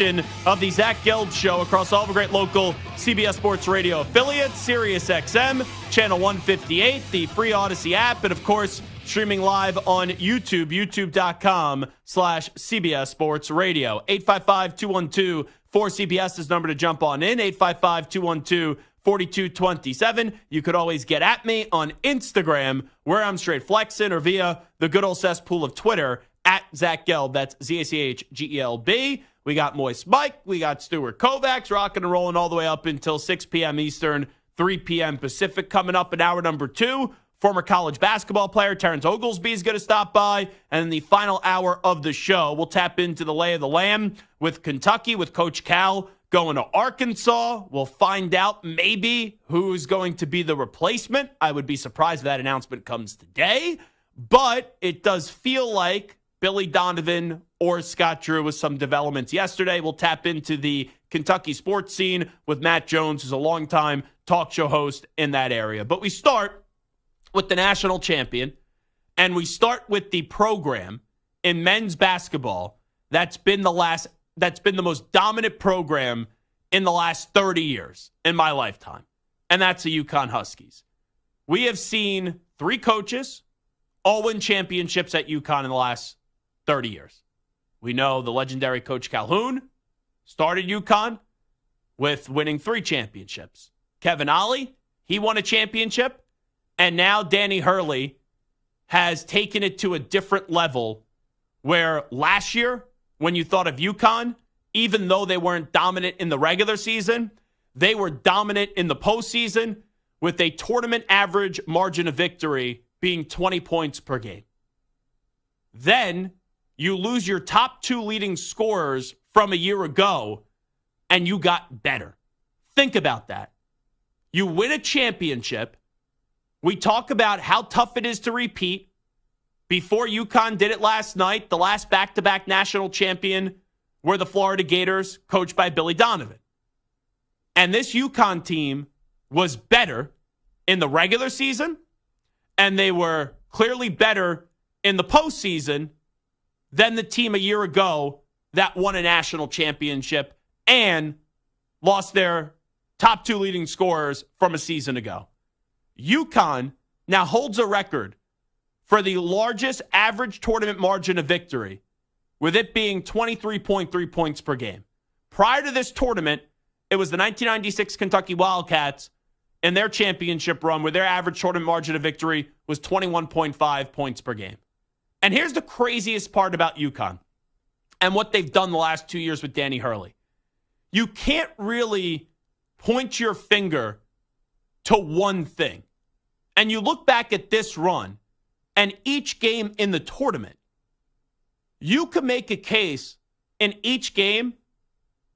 Of the Zach Gelb Show across all the great local CBS Sports Radio affiliates, Sirius XM, Channel 158, the free Odyssey app, and of course, streaming live on YouTube, youtube.com/CBS Sports Radio. 855-212-4CBS is the number to jump on in, 855-212-4227. You could always get at me on Instagram, where I'm straight flexing, or via the good old cesspool of Twitter, at Zach Gelb, that's ZACHGELB. We got Moist Mike. We got Stuart Kovacs rocking and rolling all the way up until 6 p.m. Eastern, 3 p.m. Pacific. Coming up in hour number 2, former college basketball player Terrence Oglesby is going to stop by. And in the final hour of the show, we'll tap into the lay of the land with Kentucky, with Coach Cal going to Arkansas. We'll find out maybe who's going to be the replacement. I would be surprised if that announcement comes today. But it does feel like Billy Donovan or Scott Drew with some developments yesterday. We'll tap into the Kentucky sports scene with Matt Jones, who's a longtime talk show host in that area. But we start with the national champion, and we start with the program in men's basketball that's been the most dominant program in the last 30 years in my lifetime, and that's the UConn Huskies. We have seen 3 coaches all win championships at UConn in the last 30 years. We know the legendary Coach Calhoun started UConn with winning 3 championships. Kevin Ollie, he won a championship. And now Danny Hurley has taken it to a different level where last year, when you thought of UConn, even though they weren't dominant in the regular season, they were dominant in the postseason with a tournament average margin of victory being 20 points per game. Then you lose your top 2 leading scorers from a year ago, and you got better. Think about that. You win a championship. We talk about how tough it is to repeat. Before UConn did it last night, the last back-to-back national champion were the Florida Gators, coached by Billy Donovan. And this UConn team was better in the regular season, and they were clearly better in the postseason than the team a year ago that won a national championship and lost their top 2 leading scorers from a season ago. UConn now holds a record for the largest average tournament margin of victory, with it being 23.3 points per game. Prior to this tournament, it was the 1996 Kentucky Wildcats in their championship run, where their average tournament margin of victory was 21.5 points per game. And here's the craziest part about UConn and what they've done the last 2 years with Danny Hurley. You can't really point your finger to one thing. And you look back at this run and each game in the tournament, you can make a case in each game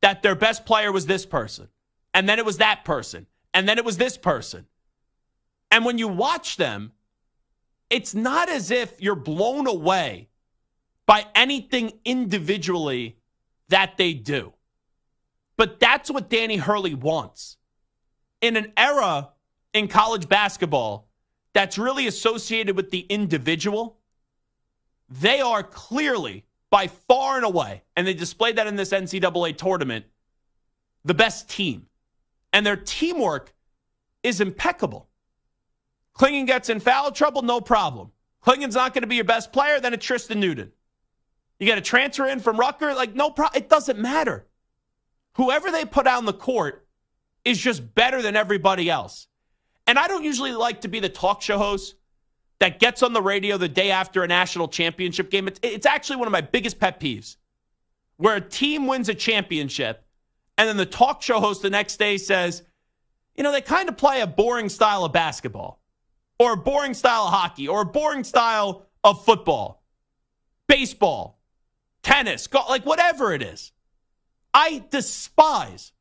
that their best player was this person, and then it was that person, and then it was this person. And when you watch them, it's not as if you're blown away by anything individually that they do. But that's what Danny Hurley wants. In an era in college basketball that's really associated with the individual, they are clearly, by far and away, and they displayed that in this NCAA tournament, the best team. And their teamwork is impeccable. Clingan gets in foul trouble, no problem. Clingan's not going to be your best player, then it's Tristan Newton. You got to transfer in from Rutgers, no problem. It doesn't matter. Whoever they put out on the court is just better than everybody else. And I don't usually like to be the talk show host that gets on the radio the day after a national championship game. It's actually one of my biggest pet peeves, where a team wins a championship and then the talk show host the next day says, they kind of play a boring style of basketball, or a boring style of hockey, or a boring style of football, baseball, tennis, whatever it is. I despise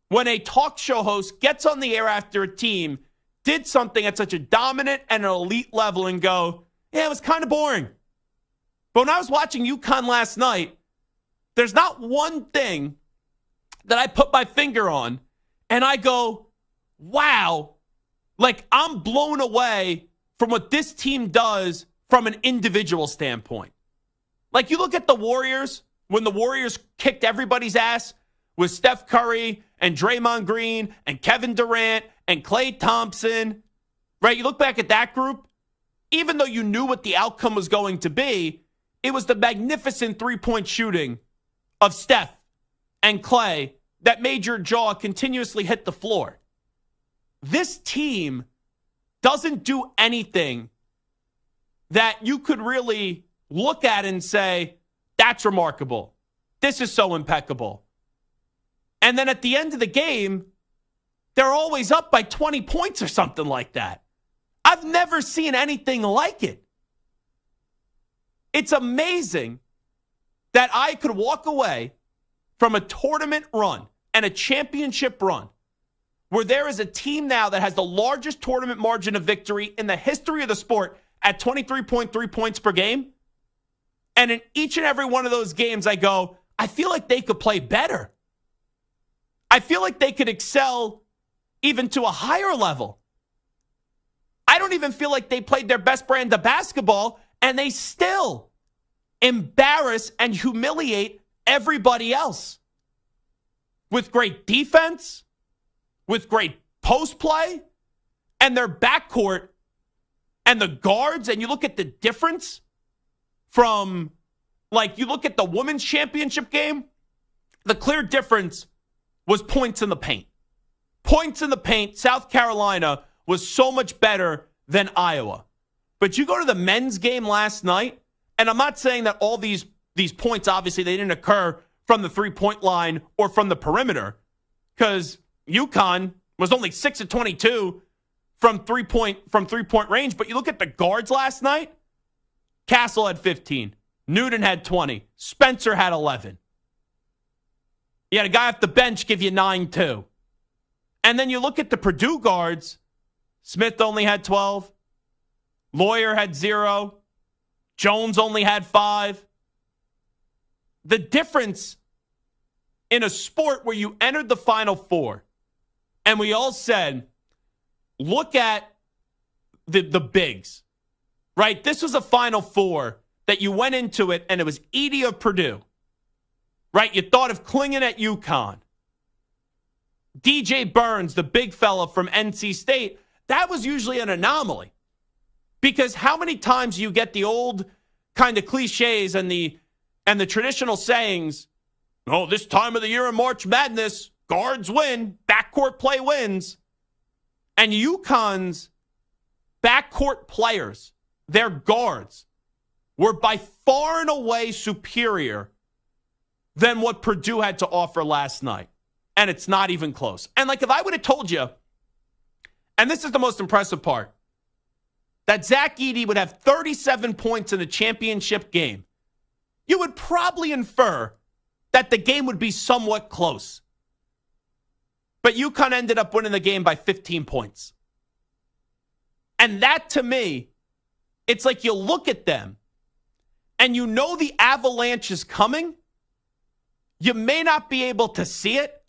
when a talk show host gets on the air after a team did something at such a dominant and an elite level and go, yeah, it was kind of boring. But when I was watching UConn last night, there's not one thing that I put my finger on and I go, wow, I'm blown away from what this team does from an individual standpoint. You look at the Warriors when the Warriors kicked everybody's ass with Steph Curry and Draymond Green and Kevin Durant and Klay Thompson, right? You look back at that group, even though you knew what the outcome was going to be, it was the magnificent three-point shooting of Steph and Klay that made your jaw continuously hit the floor. This team doesn't do anything that you could really look at and say, that's remarkable. This is so impeccable. And then at the end of the game, they're always up by 20 points or something like that. I've never seen anything like it. It's amazing that I could walk away from a tournament run and a championship run where there is a team now that has the largest tournament margin of victory in the history of the sport at 23.3 points per game. And in each and every one of those games, I go, I feel like they could play better. I feel like they could excel even to a higher level. I don't even feel like they played their best brand of basketball, and they still embarrass and humiliate everybody else. With great defense, with great post play, and their backcourt and the guards, and you look at the difference from, like, you look at the women's championship game, the clear difference was points in the paint. Points in the paint, South Carolina was so much better than Iowa. But you go to the men's game last night, and I'm not saying that all these points, obviously, they didn't occur from the three-point line or from the perimeter, because UConn was only 6 of 22 from three-point range. But you look at the guards last night, Castle had 15. Newton had 20. Spencer had 11. You had a guy off the bench give you 9, too. And then you look at the Purdue guards, Smith only had 12. Lawyer had 0. Jones only had 5. The difference in a sport where you entered the Final Four, and we all said, look at the bigs, right? This was a Final Four that you went into it, and it was Edey of Purdue, right? You thought of Klingon at UConn. DJ Burns, the big fella from NC State, that was usually an anomaly. Because how many times you get the old kind of cliches and the traditional sayings, oh, this time of the year in March Madness, guards win, backcourt play wins. And UConn's backcourt players, their guards, were by far and away superior than what Purdue had to offer last night. And it's not even close. And like if I would have told you, and this is the most impressive part, that Zach Edey would have 37 points in a championship game, you would probably infer that the game would be somewhat close. But UConn ended up winning the game by 15 points. And that, to me, it's like you look at them and you know the avalanche is coming. You may not be able to see it.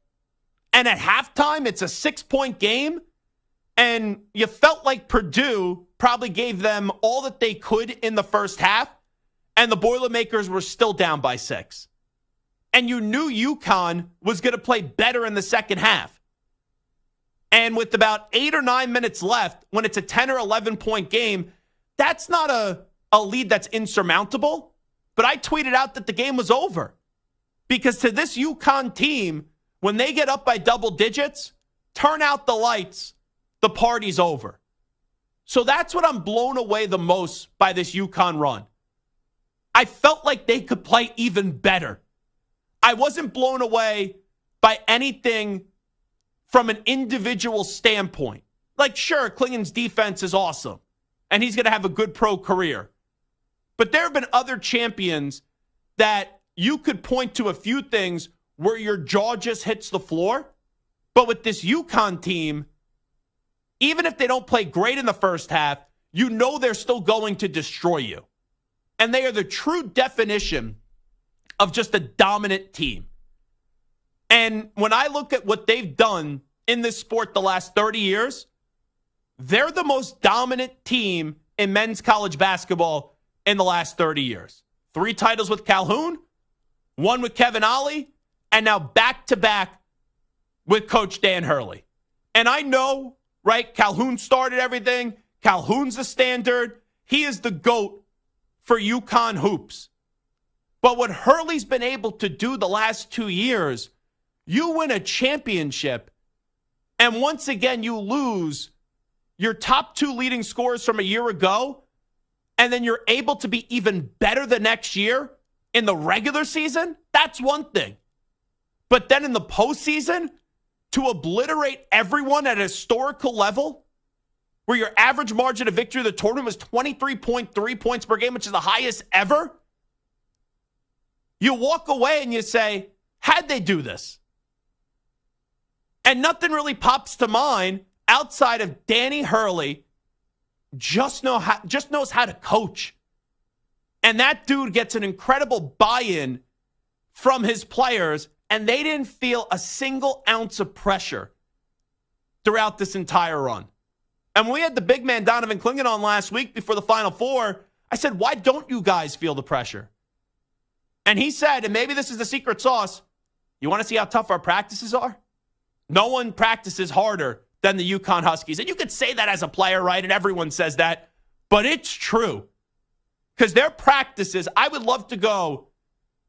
And at halftime, it's a 6-point game. And you felt like Purdue probably gave them all that they could in the first half. And the Boilermakers were still down by 6. And you knew UConn was going to play better in the second half. And with about 8 or 9 minutes left, when it's a 10 or 11-point game, that's not a lead that's insurmountable. But I tweeted out that the game was over. Because to this UConn team, when they get up by double digits, turn out the lights, the party's over. So that's what I'm blown away the most by this UConn run. I felt like they could play even better. I wasn't blown away by anything from an individual standpoint. Like, sure, Klingon's defense is awesome, and he's going to have a good pro career. But there have been other champions that you could point to a few things where your jaw just hits the floor. But with this UConn team, even if they don't play great in the first half, you know they're still going to destroy you. And they are the true definition of just a dominant team. And when I look at what they've done in this sport the last 30 years, they're the most dominant team in men's college basketball in the last 30 years. 3 titles with Calhoun, one with Kevin Ollie, and now back-to-back with Coach Dan Hurley. And I know, right, Calhoun started everything. Calhoun's the standard. He is the GOAT for UConn hoops. But what Hurley's been able to do the last 2 years, you win a championship, and once again you lose your top 2 leading scorers from a year ago, and then you're able to be even better the next year in the regular season, that's one thing. But then in the postseason, to obliterate everyone at a historical level, where your average margin of victory of the tournament was 23.3 points per game, which is the highest ever, you walk away and you say, how'd they do this? And nothing really pops to mind outside of Danny Hurley just knows how to coach. And that dude gets an incredible buy-in from his players, and they didn't feel a single ounce of pressure throughout this entire run. And when we had the big man Donovan Clingan on last week before the Final Four, I said, why don't you guys feel the pressure? And he said, and maybe this is the secret sauce, you want to see how tough our practices are? No one practices harder than the UConn Huskies. And you could say that as a player, right? And everyone says that. But it's true. Because their practices, I would love to go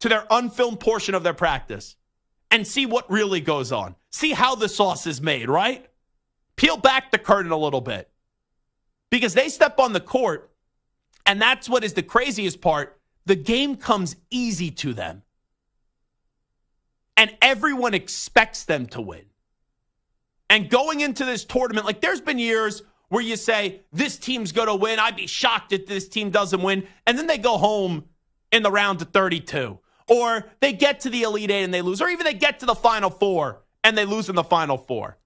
to their unfilmed portion of their practice and see what really goes on. See how the sauce is made, right? Peel back the curtain a little bit. Because they step on the court, and that's what is the craziest part. The game comes easy to them. And everyone expects them to win. And going into this tournament, like there's been years where you say, this team's going to win. I'd be shocked if this team doesn't win. And then they go home in the round of 32. Or they get to the Elite Eight and they lose. Or even they get to the Final Four and they lose in the Final Four.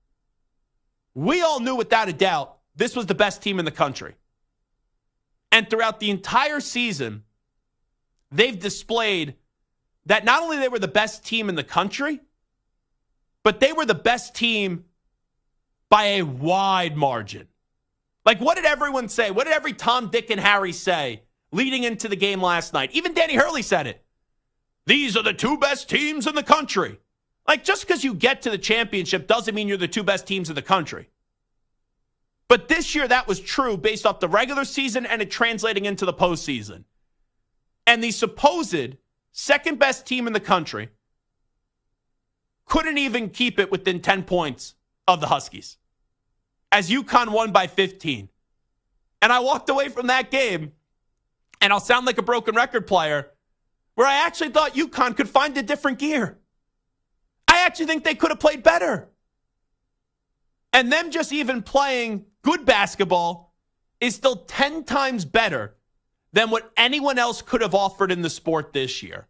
We all knew without a doubt this was the best team in the country. And throughout the entire season, they've displayed that not only they were the best team in the country, but they were the best team by a wide margin. Like, what did everyone say? What did every Tom, Dick, and Harry say leading into the game last night? Even Danny Hurley said it. These are the 2 best teams in the country. Like, just because you get to the championship doesn't mean you're the 2 best teams in the country. But this year, that was true based off the regular season and it translating into the postseason. And the supposed second best team in the country couldn't even keep it within 10 points of the Huskies, as UConn won by 15. And I walked away from that game, and I'll sound like a broken record player, where I actually thought UConn could find a different gear. I actually think they could have played better. And them just even playing good basketball is still 10 times better than what anyone else could have offered in the sport this year.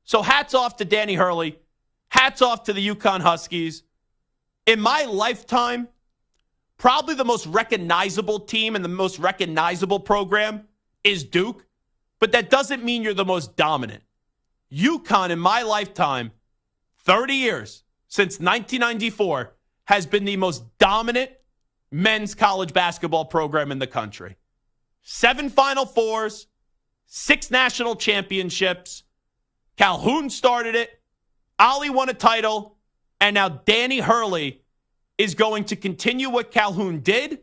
So hats off to Danny Hurley. Hats off to the UConn Huskies. In my lifetime, probably the most recognizable team and the most recognizable program is Duke, but that doesn't mean you're the most dominant. UConn, in my lifetime, 30 years, since 1994, has been the most dominant men's college basketball program in the country. 7 Final Fours, 6 national championships. Calhoun started it. Ollie won a title. And now Danny Hurley is going to continue what Calhoun did,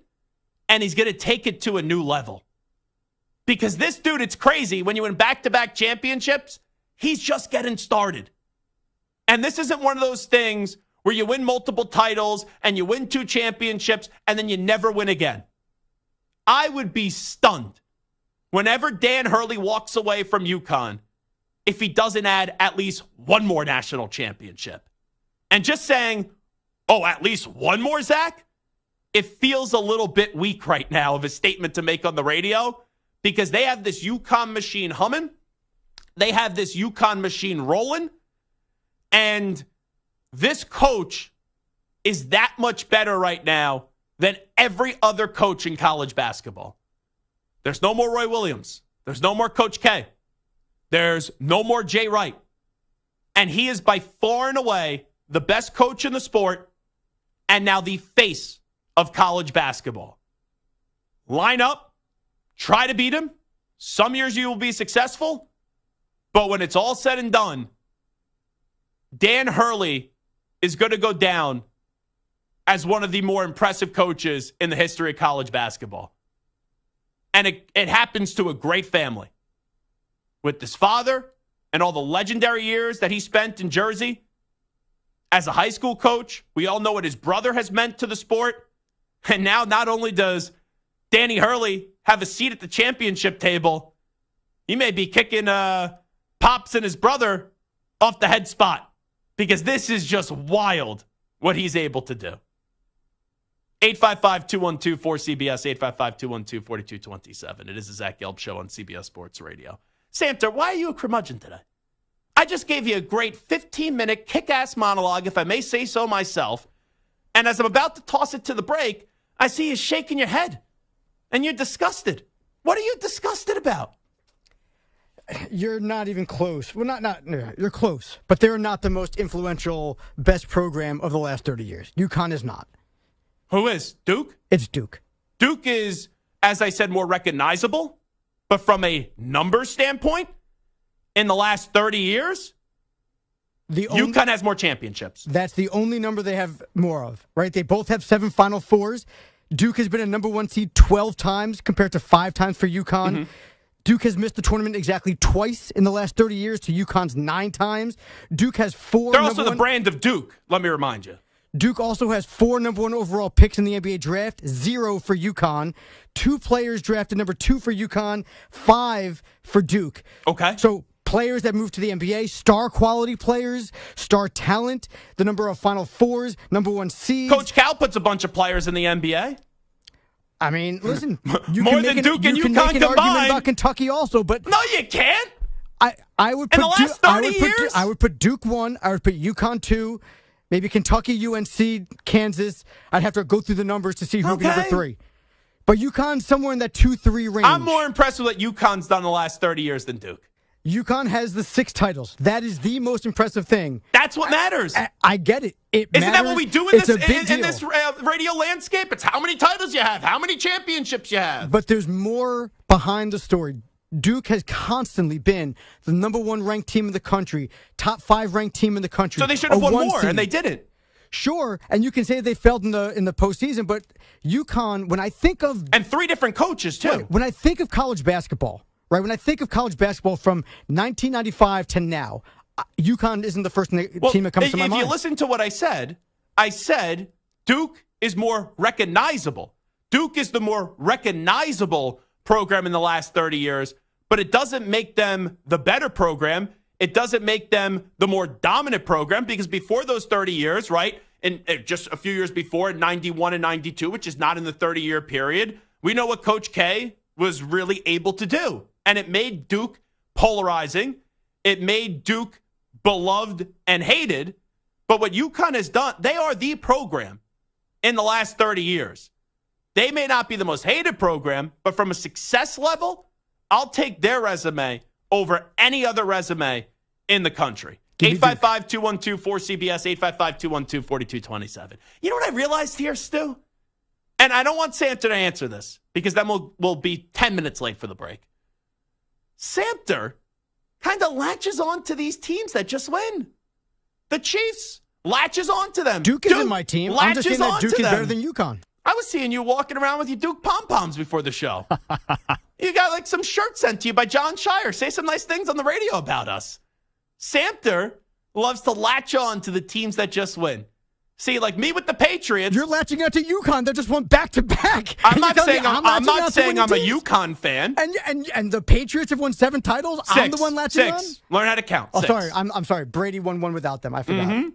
and he's going to take it to a new level. Because this dude, it's crazy. When you win back-to-back championships, he's just getting started. And this isn't one of those things where you win multiple titles and you win 2 championships and then you never win again. I would be stunned whenever Dan Hurley walks away from UConn if he doesn't add at least 1 more national championship. And just saying, oh, at least 1 more, Zach? It feels a little bit weak right now of a statement to make on the radio because they have this UConn machine humming. They have this UConn machine rolling. And this coach is that much better right now than every other coach in college basketball. There's no more Roy Williams. There's no more Coach K. There's no more Jay Wright. And he is by far and away the best coach in the sport and now the face of college basketball. Line up, try to beat him. Some years you will be successful, but when it's all said and done, Dan Hurley is going to go down as one of the more impressive coaches in the history of college basketball. And it happens to a great family. With his father and all the legendary years that he spent in Jersey as a high school coach. We all know what his brother has meant to the sport. And now not only does Danny Hurley have a seat at the championship table, he may be kicking Pops and his brother off the head spot, because this is just wild what he's able to do. 855-212-4CBS, 855-212-4227. It is the Zach Gelb Show on CBS Sports Radio. Samter, why are you a curmudgeon today? I just gave you a great 15-minute kick-ass monologue, if I may say so myself. And as I'm about to toss it to the break, I see you shaking your head. And you're disgusted. What are you disgusted about? You're not even close. Well, you're close. But they're not the most influential, best program of the last 30 years. UConn is not. Who is? Duke? It's Duke. Duke is, as I said, more recognizable. But from a numbers standpoint, in the last 30 years, UConn has more championships. That's the only number they have more of, right? They both have 7 Final Fours. Duke has been a number 1 seed 12 times compared to 5 times for UConn. Mm-hmm. Duke has missed the tournament exactly twice in the last 30 years to UConn's 9 times. Duke has 4. They're also the brand of Duke, let me remind you. Duke also has 4 number 1 overall picks in the NBA draft, 0 for UConn. 2 players drafted number 2 for UConn, 5 for Duke. Okay. So players that move to the NBA, star quality players, star talent, the number of Final Fours, number 1 seeds. Coach Cal puts a bunch of players in the NBA. I mean, listen, you more can than make Duke an, and you can UConn make an combined. argument about Kentucky also, but no, you can't. I would put in the last 30 years. I would put Duke 1. I would put UConn 2. Maybe Kentucky, UNC, Kansas. I'd have to go through the numbers to see who would be number 3. But UConn's somewhere in that 2-3 range. I'm more impressed with what UConn's done the last 30 years than Duke. UConn has the 6 titles. That is the most impressive thing. That's what matters. I get it. Isn't that what we do in this radio landscape? It's how many titles you have, how many championships you have. But there's more behind the story. Duke has constantly been the number 1 ranked team in the country, top 5 ranked team in the country. So they should have won more, and they didn't. Sure, and you can say they failed in the postseason, but UConn, when I think of... And 3 different coaches, too. Right, when I think of college basketball, right, when I think of college basketball from 1995 to now, UConn isn't the first team that comes to my mind. If you listen to what I said Duke is more recognizable. Duke is the more recognizable program in the last 30 years, but it doesn't make them the better program. It doesn't make them the more dominant program, because before those 30 years, right, and just a few years before, 91 and 92, which is not in the 30-year period, we know what Coach K was really able to do. And it made Duke polarizing. It made Duke beloved and hated. But what UConn has done, they are the program in the last 30 years. They may not be the most hated program, but from a success level, I'll take their resume over any other resume in the country. 855-212-4CBS, 855-212-4227. You know what I realized here, Stu? And I don't want Samter to answer this, because then we'll be 10 minutes late for the break. Samter kind of latches on to these teams that just win. The Chiefs latches on to them. Duke isn't my team. I'm just saying that Duke is better than UConn. I was seeing you walking around with your Duke pom-poms before the show. You got like some shirt sent to you by John Shire. Say some nice things on the radio about us. Samter loves to latch on to the teams that just win. See, like me with the Patriots. You're latching out to UConn. They just went back-to-back. I'm not saying I'm a UConn fan. And the Patriots have won 7 titles. 6, I'm the one latching on. Learn how to count. Oh, 6. sorry. I'm sorry. Brady won 1 without them. I forgot. Mm-hmm.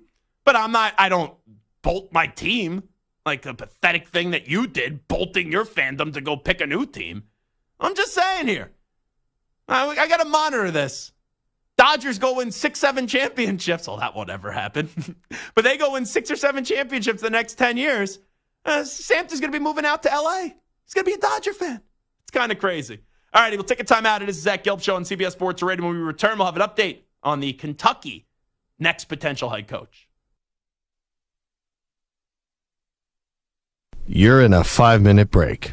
But I don't bolt my team like a pathetic thing that you did, bolting your fandom to go pick a new team. I'm just saying here. I got to monitor this. Dodgers go win 6, 7 championships. Oh, that won't ever happen. But they go win 6 or 7 championships the next 10 years. Samter's going to be moving out to L.A. He's going to be a Dodger fan. It's kind of crazy. All righty, we'll take a time out. It is Zach Gelb Show on CBS Sports Radio. When we return, we'll have an update on the Kentucky next potential head coach. You're in a 5-minute break.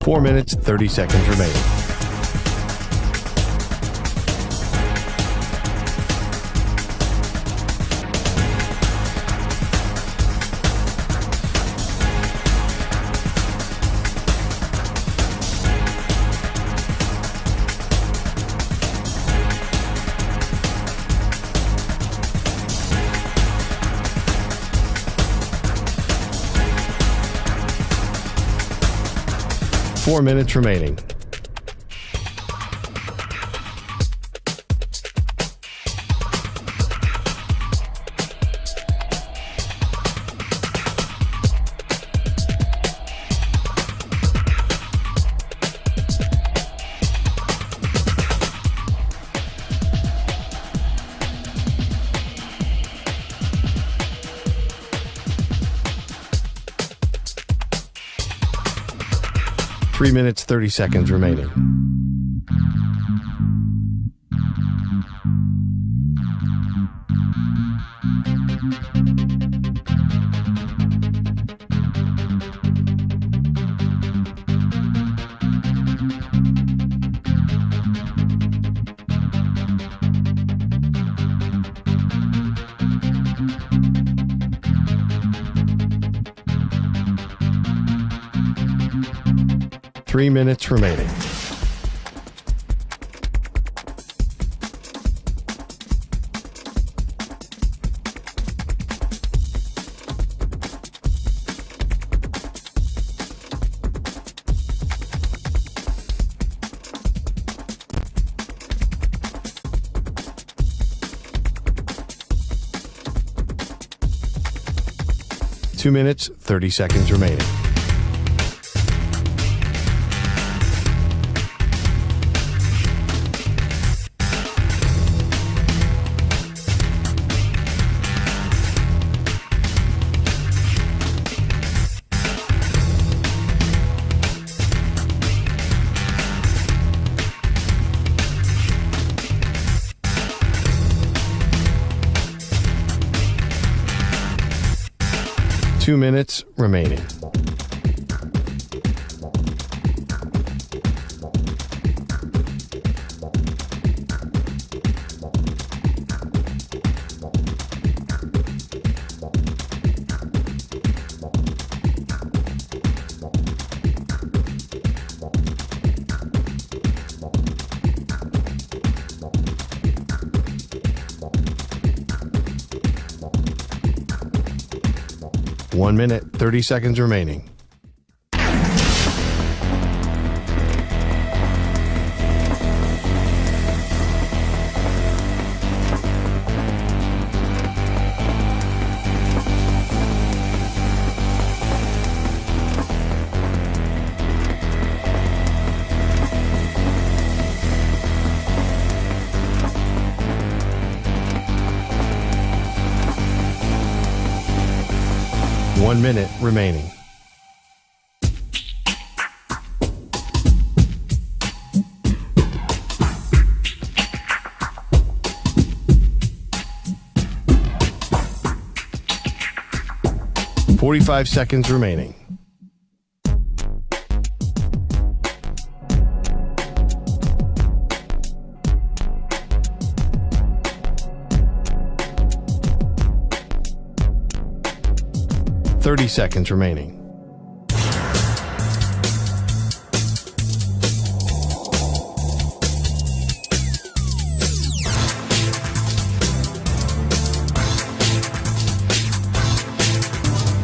4 minutes, 30 seconds remaining. Four minutes remaining. Three minutes, 30 seconds remaining. Three minutes remaining. Two minutes, 30 seconds remaining. Two minutes remaining. One minute, 30 seconds remaining. One minute remaining. Forty-five seconds remaining. Thirty seconds remaining.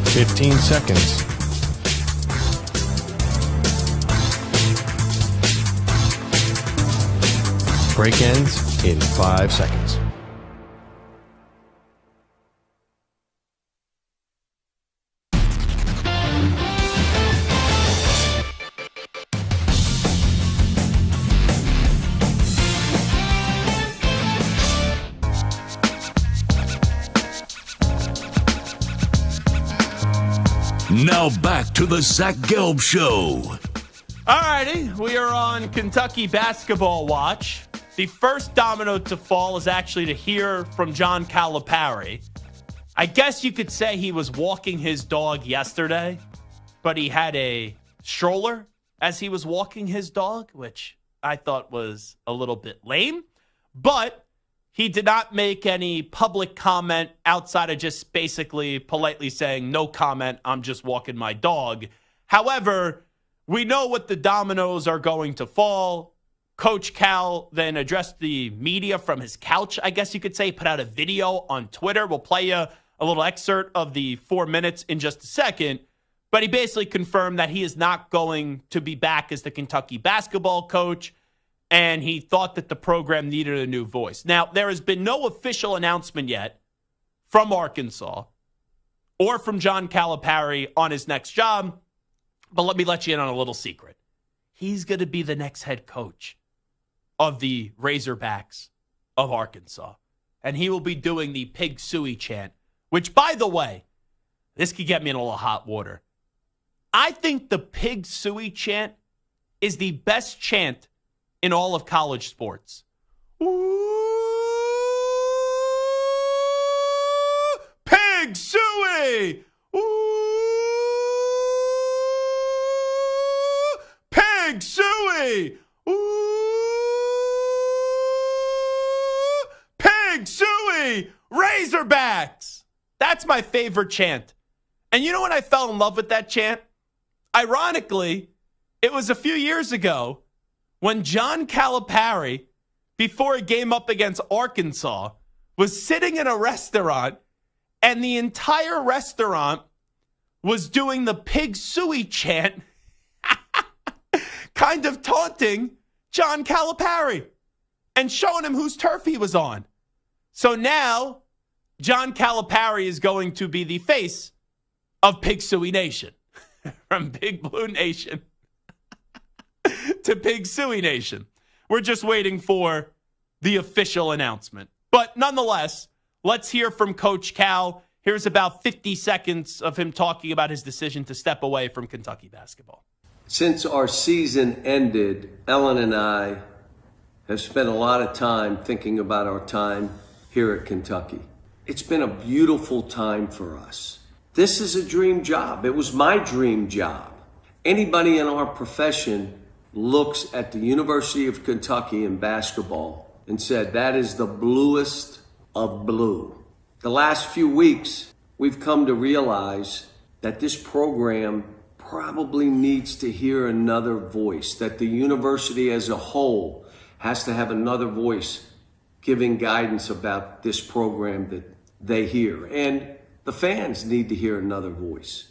Fifteen seconds. Break ends in 5 seconds. Now back to the Zach Gelb Show. All righty, we are on Kentucky basketball watch. The first domino to fall is actually to hear from John Calipari. I guess you could say he was walking his dog yesterday, but he had a stroller as he was walking his dog, which I thought was a little bit lame. But he did not make any public comment outside of just basically politely saying, no comment, I'm just walking my dog. However, we know what the dominoes are going to fall. Coach Cal then addressed the media from his couch, I guess you could say, put out a video on Twitter. We'll play you a little excerpt of the 4 minutes in just a second. But he basically confirmed that he is not going to be back as the Kentucky basketball coach, and he thought that the program needed a new voice. Now, there has been no official announcement yet from Arkansas or from John Calipari on his next job, but let me let you in on a little secret. He's going to be the next head coach of the Razorbacks of Arkansas, and he will be doing the Pig Suey chant, which, by the way, this could get me in a little hot water. I think the Pig Suey chant is the best chant in all of college sports. Ooh, Pig Suey! Ooh, Pig Suey! Ooh, Pig Suey! Razorbacks! That's my favorite chant. And you know when I fell in love with that chant? Ironically, it was a few years ago when John Calipari, before a game up against Arkansas, was sitting in a restaurant, and the entire restaurant was doing the Pig Suey chant, kind of taunting John Calipari and showing him whose turf he was on. So now, John Calipari is going to be the face of Pig Suey Nation. From Big Blue Nation to Pig Suey Nation. We're just waiting for the official announcement. But nonetheless, let's hear from Coach Cal. Here's about 50 seconds of him talking about his decision to step away from Kentucky basketball. Since our season ended, Ellen and I have spent a lot of time thinking about our time here at Kentucky. It's been a beautiful time for us. This is a dream job. It was my dream job. Anybody in our profession looks at the University of Kentucky in basketball and said, that is the bluest of blue. The last few weeks, we've come to realize that this program probably needs to hear another voice, that the university as a whole has to have another voice giving guidance about this program that they hear. And the fans need to hear another voice.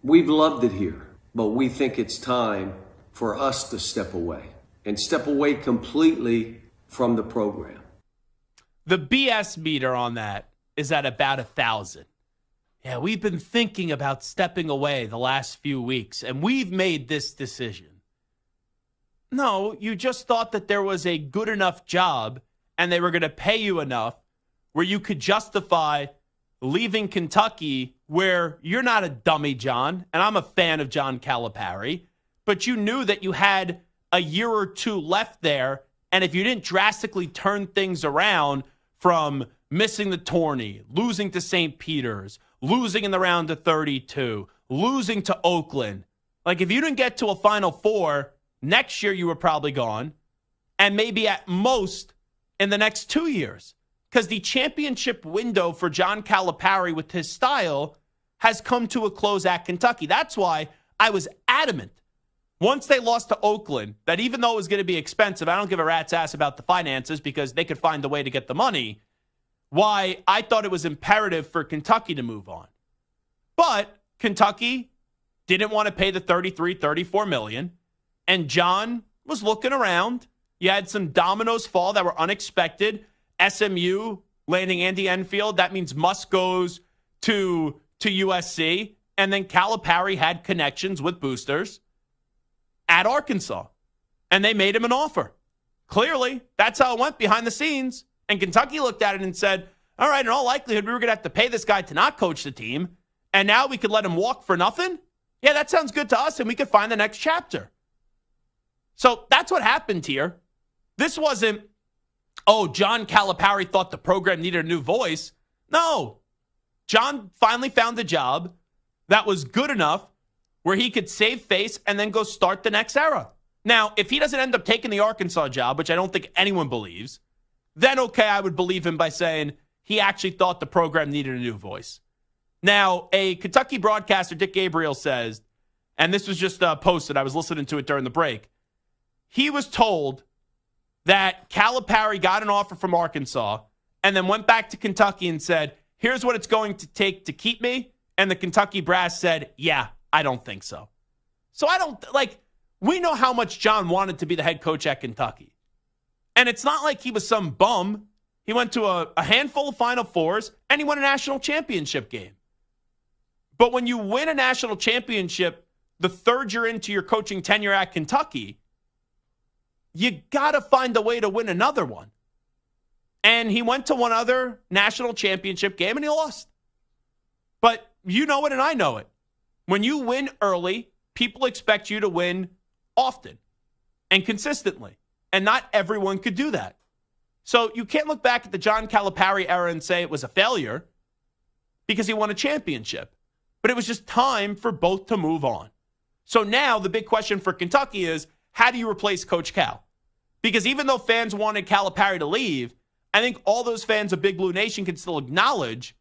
We've loved it here, but we think it's time for us to step away and step away completely from the program. The BS meter on that is at about 1,000. Yeah, we've been thinking about stepping away the last few weeks, and we've made this decision. No, you just thought that there was a good enough job and they were going to pay you enough where you could justify leaving Kentucky, where you're not a dummy, John, and I'm a fan of John Calipari, but you knew that you had a year or two left there, and if you didn't drastically turn things around from missing the tourney, losing to St. Peter's, losing in the round of 32, losing to Oakland, like if you didn't get to a Final Four, next year you were probably gone, and maybe at most in the next 2 years. Because the championship window for John Calipari with his style has come to a close at Kentucky. That's why I was adamant once they lost to Oakland that even though it was going to be expensive, I don't give a rat's ass about the finances because they could find a way to get the money, why I thought it was imperative for Kentucky to move on. But Kentucky didn't want to pay the $34 million, and John was looking around. You had some dominoes fall that were unexpected. SMU landing Andy Enfield, that means Musk goes to USC. And then Calipari had connections with boosters at Arkansas. And they made him an offer. Clearly, that's how it went behind the scenes. And Kentucky looked at it and said, all right, in all likelihood, we were going to have to pay this guy to not coach the team. And now we could let him walk for nothing? Yeah, that sounds good to us, and we could find the next chapter. So that's what happened here. This wasn't, oh, John Calipari thought the program needed a new voice. No. John finally found a job that was good enough where he could save face and then go start the next era. Now, if he doesn't end up taking the Arkansas job, which I don't think anyone believes, then okay, I would believe him by saying he actually thought the program needed a new voice. Now, a Kentucky broadcaster, Dick Gabriel, says, and this was just posted, I was listening to it during the break, he was told that Calipari got an offer from Arkansas and then went back to Kentucky and said, here's what it's going to take to keep me. And the Kentucky brass said, yeah, I don't think so. So we know how much John wanted to be the head coach at Kentucky. And it's not like he was some bum. He went to a handful of Final Fours and he won a national championship game. But when you win a national championship the third year into your coaching tenure at Kentucky, you got to find a way to win another one. And he went to one other national championship game and he lost. But you know it and I know it. When you win early, people expect you to win often and consistently. And not everyone could do that. So you can't look back at the John Calipari era and say it was a failure because he won a championship. But it was just time for both to move on. So now the big question for Kentucky is, how do you replace Coach Cal? Because even though fans wanted Calipari to leave, I think all those fans of Big Blue Nation can still acknowledge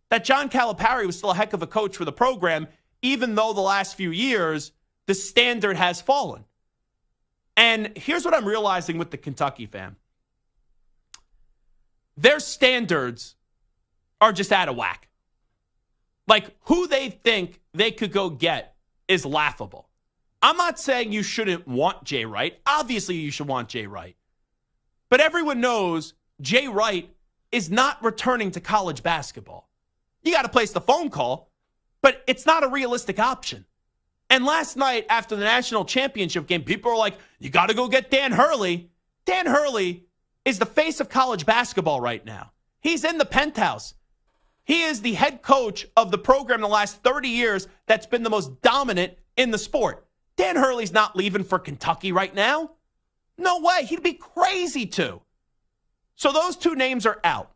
that John Calipari was still a heck of a coach for the program, even though the last few years, the standard has fallen. And here's what I'm realizing with the Kentucky fan. Their standards are just out of whack. Like, who they think they could go get is laughable. I'm not saying you shouldn't want Jay Wright. Obviously, you should want Jay Wright. But everyone knows Jay Wright is not returning to college basketball. You got to place the phone call, but it's not a realistic option. And last night, after the national championship game, people were like, you got to go get Dan Hurley. Dan Hurley is the face of college basketball right now. He's in the penthouse. He is the head coach of the program the last 30 years that's been the most dominant in the sport. Dan Hurley's not leaving for Kentucky right now. No way. He'd be crazy to. So those two names are out.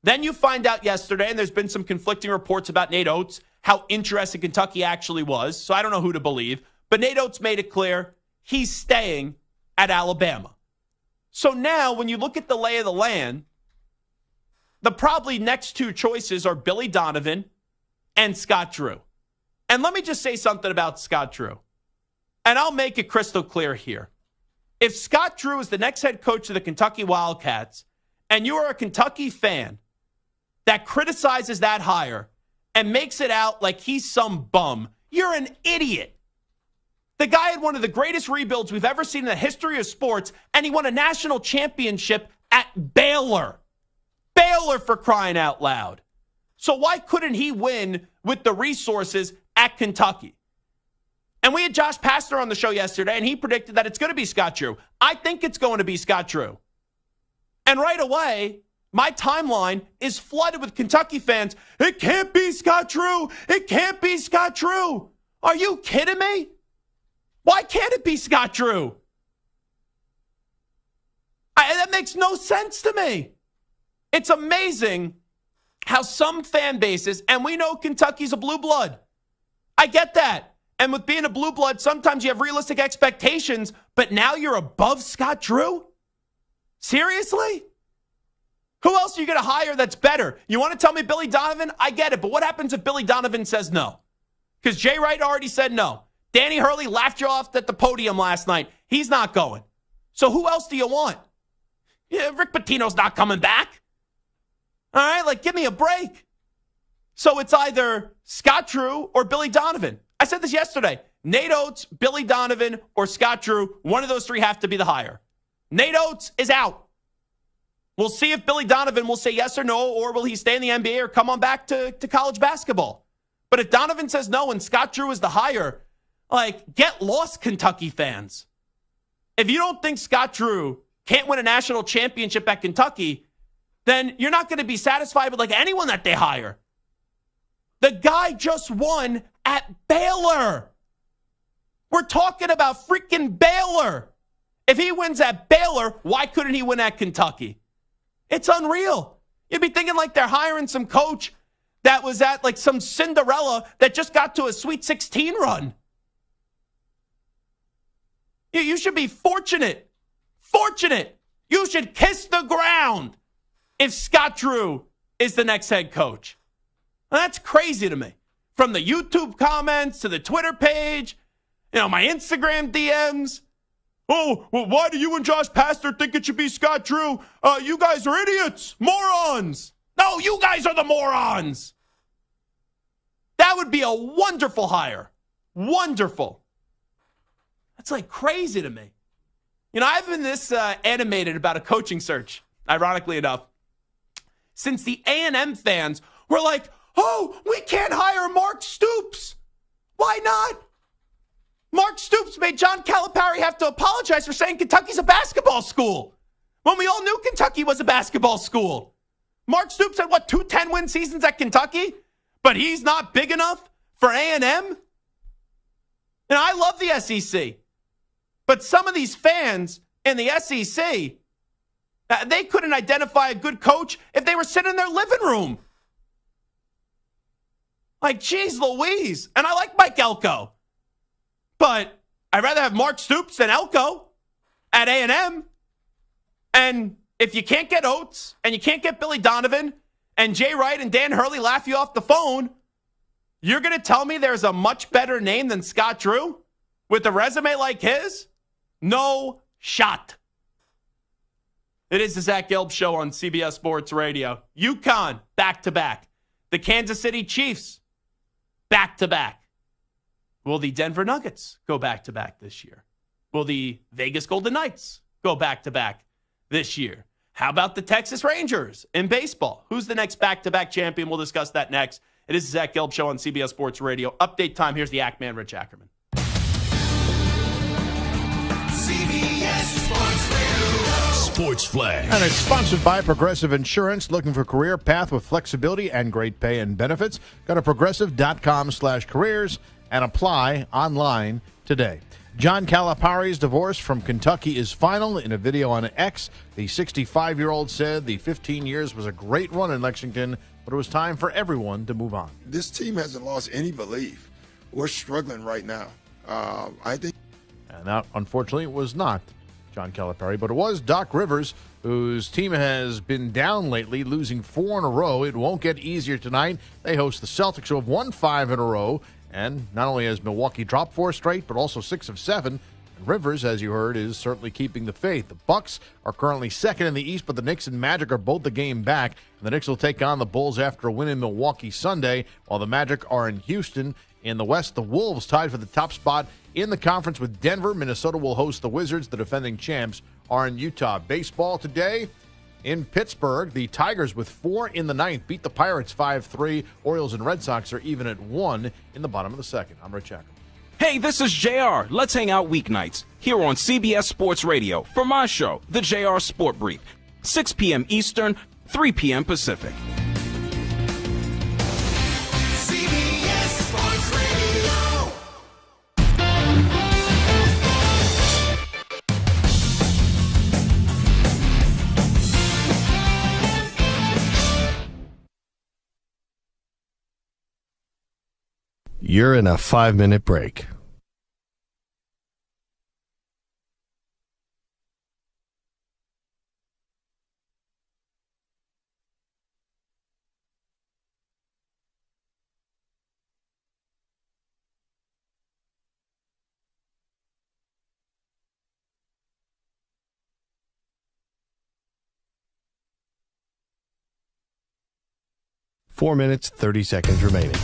Then you find out yesterday, and there's been some conflicting reports about Nate Oates, how interested Kentucky actually was. So I don't know who to believe. But Nate Oates made it clear he's staying at Alabama. So now when you look at the lay of the land, the probably next two choices are Billy Donovan and Scott Drew. And let me just say something about Scott Drew. And I'll make it crystal clear here. If Scott Drew is the next head coach of the Kentucky Wildcats, and you are a Kentucky fan that criticizes that hire and makes it out like he's some bum, you're an idiot. The guy had one of the greatest rebuilds we've ever seen in the history of sports, and he won a national championship at Baylor. Baylor, for crying out loud. So why couldn't he win with the resources at Kentucky? And we had Josh Pastner on the show yesterday, and he predicted that it's going to be Scott Drew. I think it's going to be Scott Drew. And right away, my timeline is flooded with Kentucky fans. It can't be Scott Drew. It can't be Scott Drew. Are you kidding me? Why can't it be Scott Drew? That makes no sense to me. It's amazing how some fan bases, and we know Kentucky's a blue blood. I get that. And with being a blue blood, sometimes you have realistic expectations, but now you're above Scott Drew? Seriously? Who else are you going to hire that's better? You want to tell me Billy Donovan? I get it, but what happens if Billy Donovan says no? Because Jay Wright already said no. Danny Hurley laughed you off at the podium last night. He's not going. So who else do you want? Yeah, Rick Pitino's not coming back. All right, give me a break. So it's either Scott Drew or Billy Donovan. I said this yesterday. Nate Oates, Billy Donovan, or Scott Drew, one of those three have to be the hire. Nate Oates is out. We'll see if Billy Donovan will say yes or no, or will he stay in the NBA or come on back to college basketball. But if Donovan says no and Scott Drew is the hire, get lost, Kentucky fans. If you don't think Scott Drew can't win a national championship at Kentucky, then you're not going to be satisfied with anyone that they hire. The guy just won at Baylor. We're talking about freaking Baylor. If he wins at Baylor, why couldn't he win at Kentucky? It's unreal. You'd be thinking they're hiring some coach that was at like some Cinderella that just got to a Sweet 16 run. You should be fortunate. Fortunate. You should kiss the ground if Scott Drew is the next head coach. And that's crazy to me. From the YouTube comments to the Twitter page, my Instagram DMs. Oh, well, why do you and Josh Pastner think it should be Scott Drew? You guys are idiots, morons. No, you guys are the morons. That would be a wonderful hire. Wonderful. That's like crazy to me. I've been this animated about a coaching search, ironically enough, since the A&M fans were like, oh, we can't hire Mark Stoops. Why not? Mark Stoops made John Calipari have to apologize for saying Kentucky's a basketball school when we all knew Kentucky was a basketball school. Mark Stoops had, 2 10-win seasons at Kentucky? But he's not big enough for A&M? And I love the SEC. But some of these fans in the SEC, they couldn't identify a good coach if they were sitting in their living room. Like, geez Louise. And I like Mike Elko. But I'd rather have Mark Stoops than Elko at A&M. And if you can't get Oates and you can't get Billy Donovan and Jay Wright and Dan Hurley laugh you off the phone, you're going to tell me there's a much better name than Scott Drew with a resume like his? No shot. It is the Zach Gelb Show on CBS Sports Radio. UConn, back-to-back. The Kansas City Chiefs, back-to-back. Will the Denver Nuggets go back-to-back this year? Will the Vegas Golden Knights go back-to-back this year? How about the Texas Rangers in baseball? Who's the next back-to-back champion? We'll discuss that next. It is the Zach Gelb Show on CBS Sports Radio. Update time. Here's the Ackman, Rich Ackerman. CBS Sports Radio. Sports Flash. And it's sponsored by Progressive Insurance. Looking for career path with flexibility and great pay and benefits? Go to progressive.com/careers and apply online today. John Calipari's divorce from Kentucky is final. In a video on X, the 65-year-old said the 15 years was a great run in Lexington, but it was time for everyone to move on. This team hasn't lost any belief. We're struggling right now. I think. And that, unfortunately, was not John Calipari, but it was Doc Rivers, whose team has been down lately, losing 4 in a row. It won't get easier tonight. They host the Celtics, who have won 5 in a row. And not only has Milwaukee dropped 4 straight, but also 6 of 7. And Rivers, as you heard, is certainly keeping the faith. The Bucks are currently second in the East, but the Knicks and Magic are both the game back. And the Knicks will take on the Bulls after a win in Milwaukee Sunday, while the Magic are in Houston. In the West, the Wolves tied for the top spot in the conference with Denver. Minnesota will host the Wizards. The defending champs are in Utah. Baseball today. In Pittsburgh, the Tigers with 4 in the 9th beat the Pirates 5-3. Orioles and Red Sox are even at 1 in the bottom of the 2nd. I'm Rich Ackerman. Hey, this is JR. Let's hang out weeknights here on CBS Sports Radio for my show, the JR Sport Brief, 6 p.m. Eastern, 3 p.m. Pacific. CBS Sports Radio. You're in a 5-minute break. Four minutes, 30 seconds remaining.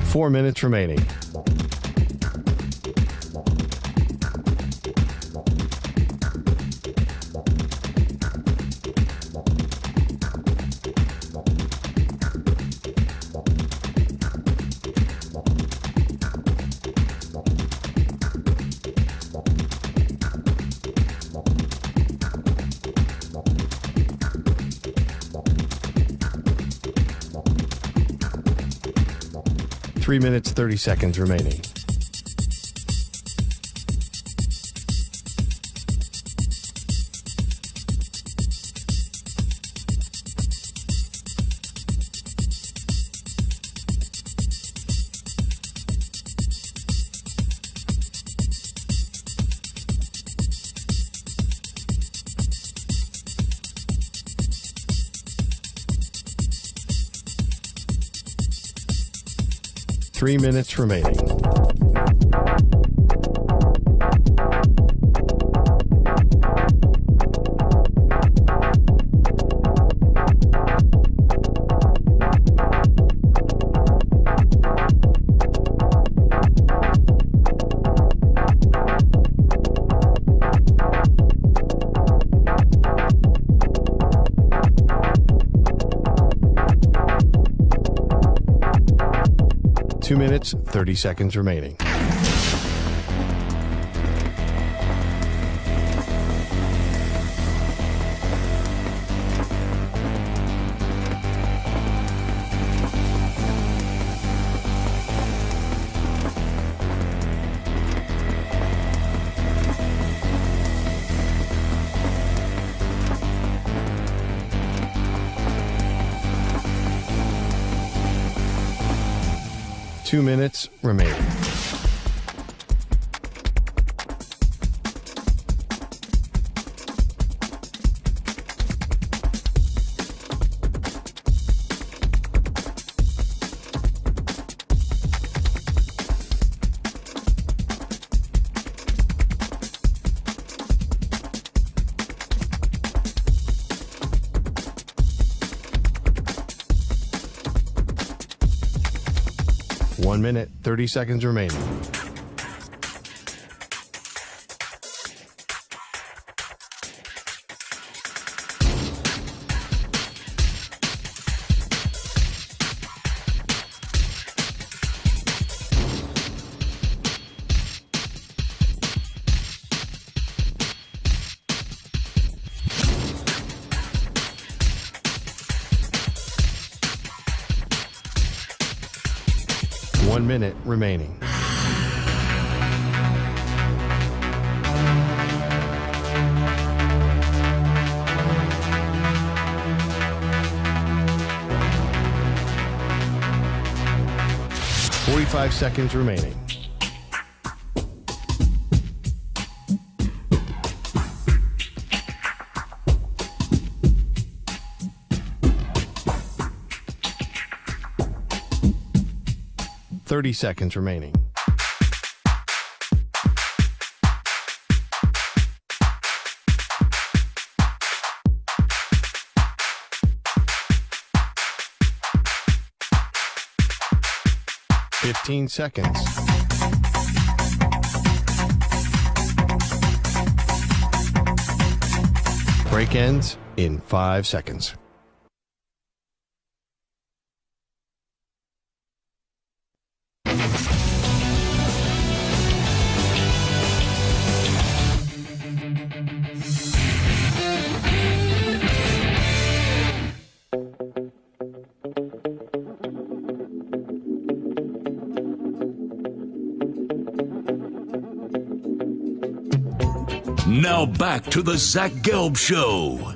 Four minutes remaining. 3 minutes, 30 seconds remaining. Three minutes remaining. Two minutes, 30 seconds remaining. Two minutes remaining. One minute, 30 seconds remaining. One minute remaining. Forty-five seconds remaining. Thirty seconds remaining. Fifteen seconds. Break ends in 5 seconds. Now back to the Zach Gelb Show.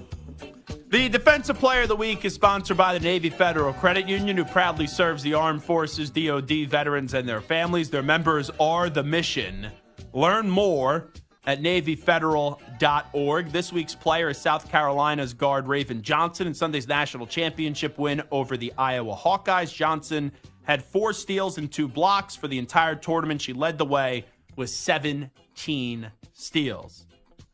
The Defensive Player of the Week is sponsored by the Navy Federal Credit Union, who proudly serves the Armed Forces, DoD, veterans, and their families. Their members are the mission. Learn more at NavyFederal.org. This week's player is South Carolina's guard Raven Johnson in Sunday's national championship win over the Iowa Hawkeyes. Johnson had 4 steals and 2 blocks for the entire tournament. She led the way with 17 steals.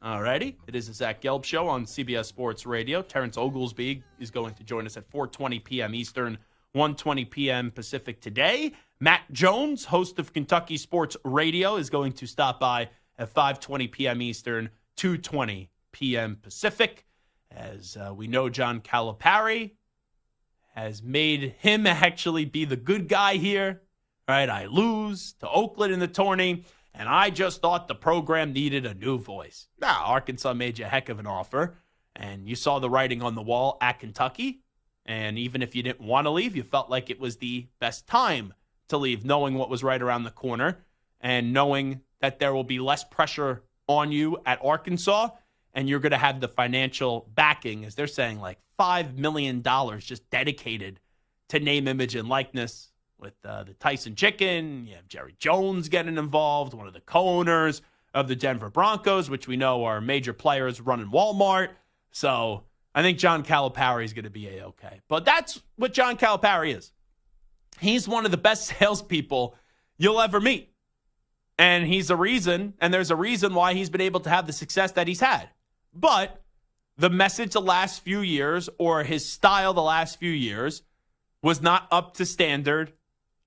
Alrighty, it is the Zach Gelb Show on CBS Sports Radio. Terrence Oglesby is going to join us at 4:20 p.m. Eastern, 1:20 p.m. Pacific today. Matt Jones, host of Kentucky Sports Radio, is going to stop by at 5:20 p.m. Eastern, 2:20 p.m. Pacific. As we know, John Calipari has made him actually be the good guy here. Right, I lose to Oakland in the tourney. And I just thought the program needed a new voice. Now, Arkansas made you a heck of an offer, and you saw the writing on the wall at Kentucky. And even if you didn't want to leave, you felt like it was the best time to leave, knowing what was right around the corner and knowing that there will be less pressure on you at Arkansas, and you're going to have the financial backing, as they're saying, like $5 million just dedicated to name, image, and likeness with the Tyson Chicken. You have Jerry Jones getting involved, one of the co-owners of the Denver Broncos, which we know are major players running Walmart. So I think John Calipari is going to be A-okay. But that's what John Calipari is. He's one of the best salespeople you'll ever meet. And he's a reason, and there's a reason why he's been able to have the success that he's had. But the message the last few years, or his style the last few years, was not up to standard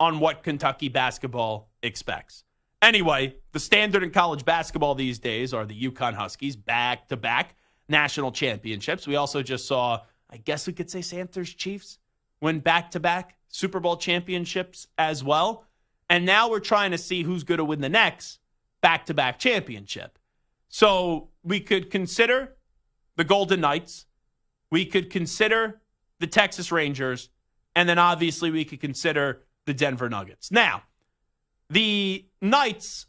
on what Kentucky basketball expects. Anyway, the standard in college basketball these days are the UConn Huskies, back-to-back national championships. We also just saw, I guess we could say, Sanders Chiefs win back-to-back Super Bowl championships as well. And now we're trying to see who's going to win the next back-to-back championship. So we could consider the Golden Knights. We could consider the Texas Rangers. And then obviously we could consider the Denver Nuggets. Now, the Knights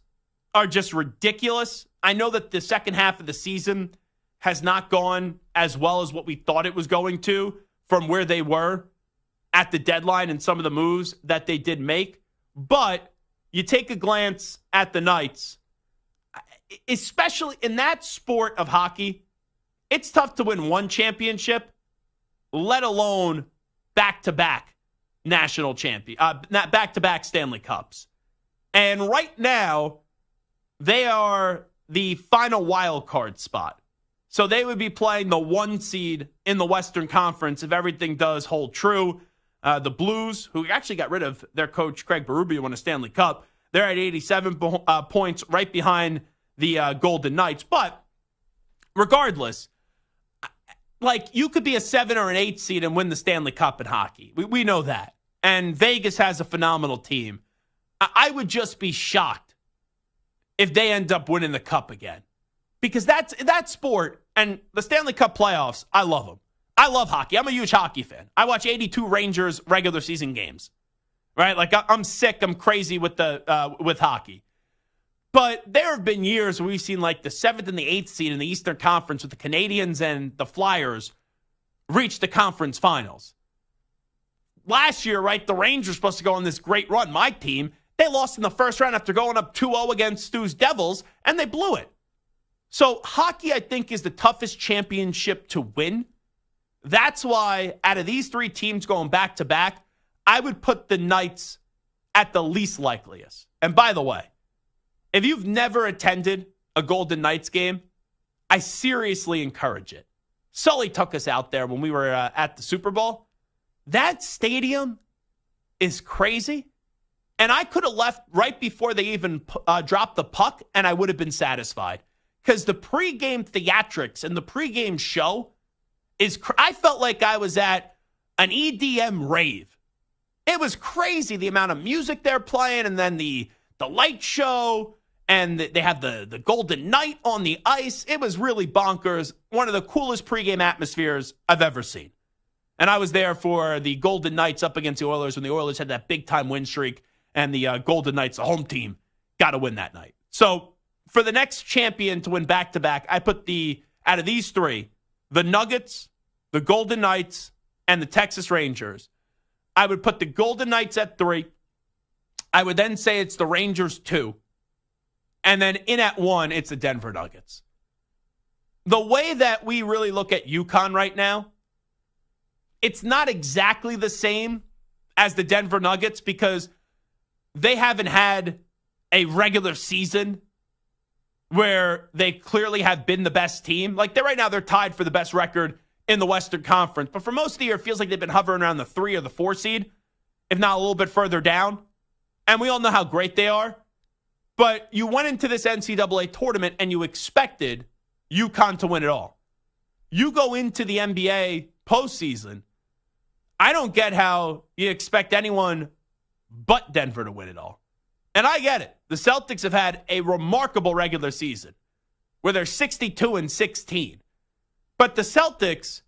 are just ridiculous. I know that the second half of the season has not gone as well as what we thought it was going to from where they were at the deadline and some of the moves that they did make. But you take a glance at the Knights, especially in that sport of hockey, it's tough to win one championship, let alone back-to-back national champion, back-to-back Stanley Cups. And right now, they are the final wild card spot. So they would be playing the 1 seed in the Western Conference if everything does hold true. The Blues, who actually got rid of their coach, Craig Berube, won a Stanley Cup, they're at 87 points, right behind the Golden Knights. But regardless, like, you could be a 7 or an 8 seed and win the Stanley Cup in hockey. We know that. And Vegas has a phenomenal team. I would just be shocked if they end up winning the Cup again. Because that sport and the Stanley Cup playoffs, I love them. I love hockey. I'm a huge hockey fan. I watch 82 Rangers regular season games, right? Like, I'm sick. I'm crazy with hockey. But there have been years where we've seen like the 7th and the 8th seed in the Eastern Conference with the Canadians and the Flyers reach the conference finals. Last year, right, the Rangers were supposed to go on this great run. My team, they lost in the first round after going up 2-0 against Stu's Devils, and they blew it. So hockey, I think, is the toughest championship to win. That's why out of these 3 teams going back-to-back, I would put the Knights at the least likeliest. And by the way, if you've never attended a Golden Knights game, I seriously encourage it. Sully took us out there when we were at the Super Bowl. That stadium is crazy. And I could have left right before they even dropped the puck, and I would have been satisfied. Because the pregame theatrics and the pregame show I felt like I was at an EDM rave. It was crazy, the amount of music they're playing, and then the light show, and they have the Golden Knight on the ice. It was really bonkers. One of the coolest pregame atmospheres I've ever seen. And I was there for the Golden Knights up against the Oilers when the Oilers had that big-time win streak, and the Golden Knights, the home team, got to win that night. So for the next champion to win back-to-back, I put out of these 3, the Nuggets, the Golden Knights, and the Texas Rangers. I would put the Golden Knights at 3. I would then say it's the Rangers 2. And then in at 1, it's the Denver Nuggets. The way that we really look at UConn right now, it's not exactly the same as the Denver Nuggets because they haven't had a regular season where they clearly have been the best team. Like, right now, they're tied for the best record in the Western Conference. But for most of the year, it feels like they've been hovering around the 3 or the 4 seed, if not a little bit further down. And we all know how great they are. But you went into this NCAA tournament and you expected UConn to win it all. You go into the NBA postseason, I don't get how you expect anyone but Denver to win it all. And I get it. The Celtics have had a remarkable regular season where they're 62-16. But the Celtics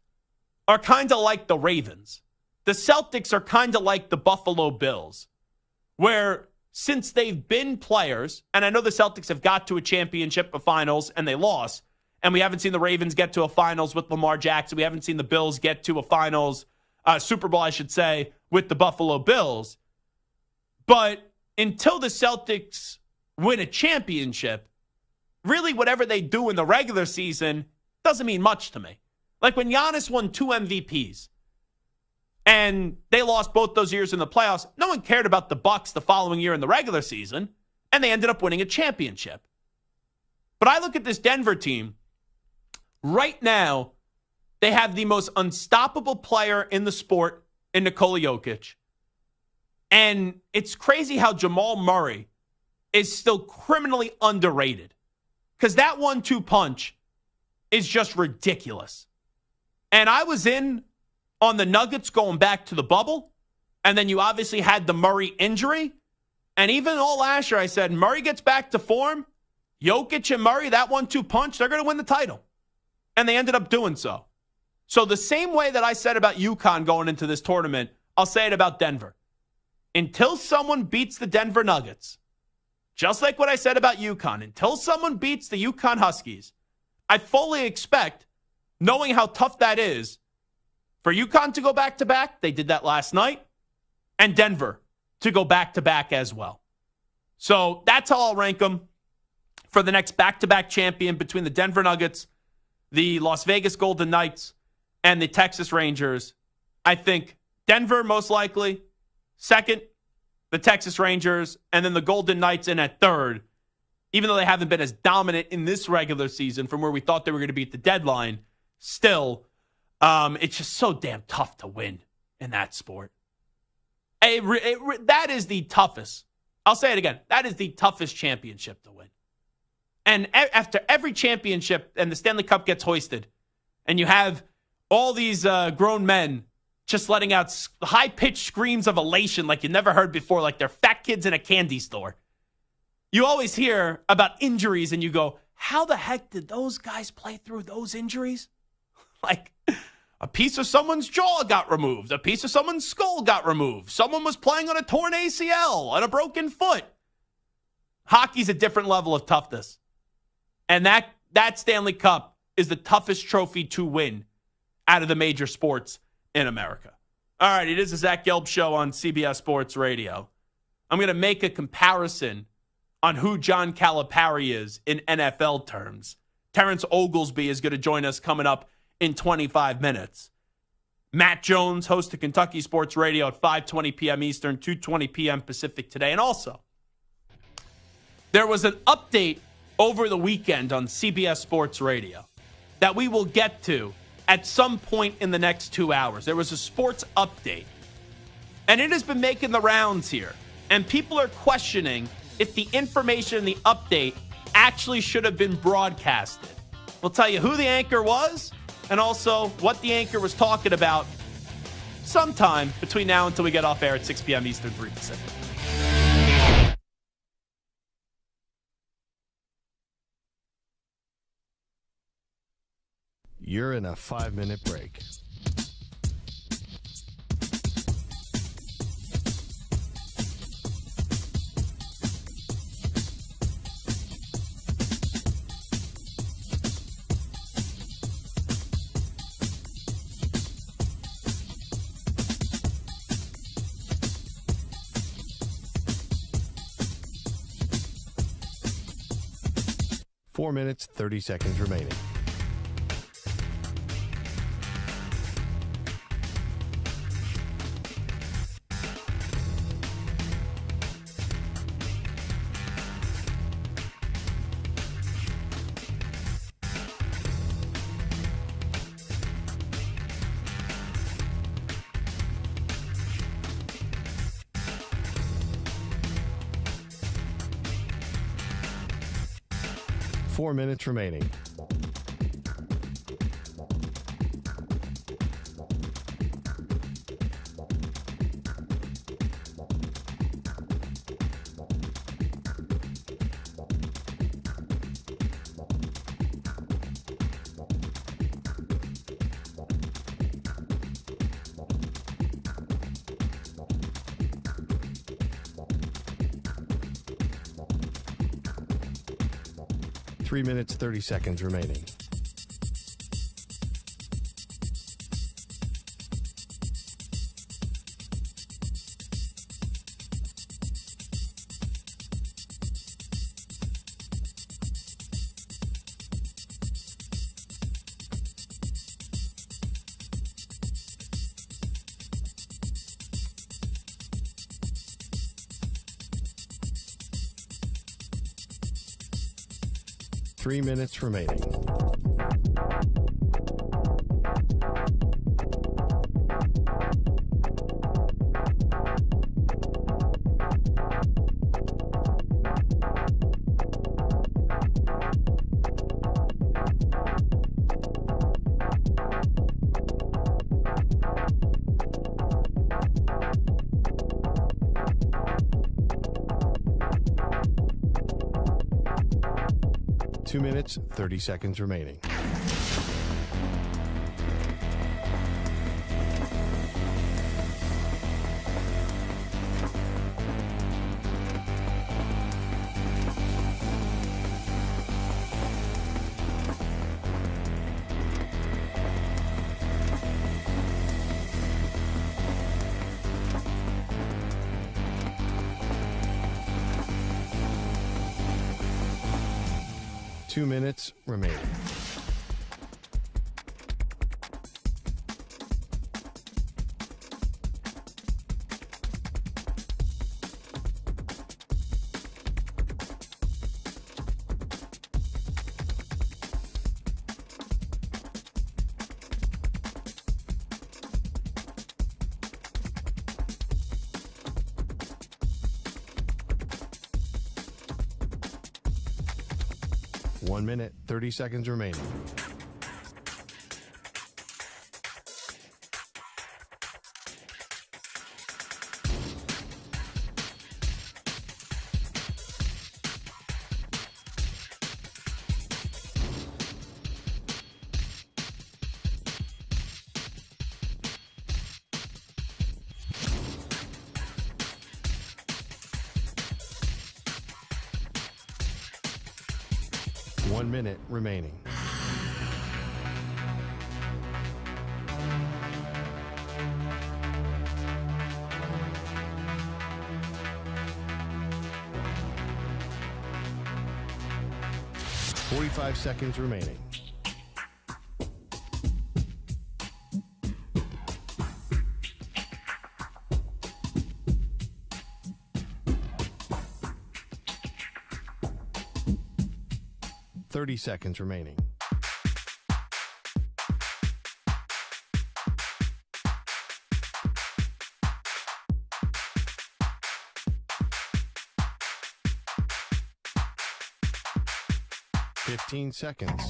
are kind of like the Ravens. The Celtics are kind of like the Buffalo Bills, where since they've been players, and I know the Celtics have got to a championship, a finals, and they lost, and we haven't seen the Ravens get to a finals with Lamar Jackson. We haven't seen the Bills get to a finals, Super Bowl, I should say, with the Buffalo Bills. But until the Celtics win a championship, really whatever they do in the regular season doesn't mean much to me. Like when Giannis won 2 MVPs and they lost both those years in the playoffs, no one cared about the Bucks the following year in the regular season, and they ended up winning a championship. But I look at this Denver team. Right now, they have the most unstoppable player in the sport in Nikola Jokic. And it's crazy how Jamal Murray is still criminally underrated. Because that 1-2 punch is just ridiculous. And I was in on the Nuggets going back to the bubble. And then you obviously had the Murray injury. And even all last year, I said, Murray gets back to form. Jokic and Murray, that 1-2 punch, they're going to win the title. And they ended up doing so. So the same way that I said about UConn going into this tournament, I'll say it about Denver. Until someone beats the Denver Nuggets, just like what I said about UConn, until someone beats the UConn Huskies, I fully expect, knowing how tough that is, for UConn to go back-to-back, they did that last night, and Denver to go back-to-back as well. So that's how I'll rank them for the next back-to-back champion between the Denver Nuggets, the Las Vegas Golden Knights, and the Texas Rangers. I think Denver most likely, second, the Texas Rangers, and then the Golden Knights in at third. Even though they haven't been as dominant in this regular season from where we thought they were going to be at the deadline, still, it's just so damn tough to win in that sport. That is the toughest. I'll say it again. That is the toughest championship to win. And after every championship and the Stanley Cup gets hoisted, and you have all these grown men just letting out high-pitched screams of elation like you never heard before, like they're fat kids in a candy store. You always hear about injuries, and you go, how the heck did those guys play through those injuries? Like, a piece of someone's jaw got removed. A piece of someone's skull got removed. Someone was playing on a torn ACL and a broken foot. Hockey's a different level of toughness. And that Stanley Cup is the toughest trophy to win out of the major sports in America. All right, it is the Zach Gelb Show on CBS Sports Radio. I'm going to make a comparison on who John Calipari is in NFL terms. Terrence Oglesby is going to join us coming up in 25 minutes. Matt Jones, host of Kentucky Sports Radio at 5:20 p.m. Eastern, 2:20 p.m. Pacific today. And also, there was an update over the weekend on CBS Sports Radio that we will get to at some point in the next 2 hours. There was a sports update, and it has been making the rounds here. And people are questioning if the information in the update actually should have been broadcasted. We'll tell you who the anchor was and also what the anchor was talking about sometime between now until we get off air at 6 p.m. Eastern, 3 Pacific. You're in a 5-minute break. Four minutes, 30 seconds remaining. Four minutes remaining. 3 minutes, 30 seconds remaining. Three minutes remaining. Two minutes, 30 seconds remaining. Two minutes remaining. One minute, 30 seconds remaining. One minute remaining. Forty-five seconds remaining. Seconds remaining. Fifteen seconds.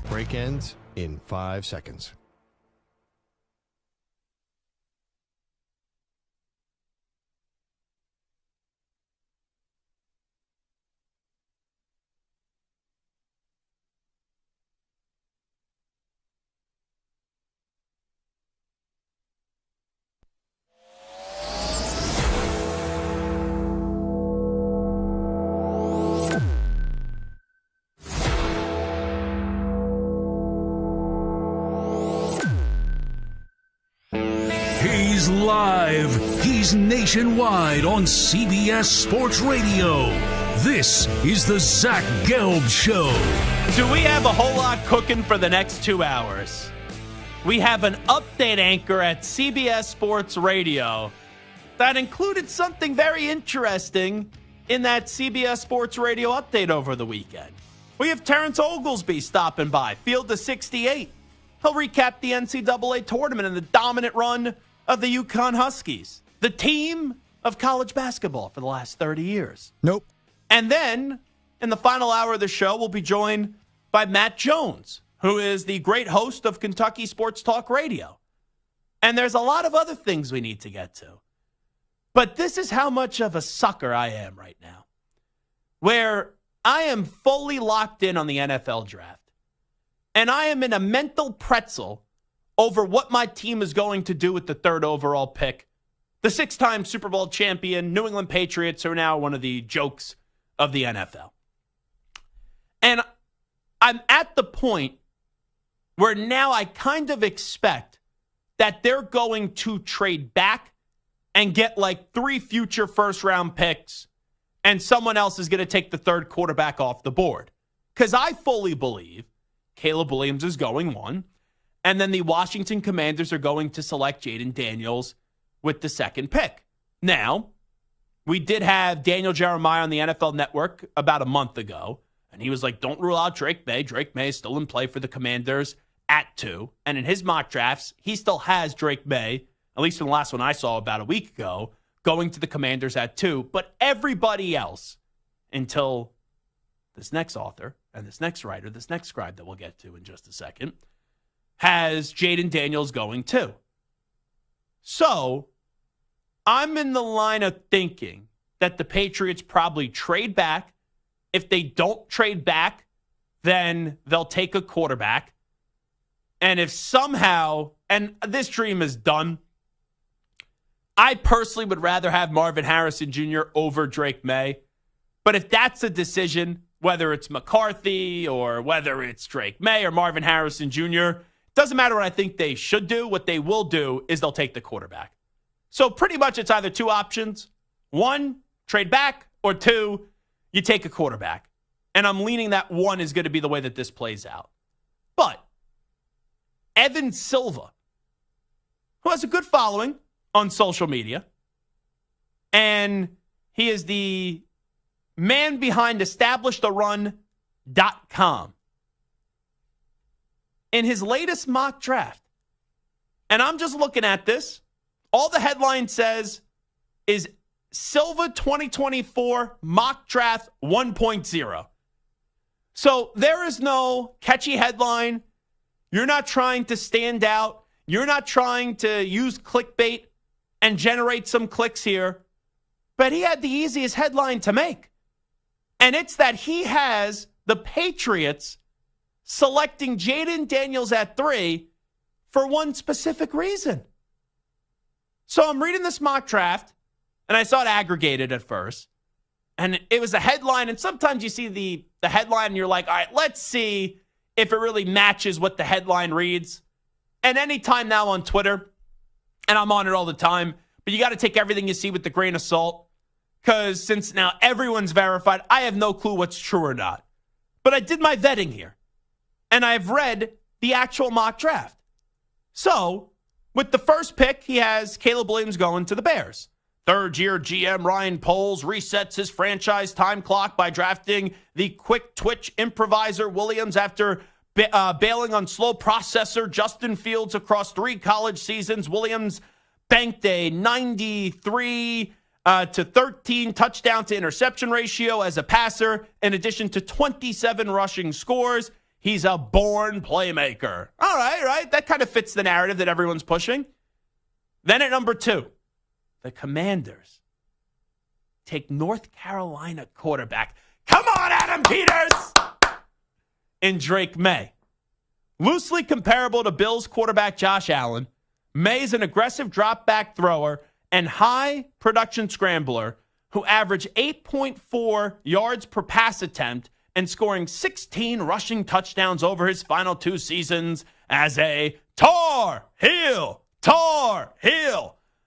Break ends in 5 seconds. He's live. He's nationwide on CBS Sports Radio. This is the Zach Gelb Show. Do we have a whole lot cooking for the next 2 hours? We have an update anchor at CBS Sports Radio that included something very interesting in that CBS Sports Radio update over the weekend. We have Terrence Oglesby stopping by, Field of 68. He'll recap the NCAA tournament and the dominant run of the UConn Huskies, the team of college basketball for the last 30 years. Nope. And then, in the final hour of the show, we'll be joined by Matt Jones, who is the great host of Kentucky Sports Talk Radio. And there's a lot of other things we need to get to. But this is how much of a sucker I am right now, where I am fully locked in on the NFL draft. And I am in a mental pretzel over what my team is going to do with the third overall pick The 6-time Super Bowl champion New England Patriots are now one of the jokes of the NFL. And I'm at the point where now I kind of expect that they're going to trade back and get like 3 future first-round picks, and someone else is going to take the third quarterback off the board. Because I fully believe Caleb Williams is going 1, and then the Washington Commanders are going to select Jaden Daniels with the 2nd pick. Now, we did have Daniel Jeremiah on the NFL Network about a month ago, and he was like, don't rule out Drake May. Drake May is still in play for the Commanders at 2. And in his mock drafts, he still has Drake May, at least in the last one I saw about a week ago, going to the Commanders at 2. But everybody else, until this next author and this next writer, this next scribe that we'll get to in just a second, has Jaden Daniels going 2. So I'm in the line of thinking that the Patriots probably trade back. If they don't trade back, then they'll take a quarterback. And if somehow, and this dream is done, I personally would rather have Marvin Harrison Jr. over Drake May. But if that's a decision, whether it's McCarthy or whether it's Drake May or Marvin Harrison Jr., doesn't matter what I think they should do. What they will do is they'll take the quarterback. So pretty much it's either 2 options. 1, trade back, or 2, you take a quarterback. And I'm leaning that 1 is going to be the way that this plays out. But Evan Silva, who has a good following on social media, and he is the man behind EstablishTheRun.com. In his latest mock draft, and I'm just looking at this, all the headline says is Silva 2024 mock draft 1.0. So there is no catchy headline. You're not trying to stand out. You're not trying to use clickbait and generate some clicks here. But he had the easiest headline to make. And it's that he has the Patriots selecting Jaden Daniels at 3 for one specific reason. So I'm reading this mock draft, and I saw it aggregated at first. And it was a headline, and sometimes you see the headline, and you're like, all right, let's see if it really matches what the headline reads. And anytime now on Twitter, and I'm on it all the time, but you got to take everything you see with a grain of salt, because since now everyone's verified, I have no clue what's true or not. But I did my vetting here, and I've read the actual mock draft. So, with the first pick, he has Caleb Williams going to the Bears. Third-year GM Ryan Poles resets his franchise time clock by drafting the quick-twitch improviser Williams after bailing on slow processor Justin Fields across 3 college seasons. Williams banked a 93 to 13 touchdown to interception ratio as a passer, in addition to 27 rushing scores. He's a born playmaker. All right. That kind of fits the narrative that everyone's pushing. Then at number 2, the Commanders take North Carolina quarterback. Come on, Adam Peters! In Drake May. Loosely comparable to Bills quarterback Josh Allen, May's an aggressive drop-back thrower and high production scrambler who averaged 8.4 yards per pass attempt and scoring 16 rushing touchdowns over his final 2 seasons as a Tar Heel.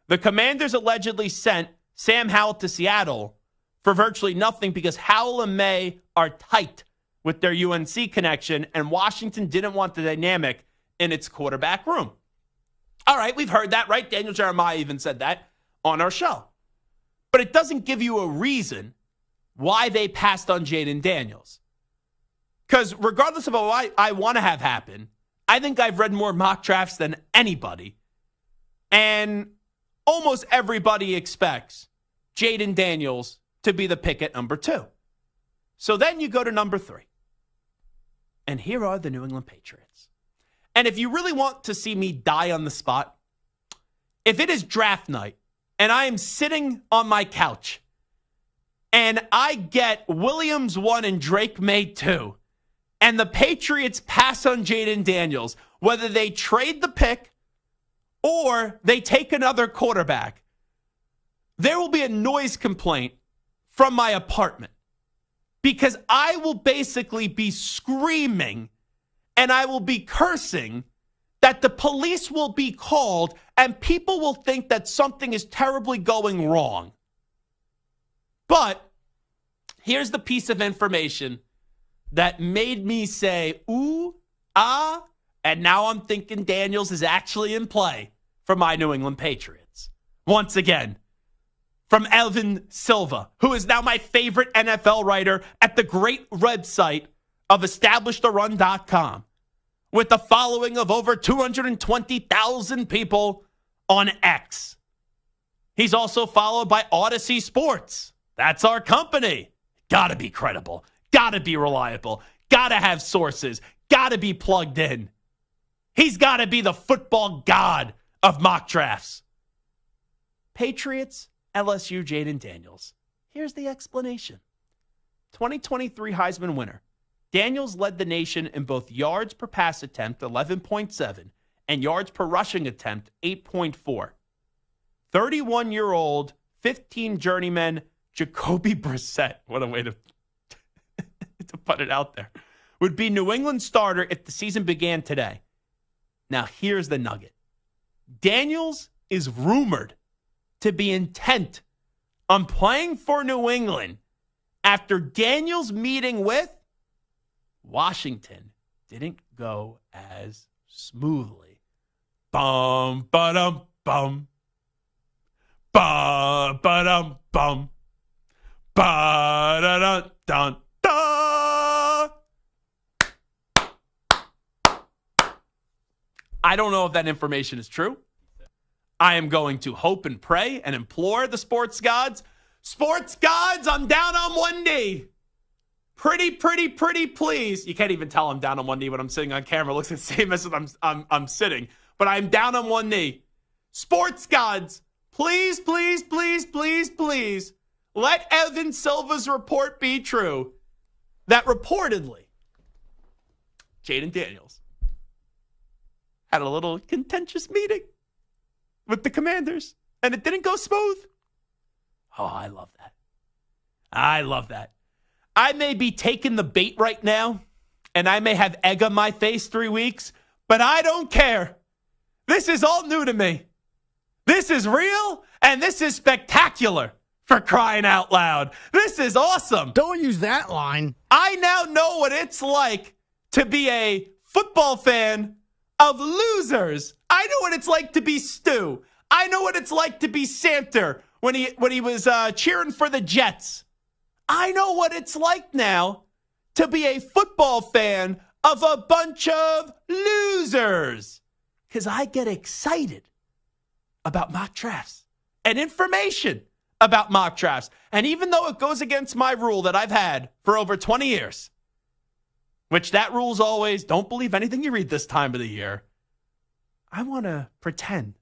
The Commanders allegedly sent Sam Howell to Seattle for virtually nothing because Howell and May are tight with their UNC connection, and Washington didn't want the dynamic in its quarterback room. All right, we've heard that, right? Daniel Jeremiah even said that on our show. But it doesn't give you a reason why they passed on Jaden Daniels. Because regardless of what I want to have happen, I think I've read more mock drafts than anybody. And almost everybody expects Jaden Daniels to be the pick at number 2. So then you go to number 3. And here are the New England Patriots. And if you really want to see me die on the spot, if it is draft night and I am sitting on my couch and I get Williams 1 and Drake May 2, and the Patriots pass on Jaden Daniels, whether they trade the pick or they take another quarterback, there will be a noise complaint from my apartment because I will basically be screaming and I will be cursing that the police will be called and people will think that something is terribly going wrong. But here's the piece of information that made me say, ooh, ah, and now I'm thinking Daniels is actually in play for my New England Patriots. Once again, from Evan Silva, who is now my favorite NFL writer at the great website of establishthorun.com, with a following of over 220,000 people on X. He's also followed by Odyssey Sports. That's our company. Gotta be credible. Gotta be reliable. Gotta have sources. Gotta be plugged in. He's gotta be the football god of mock drafts. Patriots, LSU, Jaden Daniels. Here's the explanation. 2023 Heisman winner. Daniels led the nation in both yards per pass attempt, 11.7, and yards per rushing attempt, 8.4. 31-year-old, 15 journeyman, Jacoby Brissett, what a way to put it out there, would be New England starter if the season began today. Now, here's the nugget. Daniels is rumored to be intent on playing for New England after Daniels' meeting with Washington didn't go as smoothly. Bum, ba-dum, bum. Ba-ba-dum, bum. Ba-da-dun, dun, da. I don't know if that information is true. I am going to hope and pray and implore the sports gods. Sports gods, I'm down on one knee. Pretty please. You can't even tell I'm down on one knee when I'm sitting on camera. It looks the same as I'm sitting. But I'm down on one knee. Sports gods, please, let Evan Silva's report be true. That reportedly, Jaden Daniels had a little contentious meeting with the Commanders, and it didn't go smooth. Oh, I love that. I love that. I may be taking the bait right now, and I may have egg on my face 3 weeks, but I don't care. This is all new to me. This is real, and this is spectacular, for crying out loud. This is awesome. Don't use that line. I now know what it's like to be a football fan of losers. I know what it's like to be Stu. I know what it's like to be Santer when he was cheering for the Jets. I know what it's like now to be a football fan of a bunch of losers. Because I get excited about mock drafts and information about mock drafts. And even though it goes against my rule that I've had for over 20 years, which that rule's always don't believe anything you read this time of the year, I want to pretend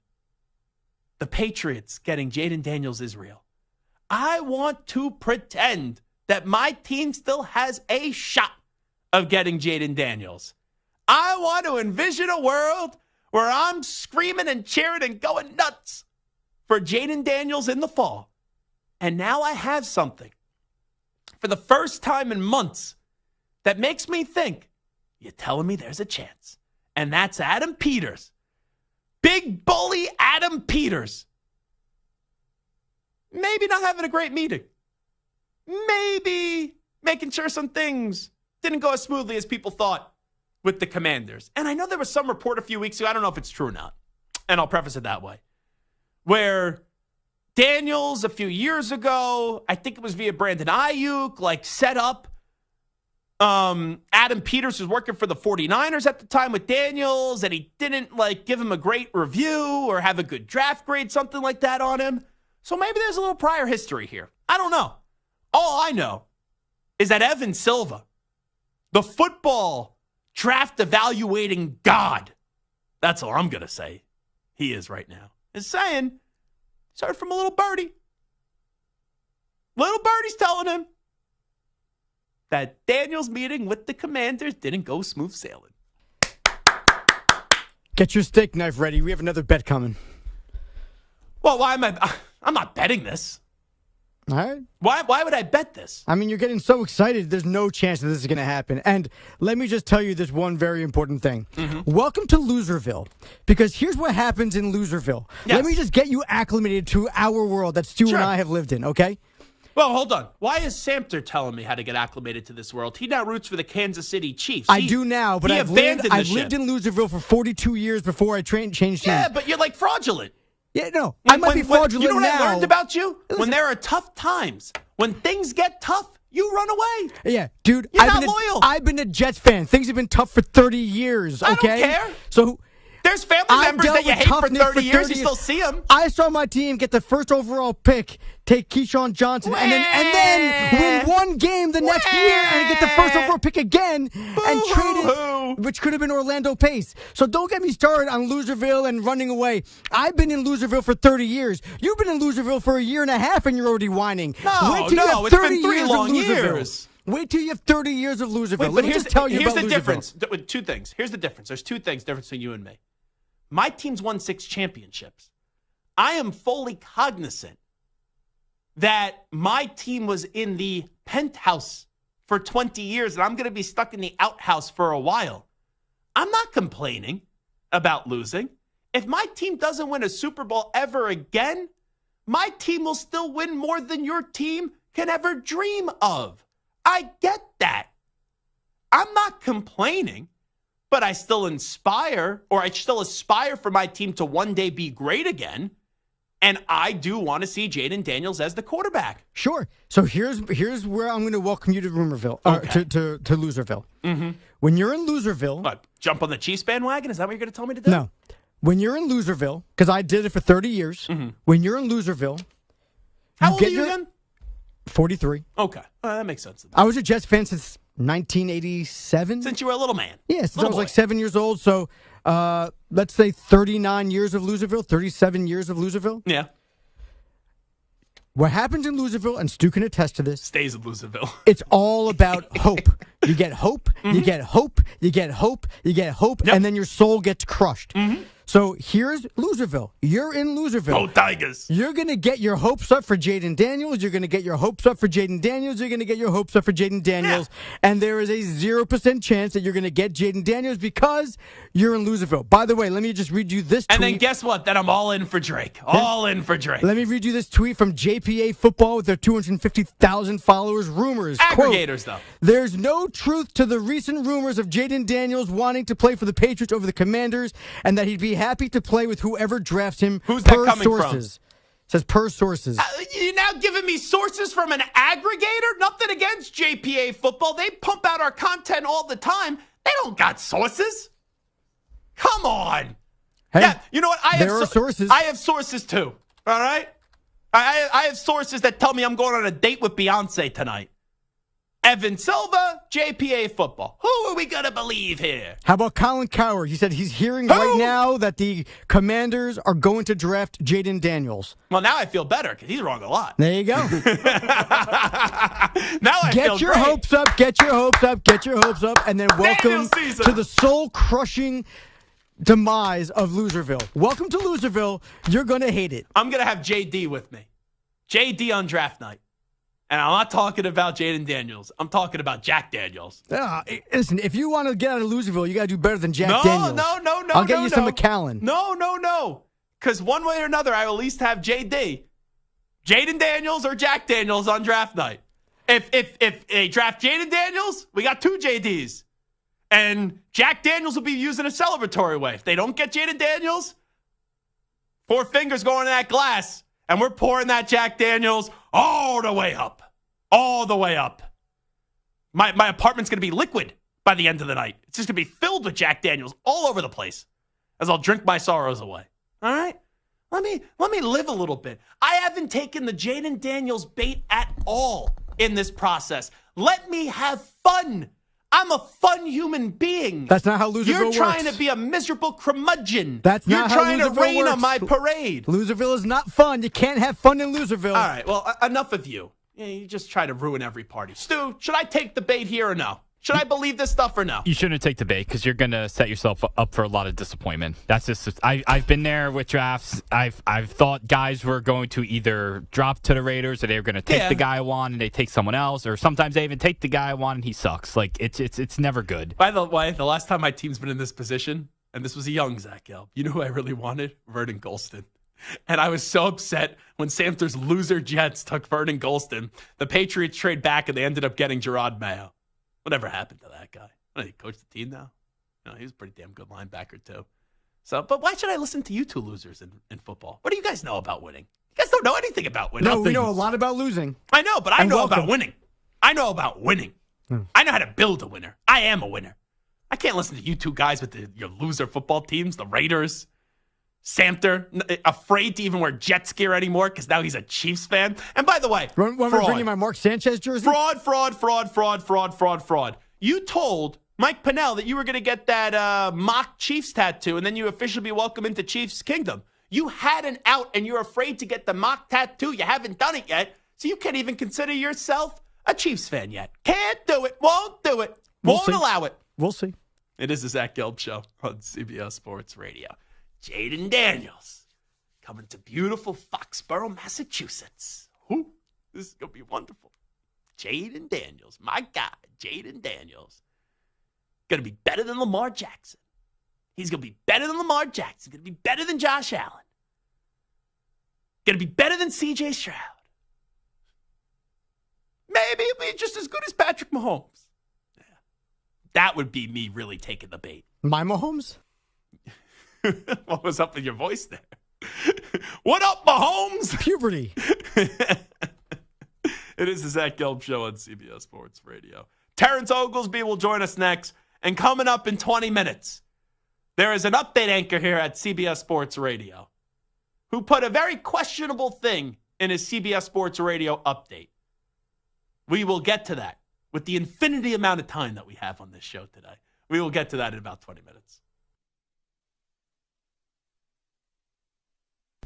the Patriots getting Jaden Daniels is real. I want to pretend that my team still has a shot of getting Jaden Daniels. I want to envision a world where I'm screaming and cheering and going nuts for Jaden Daniels in the fall. And now I have something for the first time in months that makes me think, you're telling me there's a chance. And that's Adam Peters. Big bully Adam Peters. Maybe not having a great meeting. Maybe making sure some things didn't go as smoothly as people thought with the Commanders. And I know there was some report a few weeks ago, I don't know if it's true or not, and I'll preface it that way, where Daniels a few years ago, I think it was via Brandon Ayuk, set up Adam Peters was working for the 49ers at the time with Daniels, and he didn't give him a great review or have a good draft grade, something like that on him. So maybe there's a little prior history here. I don't know. All I know is that Evan Silva, the football draft evaluating god, that's all I'm going to say he is right now, is saying, he's heard from a little birdie. Little birdie's telling him that Daniels' meeting with the Commanders didn't go smooth sailing. Get your steak knife ready. We have another bet coming. Well, why am I I'm not betting this. All right. Why would I bet this? I mean, you're getting so excited. There's no chance that this is going to happen. And let me just tell you this one very important thing. Welcome to Loserville, because here's what happens in Loserville. Yes. Let me just get you acclimated to our world that Stu and I have lived in, okay? Well, hold on. Why is Samter telling me how to get acclimated to this world? He now roots for the Kansas City Chiefs. I do now, but I've lived in Loserville for 42 years before I changed teams. Yeah, but you're like fraudulent. Yeah, no. I might be fraudulent You know what now. I learned about you? Listen. When there are tough times, when things get tough, you run away. Yeah, dude. You're not loyal. I've been a Jets fan. Things have been tough for 30 years, okay? I don't care. So there's family members that you hate for 30 years. You still see them. I saw my team get the first overall pick, take Keyshawn Johnson, and then win one game the next year and get the first overall pick again and trade it, which could have been Orlando Pace. So don't get me started on Loserville and running away. I've been in Loserville for 30 years. You've been in Loserville for a year and a half and you're already whining. No, it's been 3 long years. Wait till you have 30 years of Loserville. Wait, Let me just tell you about Here's the Loserville. difference. 2 things. Here's the difference. There's 2 things difference between you and me. My team's won 6 championships. I am fully cognizant that my team was in the penthouse for 20 years and I'm going to be stuck in the outhouse for a while. I'm not complaining about losing. If my team doesn't win a Super Bowl ever again, my team will still win more than your team can ever dream of. I get that. I'm not complaining. But I still aspire for my team to one day be great again. And I do want to see Jaden Daniels as the quarterback. Sure. So here's where I'm going to welcome you to Rumorville, to Loserville. Mm-hmm. When you're in Loserville... What, jump on the Chiefs bandwagon? Is that what you're going to tell me to do? No. When you're in Loserville, because I did it for 30 years, when you're in Loserville... How old are you again? 43. Okay. That makes sense. I was a Jets fan since 1987. Since you were a little man. Yeah, since I was like 7 years old. So let's say 39 years of Loserville, 37 years of Loserville. Yeah. What happens in Loserville, and Stu can attest to this. Stays in Loserville. It's all about hope. You get hope, you get hope, you get hope, you get hope, and then your soul gets crushed. So here's Loserville. You're in Loserville. Oh, Tigers. You're going to get your hopes up for Jaden Daniels. You're going to get your hopes up for Jaden Daniels. You're going to get your hopes up for Jaden Daniels. Yeah. And there is a 0% chance that you're going to get Jaden Daniels because you're in Loserville. By the way, let me just read you this tweet. And then guess what? Then I'm all in for Drake. All in for Drake. Let me read you this tweet from JPA Football with their 250,000 followers. Rumors. Aggregators, quote, there's no truth to the recent rumors of Jaden Daniels wanting to play for the Patriots over the Commanders and that he'd be happy to play with whoever drafts him. Who's that coming sources. From? Says per sources. You're now giving me sources from an aggregator? Nothing against JPA Football. They pump out our content all the time. They don't got sources. Come on. Hey, yeah, you know what? There are sources. I have sources too. All right? I have sources that tell me I'm going on a date with Beyonce tonight. Evan Silva, JPA Football. Who are we going to believe here? How about Colin Coward? He said he's hearing right now that the Commanders are going to draft Jaden Daniels. Well, now I feel better because he's wrong a lot. There you go. Now I feel Get your great. hopes up, get your hopes up, get your hopes up, and then welcome to the soul-crushing demise of Loserville. Welcome to Loserville. You're going to hate it. I'm going to have JD with me. JD on draft night. And I'm not talking about Jaden Daniels. I'm talking about Jack Daniels. Listen, if you want to get out of Loserville, you got to do better than Jack Daniels. No. I'll get you some McAllen. No. Because one way or another, I will at least have JD. Jaden Daniels or Jack Daniels on draft night. If they draft Jaden Daniels, we got 2 JDs. And Jack Daniels will be used in a celebratory way. If they don't get Jaden Daniels, 4 fingers going in that glass. And we're pouring that Jack Daniels all the way up. All the way up. My apartment's going to be liquid by the end of the night. It's just going to be filled with Jack Daniels all over the place as I'll drink my sorrows away. All right? Let me live a little bit. I haven't taken the Jaden Daniels bait at all in this process. Let me have fun. I'm a fun human being. That's not how Loserville works. You're trying to be a miserable curmudgeon. That's not how Loserville works. You're trying to rain on my parade. Loserville is not fun. You can't have fun in Loserville. All right, well, enough of you. You just try to ruin every party. Stu, should I take the bait here or no? Should I believe this stuff or no? You shouldn't take the bait because you're going to set yourself up for a lot of disappointment. That's just I've been there with drafts. I've thought guys were going to either drop to the Raiders or they were going to take the guy I want and they take someone else, or sometimes they even take the guy I want and he sucks. Like it's never good. By the way, the last time my team's been in this position, and this was a young Zach Gelb, you know who I really wanted? Vernon Golston. And I was so upset when Samter's loser Jets took Vernon Golston. The Patriots trade back, and they ended up getting Gerard Mayo. Whatever happened to that guy? He coached the team now? No, he was a pretty damn good linebacker, too. But why should I listen to you two losers in football? What do you guys know about winning? You guys don't know anything about winning. No, we know a lot about losing. I know, but I know about winning. I know about winning. I know how to build a winner. I am a winner. I can't listen to you two guys with your loser football teams, the Raiders. Samter, afraid to even wear Jets gear anymore because now he's a Chiefs fan. And by the way, when we're bringing my Mark Sanchez jersey? Fraud. You told Mike Pinnell that you were going to get that mock Chiefs tattoo, and then you officially be welcome into Chiefs Kingdom. You had an out, and you're afraid to get the mock tattoo. You haven't done it yet, so you can't even consider yourself a Chiefs fan yet. Can't do it. Won't do it. Won't allow it. We'll see. It is the Zach Gelb Show on CBS Sports Radio. Jaden Daniels coming to beautiful Foxborough, Massachusetts. Whew, this is going to be wonderful. Jaden Daniels, my guy, Jaden Daniels. Going to be better than Lamar Jackson. He's going to be better than Lamar Jackson. Going to be better than Josh Allen. Going to be better than C.J. Stroud. Maybe he'll be just as good as Patrick Mahomes. Yeah. That would be me really taking the bait. My Mahomes? What was up with your voice there? What up, Mahomes? Puberty. It is the Zach Gelb Show on CBS Sports Radio. Terrence Oglesby will join us next. And coming up in 20 minutes, there is an update anchor here at CBS Sports Radio who put a very questionable thing in his CBS Sports Radio update. We will get to that with the infinity amount of time that we have on this show today. We will get to that in about 20 minutes.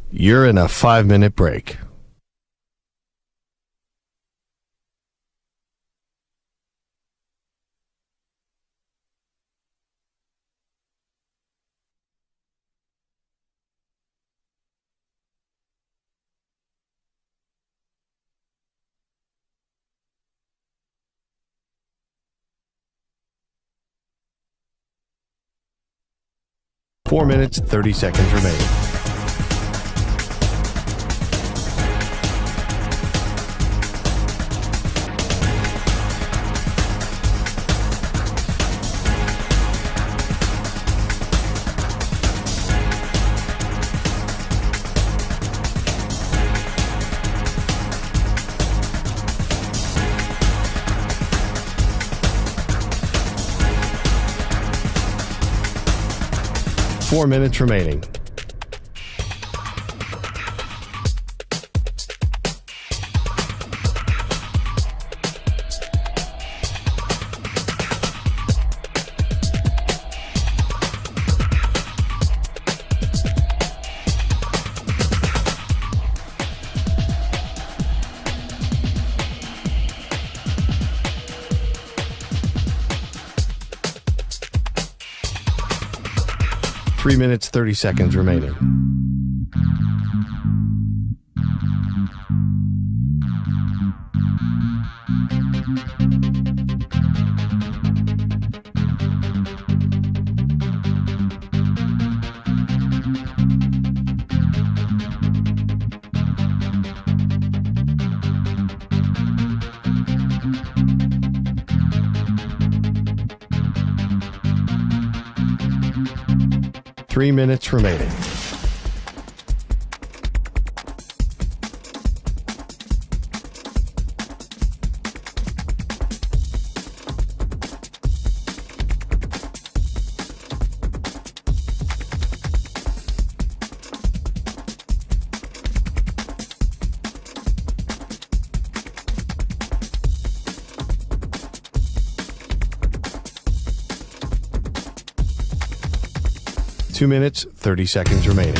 You're in a 5-minute break. Four minutes, 30 seconds remaining. Four minutes remaining. Three minutes, 30 seconds remaining. Three minutes remaining. Two minutes, 30 seconds remaining.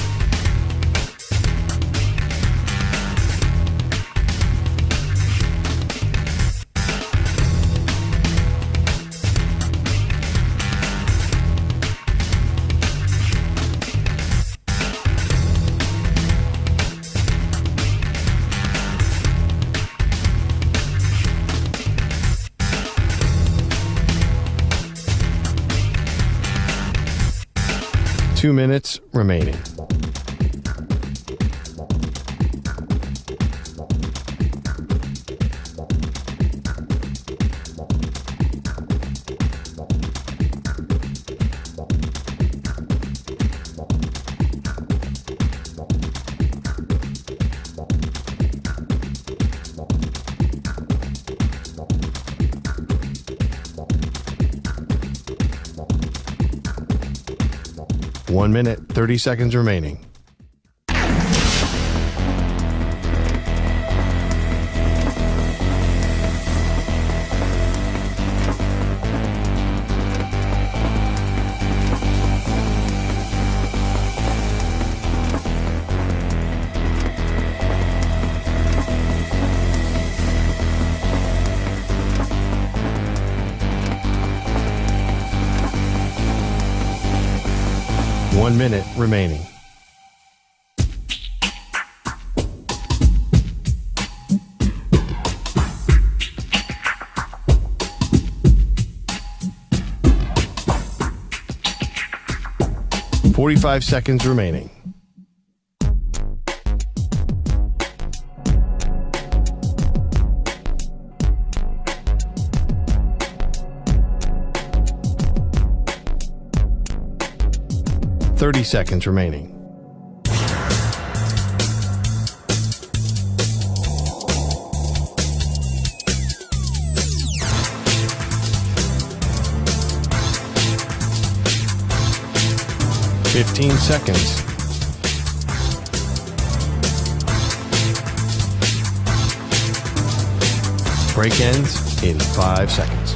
2 minutes remaining. One minute, 30 seconds remaining. One minute remaining. .45 seconds remaining. .30 seconds remaining. .15 seconds. Break ends in 5 seconds.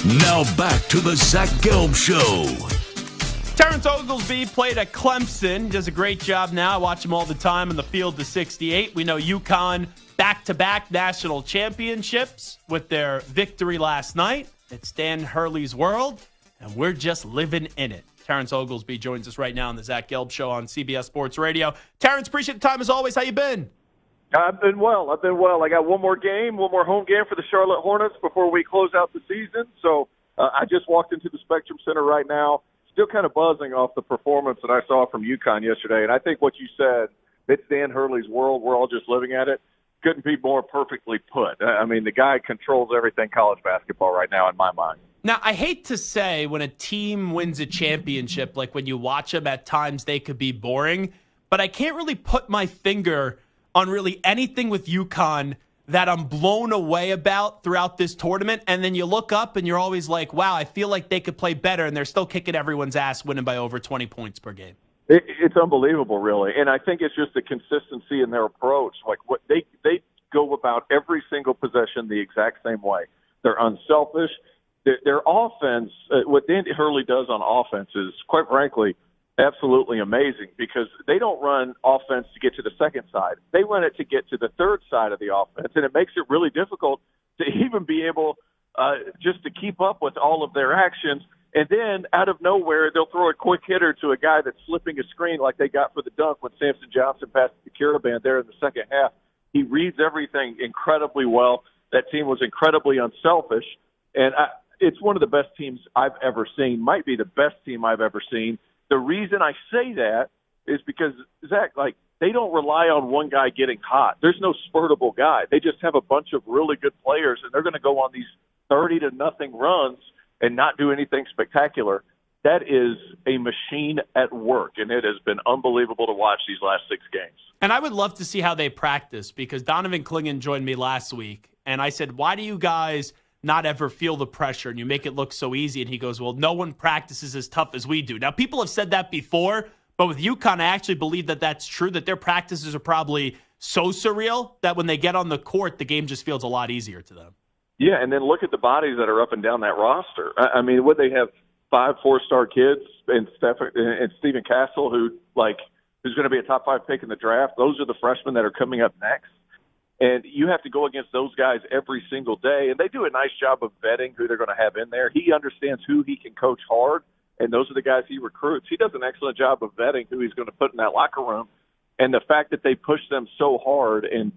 Now back to the Zach Gelb Show. Terrence Oglesby played at Clemson. He does a great job now. I watch him all the time on the field to 68. We know UConn back-to-back national championships with their victory last night at Stan Hurley's World, and we're just living in it. Terrence Oglesby joins us right now on the Zach Gelb Show on CBS Sports Radio. Terrence, appreciate the time as always. How you been? I've been well. I got one more home game for the Charlotte Hornets before we close out the season. So I just walked into the Spectrum Center right now, still kind of buzzing off the performance that I saw from UConn yesterday. And I think what you said, it's Dan Hurley's world. We're all just living at it. Couldn't be more perfectly put. I mean, the guy controls everything college basketball right now in my mind. Now, I hate to say when a team wins a championship, like when you watch them at times, they could be boring. But I can't really put my finger on really anything with UConn that I'm blown away about throughout this tournament. And then you look up and you're always like, wow, I feel like they could play better, and they're still kicking everyone's ass, winning by over 20 points per game. It's unbelievable, really. And I think it's just the consistency in their approach. Like what they go about every single possession the exact same way. They're unselfish. Their offense, what Dan Hurley does on offense is, quite frankly, absolutely amazing, because they don't run offense to get to the second side. They run it to get to the third side of the offense, and it makes it really difficult to even be able just to keep up with all of their actions. And then out of nowhere, they'll throw a quick hitter to a guy that's slipping a screen like they got for the dunk when Samson Johnson passed the Caravan there in the second half. He reads everything incredibly well. That team was incredibly unselfish, and it's one of the best teams I've ever seen, might be the best team I've ever seen. The reason I say that is because, Zach, they don't rely on one guy getting hot. There's no spurtable guy. They just have a bunch of really good players, and they're going to go on these 30-0 runs and not do anything spectacular. That is a machine at work, and it has been unbelievable to watch these last 6 games. And I would love to see how they practice, because Donovan Clingan joined me last week, and I said, why do you guys not ever feel the pressure and you make it look so easy? And he goes, well, no one practices as tough as we do. Now, people have said that before, but with UConn, I actually believe that that's true, that their practices are probably so surreal that when they get on the court, the game just feels a lot easier to them. Yeah, and then look at the bodies that are up and down that roster. I mean, would they have 5 4-star kids and Stephen Castle, who's going to be a top 5 pick in the draft? Those are the freshmen that are coming up next. And you have to go against those guys every single day. And they do a nice job of vetting who they're going to have in there. He understands who he can coach hard, and those are the guys he recruits. He does an excellent job of vetting who he's going to put in that locker room. And the fact that they push them so hard, and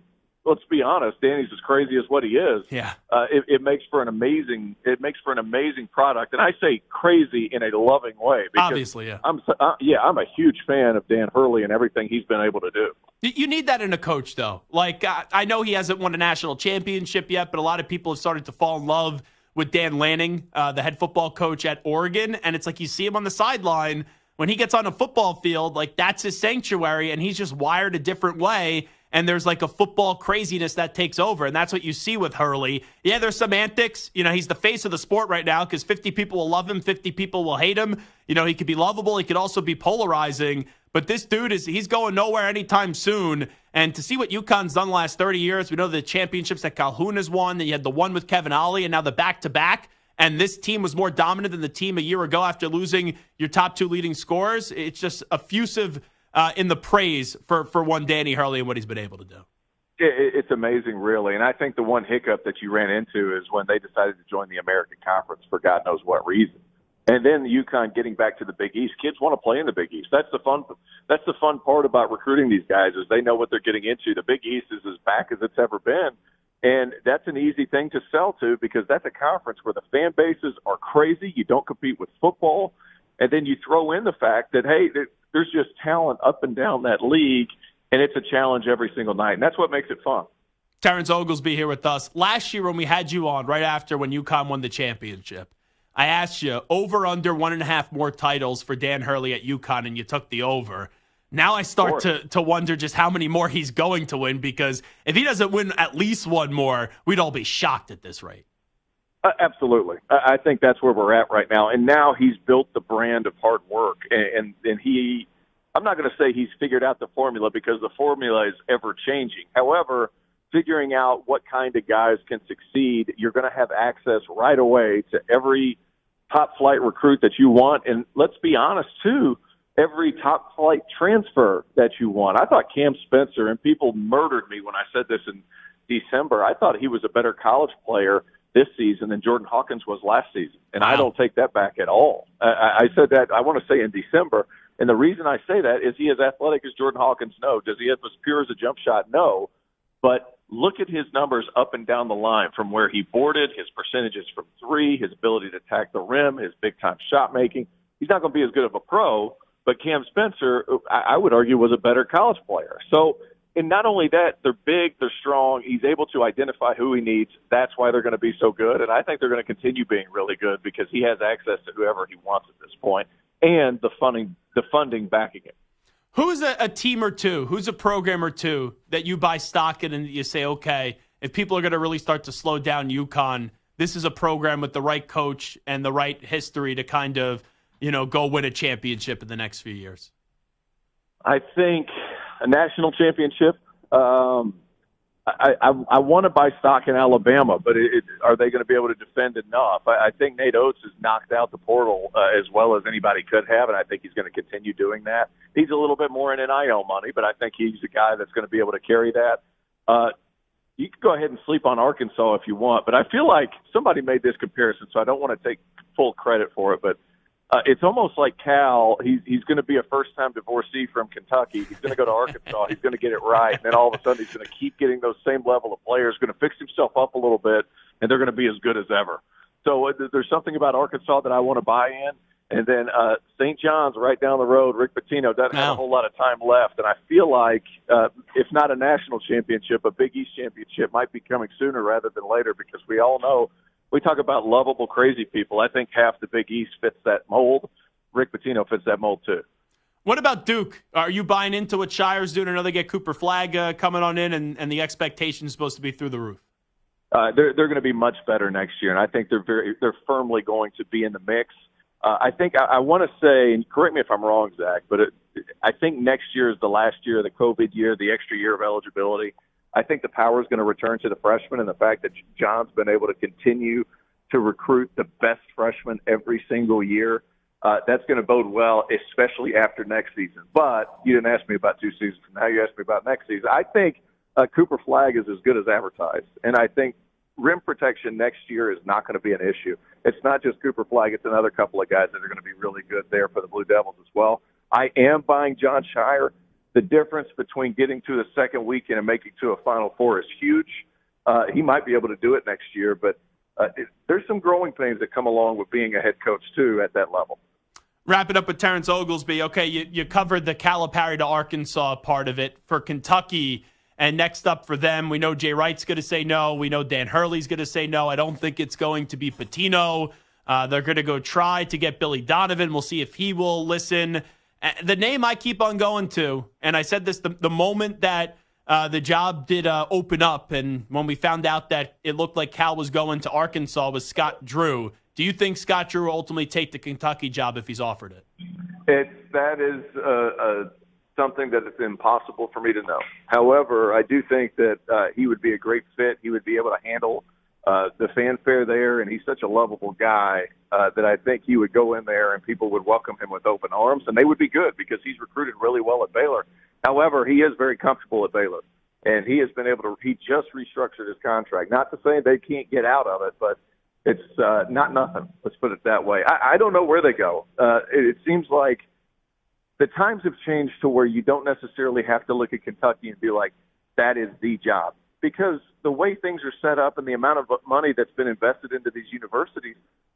let's be honest, Danny's as crazy as what he is. Yeah, it makes for an amazing product, and I say crazy in a loving way. Because obviously, yeah. I'm a huge fan of Dan Hurley and everything he's been able to do. You need that in a coach, though. Like, I know he hasn't won a national championship yet, but a lot of people have started to fall in love with Dan Lanning, the head football coach at Oregon, and it's like you see him on the sideline. When he gets on a football field, like, that's his sanctuary, and he's just wired a different way, and there's like a football craziness that takes over, and that's what you see with Hurley. Yeah, there's some antics. You know, he's the face of the sport right now because 50 people will love him, 50 people will hate him. You know, he could be lovable. He could also be polarizing, but this dude he's going nowhere anytime soon. And to see what UConn's done the last 30 years, we know the championships that Calhoun has won, then you had the one with Kevin Ollie, and now the back-to-back. And this team was more dominant than the team a year ago after losing your top two leading scorers. It's just effusive in the praise for one Danny Hurley and what he's been able to do. It's amazing, really. And I think the one hiccup that you ran into is when they decided to join the American Conference for God knows what reason. And then the UConn getting back to the Big East. Kids want to play in the Big East. That's the fun part about recruiting these guys is they know what they're getting into. The Big East is as back as it's ever been. And that's an easy thing to sell to because that's a conference where the fan bases are crazy. You don't compete with football. And then you throw in the fact that, hey, there's just talent up and down that league, and it's a challenge every single night. And that's what makes it fun. Terrence Oglesby here with us. Last year when we had you on, right after when UConn won the championship, I asked you over under 1.5 more titles for Dan Hurley at UConn, and you took the over. Now I start to wonder just how many more he's going to win because if he doesn't win at least one more, we'd all be shocked at this rate. Absolutely. I think that's where we're at right now. And now he's built the brand of hard work. And he – I'm not going to say he's figured out the formula because the formula is ever-changing. However, figuring out what kind of guys can succeed, you're going to have access right away to every top-flight recruit that you want. And let's be honest, too, every top-flight transfer that you want. I thought Cam Spencer, and people murdered me when I said this in December, I thought he was a better college player this season than Jordan Hawkins was last season. And I don't take that back at all. I said that, I want to say in December, and the reason I say that is he as athletic as Jordan Hawkins? No. Does he have as pure as a jump shot? No. But look at his numbers up and down the line from where he boarded, his percentages from three, his ability to attack the rim, his big-time shot making. He's not going to be as good of a pro, but Cam Spencer, I would argue, was a better college player. So, and not only that, they're big, they're strong. He's able to identify who he needs. That's why they're going to be so good. And I think they're going to continue being really good because he has access to whoever he wants at this point and the funding backing it. Who's a team or two, who's a program or two that you buy stock in and you say, okay, if people are going to really start to slow down UConn, this is a program with the right coach and the right history to kind of, go win a championship in the next few years? I think a national championship. I want to buy stock in Alabama, but are they going to be able to defend enough? I think Nate Oates has knocked out the portal as well as anybody could have, and I think he's going to continue doing that. He's a little bit more in NIL money, but I think he's a guy that's going to be able to carry that. You can go ahead and sleep on Arkansas if you want, but I feel like somebody made this comparison, so I don't want to take full credit for it, but it's almost like Cal. He's going to be a first-time divorcee from Kentucky. He's going to go to Arkansas. He's going to get it right. And then all of a sudden he's going to keep getting those same level of players, going to fix himself up a little bit, and they're going to be as good as ever. So there's something about Arkansas that I want to buy in. And then St. John's right down the road, Rick Pitino doesn't have a whole lot of time left. And I feel like if not a national championship, a Big East championship might be coming sooner rather than later because we all know we talk about lovable, crazy people. I think half the Big East fits that mold. Rick Pitino fits that mold, too. What about Duke? Are you buying into what Shire's doing? I know they get Cooper Flagg coming on in, and the expectation is supposed to be through the roof. They're going to be much better next year, and I think they're firmly going to be in the mix. I think I want to say, and correct me if I'm wrong, Zach, but I think next year is the last year of the COVID year, the extra year of eligibility. I think the power is going to return to the freshmen, and the fact that John's been able to continue to recruit the best freshmen every single year, that's going to bode well, especially after next season. But you didn't ask me about 2 seasons from now. You asked me about next season. I think Cooper Flagg is as good as advertised. And I think rim protection next year is not going to be an issue. It's not just Cooper Flagg. It's another couple of guys that are going to be really good there for the Blue Devils as well. I am buying John Shire. The difference between getting to the second weekend and making to a Final Four is huge. He might be able to do it next year, but there's some growing pains that come along with being a head coach, too, at that level. Wrap it up with Terrence Oglesby. Okay, you covered the Calipari to Arkansas part of it. For Kentucky, and next up for them, we know Jay Wright's going to say no. We know Dan Hurley's going to say no. I don't think it's going to be Pitino. They're going to go try to get Billy Donovan. We'll see if he will listen. The name I keep on going to, and I said this the moment that the job did open up, and when we found out that it looked like Cal was going to Arkansas, was Scott Drew. Do you think Scott Drew will ultimately take the Kentucky job if he's offered it? That is something that is impossible for me to know. However, I do think that he would be a great fit. He would be able to handle the fanfare there, and he's such a lovable guy that I think he would go in there and people would welcome him with open arms, and they would be good because he's recruited really well at Baylor. However, he is very comfortable at Baylor, and he has been able to – he just restructured his contract. Not to say they can't get out of it, but it's not nothing. Let's put it that way. I don't know where they go. It seems like the times have changed to where you don't necessarily have to look at Kentucky and be like, that is the job. Because the way things are set up and the amount of money that's been invested into these universities,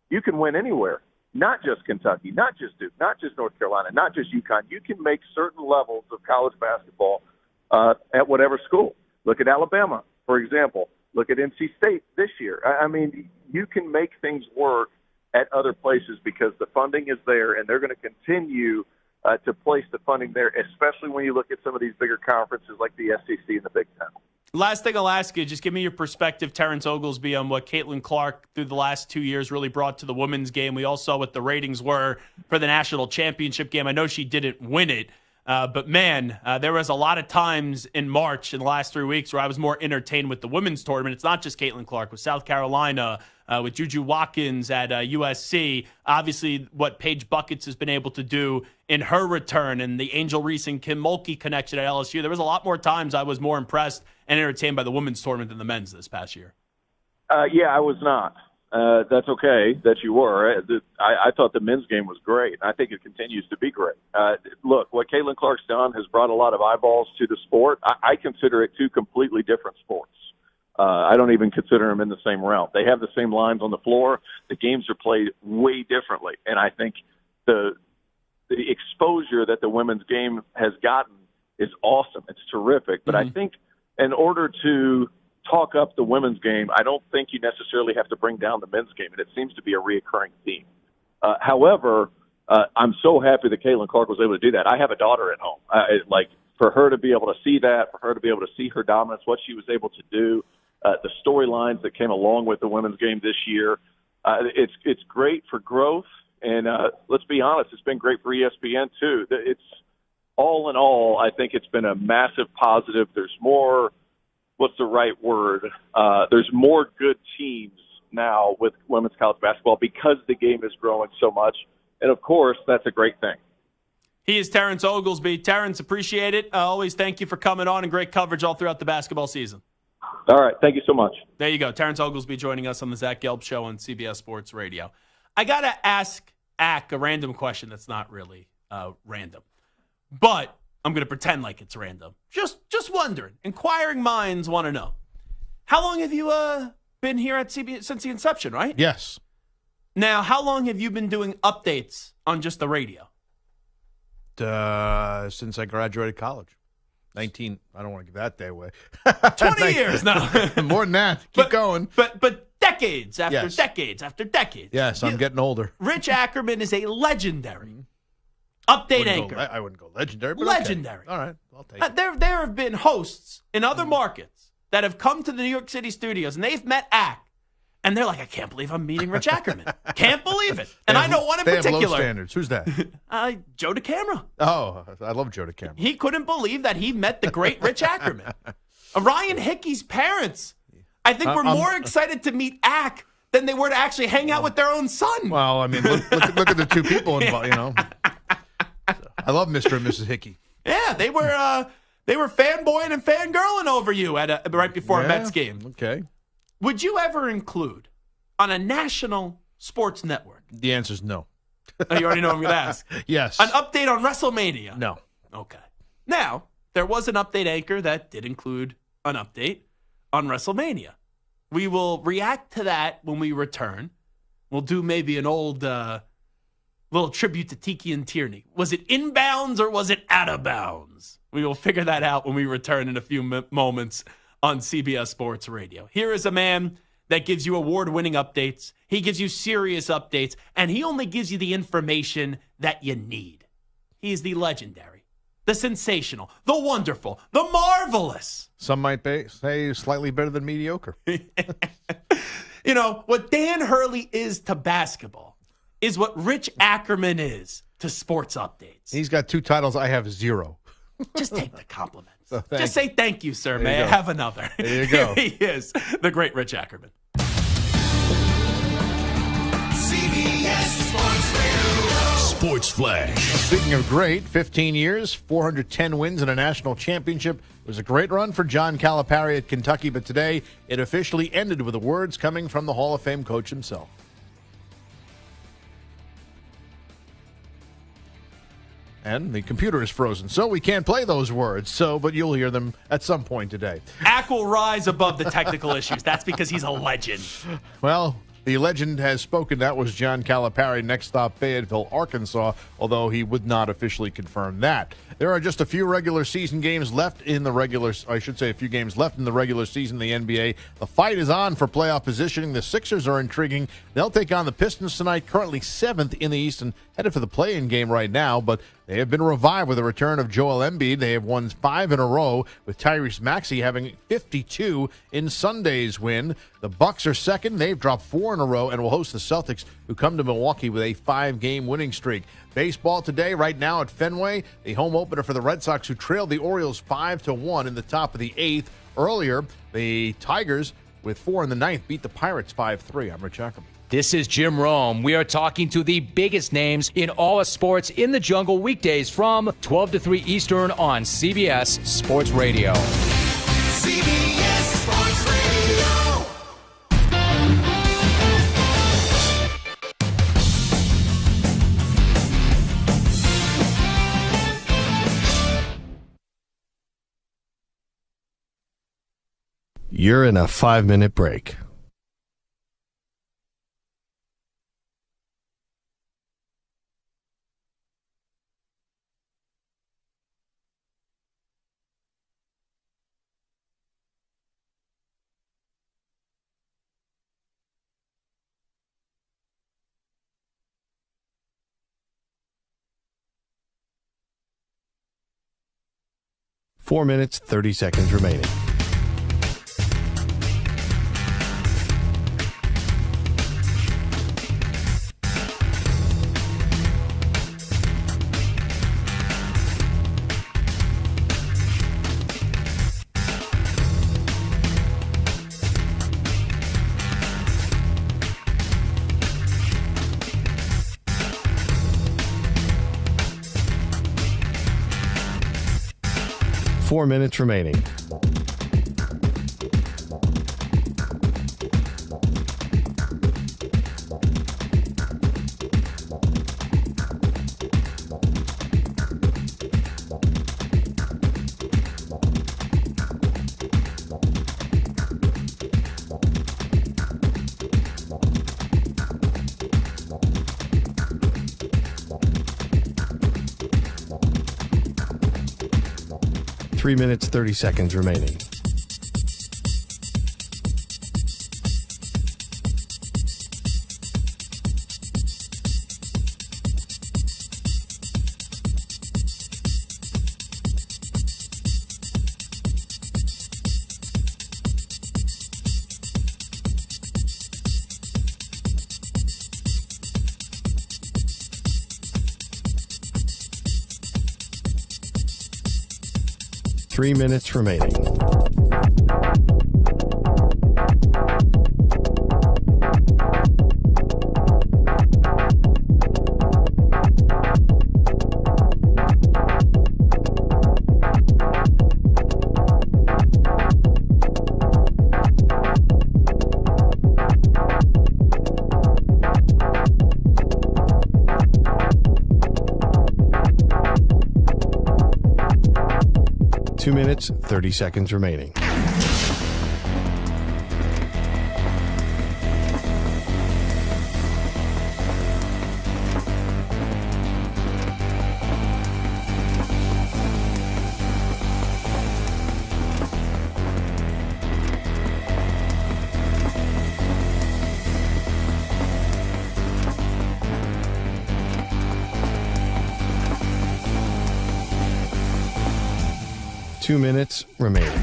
you can win anywhere. Not just Kentucky, not just Duke, not just North Carolina, not just UConn. You can make certain levels of college basketball at whatever school. Look at Alabama, for example. Look at NC State this year. I mean, you can make things work at other places because the funding is there, and they're going to continue to place the funding there, especially when you look at some of these bigger conferences like the SEC and the Big Ten. Last thing I'll ask you, just give me your perspective, Terrence Oglesby, on what Caitlin Clark through the last 2 years really brought to the women's game. We all saw what the ratings were for the national championship game. I know she didn't win it, but man, there was a lot of times in March in the last 3 weeks where I was more entertained with the women's tournament. It's not just Caitlin Clark, with South Carolina, with Juju Watkins at USC. Obviously, what Paige Buckets has been able to do in her return, and the Angel Reese and Kim Mulkey connection at LSU. There was a lot more times I was more impressed and entertained by the women's tournament than the men's this past year. Yeah, I was not. That's okay that you were. I thought the men's game was great. I think it continues to be great. Look, what Caitlin Clark's done has brought a lot of eyeballs to the sport. I consider it two completely different sports. I don't even consider them in the same realm. They have the same lines on the floor. The games are played way differently. And I think the exposure that the women's game has gotten is awesome. It's terrific. But I think in order to talk up the women's game, I don't think you necessarily have to bring down the men's game, and it seems to be a reoccurring theme. However, I'm so happy that Caitlin Clark was able to do that. I have a daughter at home. For her to be able to see that, for her to be able to see her dominance, what she was able to do, the storylines that came along with the women's game this year, it's great for growth. And let's be honest, it's been great for ESPN too. It's all in all, I think it's been a massive positive. There's more. What's the right word? There's more good teams now with women's college basketball because the game is growing so much. And, of course, that's a great thing. He is Terrence Oglesby. Terrence, appreciate it. Always thank you for coming on, and great coverage all throughout the basketball season. All right. Thank you so much. There you go. Terrence Oglesby joining us on the Zach Gelb Show on CBS Sports Radio. I got to ask Ack a random question that's not really random, but I'm going to pretend like it's random. Just wondering. Inquiring minds want to know. How long have you been here at CBS since the inception, right? Yes. Now, how long have you been doing updates on just the radio? Since I graduated college. 19, I don't want to give that day away. 20 years, no. More than that. Keep going. But decades after decades after decades. Yes, I'm getting older. Rich Ackerman is a legendary update anchor. I wouldn't go legendary, but legendary. Okay. All right, I'll take it. There have been hosts in other markets that have come to the New York City studios, and they've met Ack, and they're like, I can't believe I'm meeting Rich Ackerman. Can't believe it. And I know one in particular. They have low standards. Who's that? Joe DeCamera. Oh, I love Joe DeCamera. He couldn't believe that he met the great Rich Ackerman. Ryan Hickey's parents, I think, were more excited to meet Ack than they were to actually hang out with their own son. Well, I mean, look at the two people involved, you know. I love Mr. and Mrs. Hickey. Yeah, they were They were fanboying and fangirling over you right before a Mets game. Okay. Would you ever include on a national sports network? The answer is no. Oh, you already know what I'm going to ask. Yes. An update on WrestleMania? No. Okay. Now, there was an update anchor that did include an update on WrestleMania. We will react to that when we return. We'll do maybe an old little tribute to Tiki and Tierney. Was it inbounds or was it out of bounds? We will figure that out when we return in a few moments on CBS Sports Radio. Here is a man that gives you award-winning updates. He gives you serious updates, and he only gives you the information that you need. He is the legendary, the sensational, the wonderful, the marvelous. Some might say slightly better than mediocre. You know, what Dan Hurley is to basketball is what Rich Ackerman is to sports updates. He's got 2 titles. I have 0. Just take the compliments. So Just say thank you, sir. May I have another? There you go. Here he is, the great Rich Ackerman. CBS Sports Radio. Sports Flash. Speaking of great, 15 years, 410 wins, and a national championship. It was a great run for John Calipari at Kentucky, but today it officially ended with the words coming from the Hall of Fame coach himself. And the computer is frozen, so we can't play those words. But you'll hear them at some point today. Ack will rise above the technical issues. That's because he's a legend. Well, the legend has spoken. That was John Calipari. Next stop, Fayetteville, Arkansas, although he would not officially confirm that. There are just a few regular season games left in the a few games left in the regular season in the NBA. The fight is on for playoff positioning. The Sixers are intriguing. They'll take on the Pistons tonight, currently 7th in the East and headed for the play-in game right now, but they have been revived with the return of Joel Embiid. They have won 5 in a row, with Tyrese Maxey having 52 in Sunday's win. The Bucks are second. They've dropped 4 in a row and will host the Celtics, who come to Milwaukee with a 5-game winning streak. Baseball today, right now at Fenway, the home opener for the Red Sox, who trailed the Orioles 5-1 in the top of the 8th. Earlier, the Tigers, with 4 in the 9th, beat the Pirates 5-3. I'm Rich Ackerman. This is Jim Rome. We are talking to the biggest names in all of sports in the jungle weekdays from 12 to 3 Eastern on CBS Sports Radio. CBS Sports Radio. You're in a 5-minute break. Four minutes, 30 seconds remaining. Four minutes remaining. Three minutes, 30 seconds remaining. Three minutes remaining. 2 minutes, 30 seconds remaining. Two minutes remaining.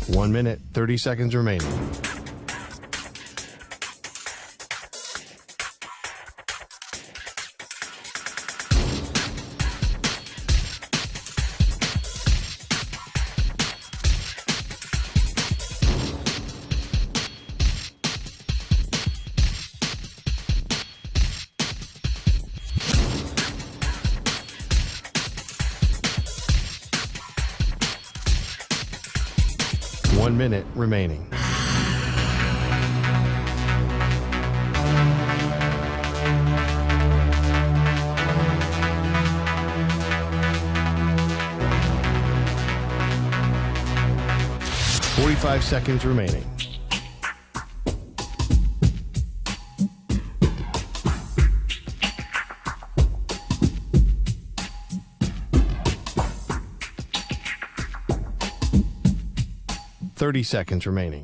One minute, 30 seconds remaining. One minute remaining. Forty-five seconds remaining. Thirty seconds remaining.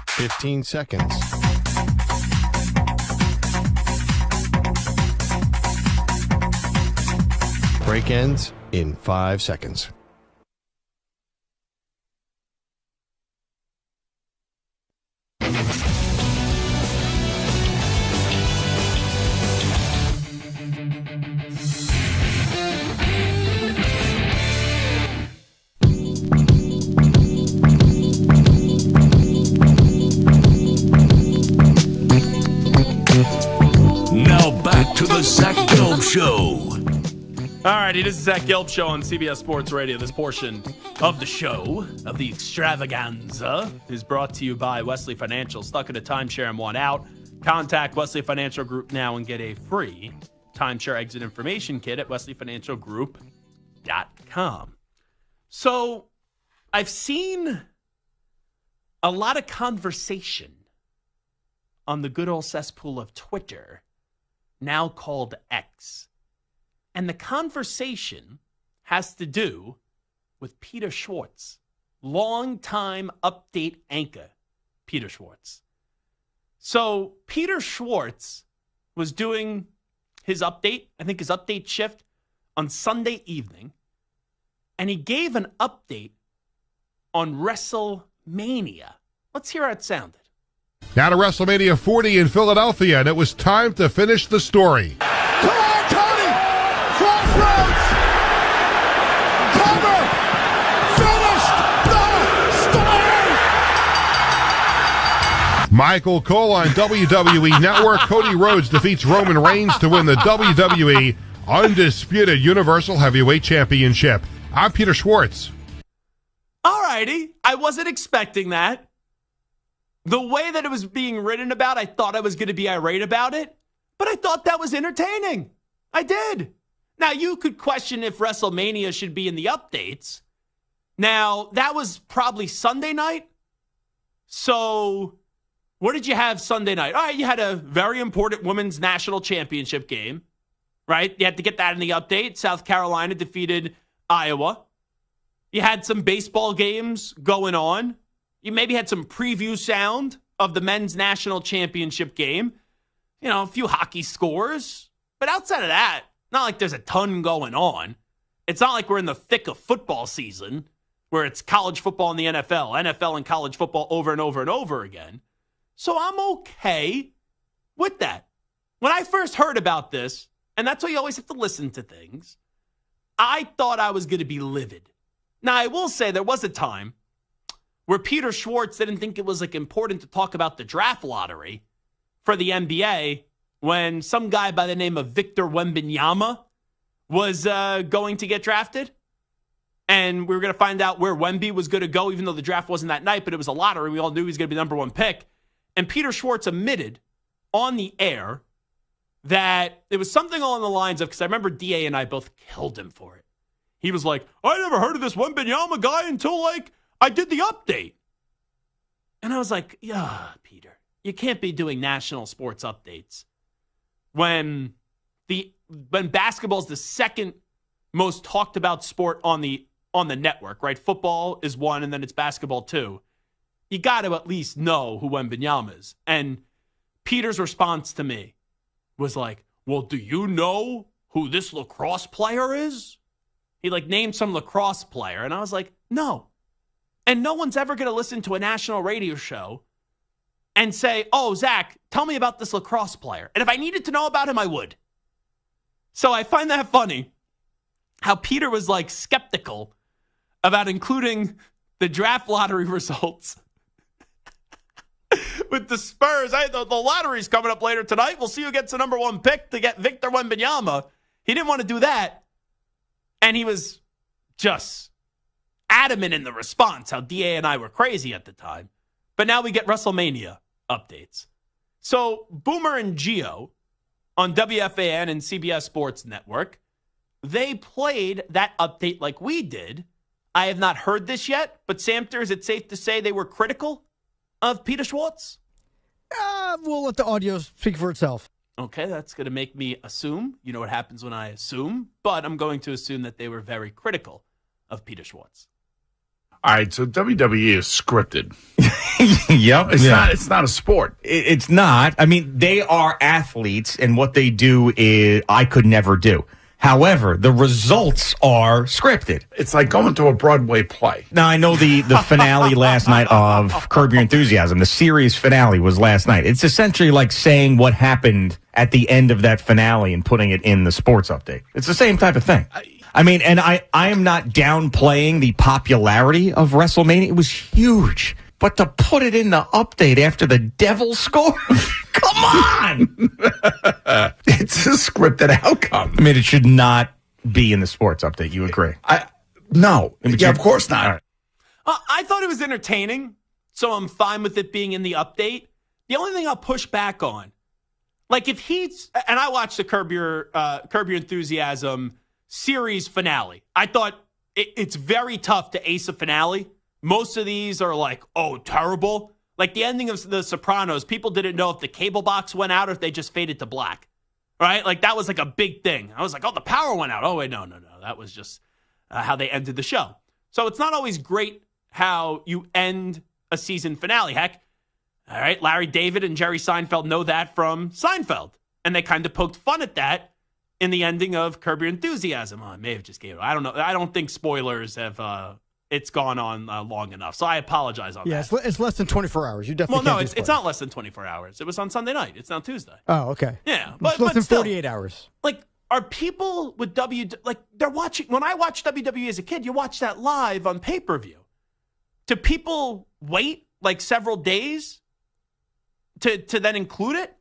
Fifteen seconds. Break ends in 5 seconds. Now back to the Zach Gelb Show. All righty, this is Zach Gelb Show on CBS Sports Radio. This portion of the show, of the extravaganza, is brought to you by Wesley Financial. Stuck in a timeshare and want out? Contact Wesley Financial Group now and get a free timeshare exit information kit at wesleyfinancialgroup.com. So, I've seen a lot of conversation on the good old cesspool of Twitter, now called X. And the conversation has to do with Peter Schwartz, longtime update anchor, Peter Schwartz. So Peter Schwartz was doing his update, I think his update shift, on Sunday evening, and he gave an update on WrestleMania. Let's hear how it sounded. Now to WrestleMania 40 in Philadelphia, and it was time to finish the story. Come on, Tony! Crossroads! Cover! Finished the story! Michael Cole on WWE Network. Cody Rhodes defeats Roman Reigns to win the WWE Undisputed Universal Heavyweight Championship. I'm Peter Schwartz. All righty. I wasn't expecting that. The way that it was being written about, I thought I was going to be irate about it, but I thought that was entertaining. I did. Now, you could question if WrestleMania should be in the updates. Now, that was probably Sunday night. So, what did you have Sunday night? All right, you had a very important women's national championship game, right? You had to get that in the update. South Carolina defeated Iowa. You had some baseball games going on. You maybe had some preview sound of the men's national championship game. You know, a few hockey scores. But outside of that, not like there's a ton going on. It's not like we're in the thick of football season where it's college football and the NFL, NFL and college football over and over and over again. So I'm okay with that. When I first heard about this, and that's why you always have to listen to things, I thought I was going to be livid. Now, I will say there was a time where Peter Schwartz didn't think it was important to talk about the draft lottery for the NBA when some guy by the name of Victor Wembanyama was going to get drafted. And we were going to find out where Wemby was going to go, even though the draft wasn't that night, but it was a lottery. We all knew he was going to be the number one pick. And Peter Schwartz admitted on the air that it was something along the lines of, because I remember DA and I both killed him for it. He was like, I never heard of this Wembanyama guy until I did the update. And I was like, yeah, Peter, you can't be doing national sports updates when basketball is the second most talked about sport on the network, right? Football is one, and then it's basketball two. You got to at least know who Wembanyama is. And Peter's response to me was like, well, do you know who this lacrosse player is? He named some lacrosse player. And I was like, no. And no one's ever going to listen to a national radio show and say, oh, Zach, tell me about this lacrosse player. And if I needed to know about him, I would. So I find that funny how Peter was skeptical about including the draft lottery results with the Spurs. The lottery's coming up later tonight. We'll see who gets the number one pick to get Victor Wembanyama. He didn't want to do that. And he was just adamant in the response how DA and I were crazy at the time. But now we get WrestleMania updates. So Boomer and Gio on WFAN and CBS Sports Network, they played that update like we did. I have not heard this yet, but Samter, is it safe to say they were critical of Peter Schwartz? We'll let the audio speak for itself. Okay, that's going to make me assume. You know what happens when I assume, but I'm going to assume that they were very critical of Peter Schwartz. All right, so WWE is scripted. Yep. It's not a sport. It's not. I mean, they are athletes, and what they do is I could never do. However, the results are scripted. It's like going to a Broadway play. Now, I know the finale last night of Curb Your Enthusiasm, the series finale was last night. It's essentially like saying what happened at the end of that finale and putting it in the sports update. It's the same type of thing. I mean, and I am not downplaying the popularity of WrestleMania. It was huge. But to put it in the update after the Devil score? Come on! It's a scripted outcome. I mean, it should not be in the sports update. You agree? No. Yeah, of course not. Right. I thought it was entertaining, so I'm fine with it being in the update. The only thing I'll push back on, if he's... And I watched the Curb Your Enthusiasm series finale. I thought it's very tough to ace a finale. Most of these are terrible. Like the ending of The Sopranos, people didn't know if the cable box went out or if they just faded to black. Right? That was a big thing. I was like, oh, the power went out. Oh, wait, no. That was just how they ended the show. So it's not always great how you end a season finale. Heck, all right, Larry David and Jerry Seinfeld know that from Seinfeld. And they kind of poked fun at that in the ending of Curb Your Enthusiasm. Oh, I may have just gave it. I don't know. I don't think spoilers have... It's gone on long enough, so I apologize on that. Yeah, it's less than 24 hours. You definitely can't do it's not less than 24 hours. It was on Sunday night. It's now Tuesday. Oh, okay. Yeah, but less than 48 hours. Are people with they're watching? When I watched WWE as a kid, you watch that live on pay-per-view. Do people wait several days to then include it?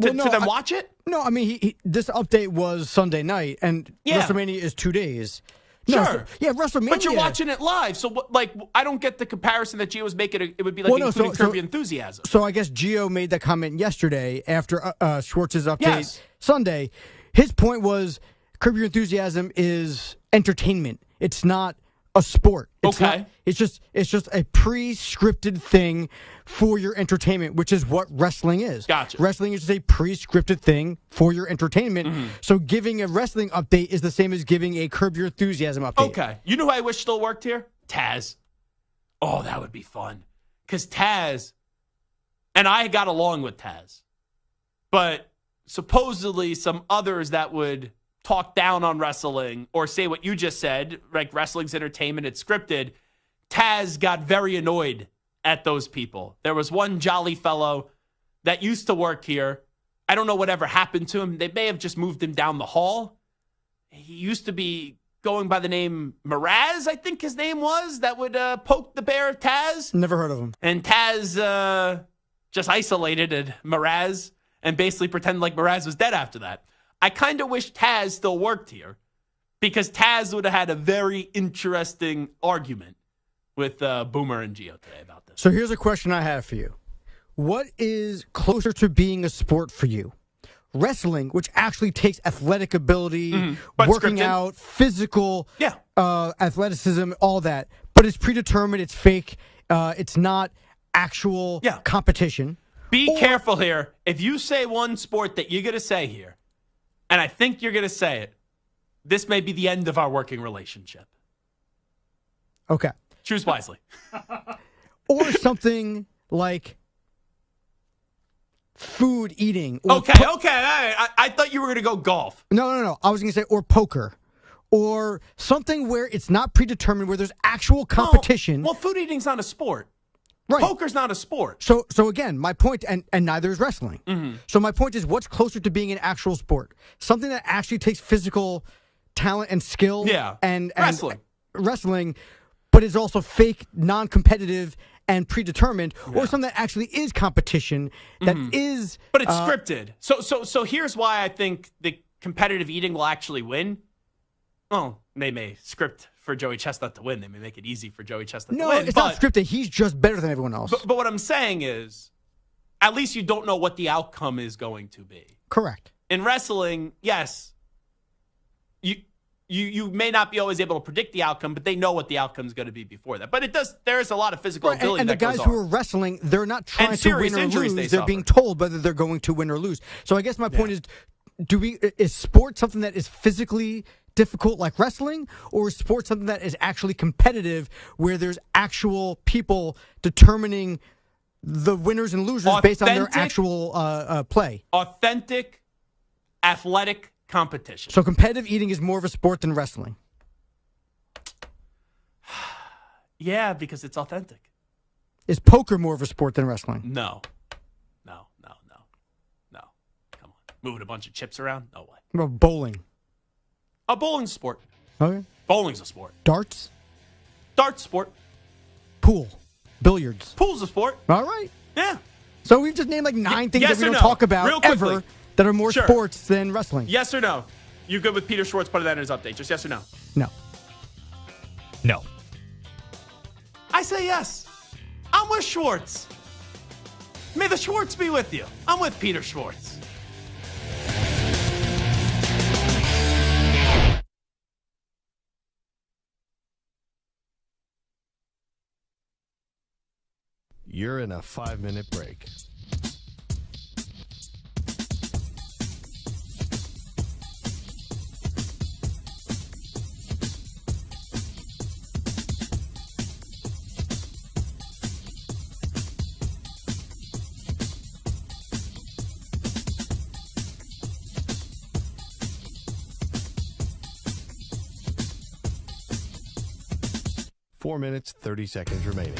To then watch it? No, I mean this update was Sunday night, and WrestleMania is 2 days. No, sure. WrestleMania. But you're watching it live, so I don't get the comparison that Gio was making. It would be including Curb Your Enthusiasm. So I guess Gio made that comment yesterday after Schwartz's update Sunday. His point was Curb Your Enthusiasm is entertainment. It's not a sport. It's just a pre-scripted thing for your entertainment, which is what wrestling is. Gotcha. Wrestling is just a pre-scripted thing for your entertainment. Mm-hmm. So giving a wrestling update is the same as giving a Curb Your Enthusiasm update. Okay. You know who I wish still worked here? Taz. Oh, that would be fun. Because Taz, and I got along with Taz, but supposedly some others that would talk down on wrestling or say what you just said, like wrestling's entertainment, it's scripted. Taz got very annoyed at those people. There was one jolly fellow that used to work here. I don't know whatever happened to him. They may have just moved him down the hall. He used to be going by the name Mraz, I think his name was, that would poke the bear Taz. Never heard of him. And Taz just isolated Mraz and basically pretended like Mraz was dead after that. I kind of wish Taz still worked here because Taz would have had a very interesting argument with Boomer and Gio today about this. So here's a question I have for you. What is closer to being a sport for you? Wrestling, which actually takes athletic ability, working scripted. out, physical, athleticism, all that. But it's predetermined, it's fake, it's not actual competition. Be careful here. If you say one sport that you're going to say here, and I think you're going to say it, this may be the end of our working relationship. Okay. Choose wisely. Or something like food eating. Or Okay. I thought you were going to go golf. No. I was going to say, or poker. Or something where it's not predetermined, where there's actual competition. Well, food eating's not a sport. Right. Poker's not a sport. So again, my point, and neither is wrestling. So my point is, what's closer to being an actual sport? Something that actually takes physical talent and skill. And wrestling, but is also fake, non-competitive, and predetermined, or something that actually is competition that is. But it's scripted. So here's why I think the competitive eating will actually win. Well, they may script for Joey Chestnut to win. They may make it easy for Joey Chestnut to win. No, it's not scripted. He's just better than everyone else. But what I'm saying is, at least you don't know what the outcome is going to be. Correct. In wrestling, yes, you may not be always able to predict the outcome, but they know what the outcome is going to be before that. But there is a lot of physical ability and that the guys goes who on. are wrestling, they're not trying to win or lose. They're being suffer. told whether they're going to win or lose. So I guess my point is, is sport something that is physically difficult like wrestling, or is sport something that is actually competitive where there's actual people determining the winners and losers based on their actual play? Authentic, athletic competition. So competitive eating is more of a sport than wrestling? Yeah, because it's authentic. Is poker more of a sport than wrestling? No. Come on. Moving a bunch of chips around? No way. Well, bowling. A bowling's a sport. Okay. Bowling's a sport. Darts? Darts sport. Pool. Billiards. Pool's a sport. All right. Yeah. So we've just named like 9 things that we don't talk about ever that are more sports than wrestling. Yes or no? You good with Peter Schwartz putting that in his update? Just yes or no? No. No. I say yes. I'm with Schwartz. May the Schwartz be with you. I'm with Peter Schwartz. You're in a 5-minute break. Four minutes, 30 seconds remaining.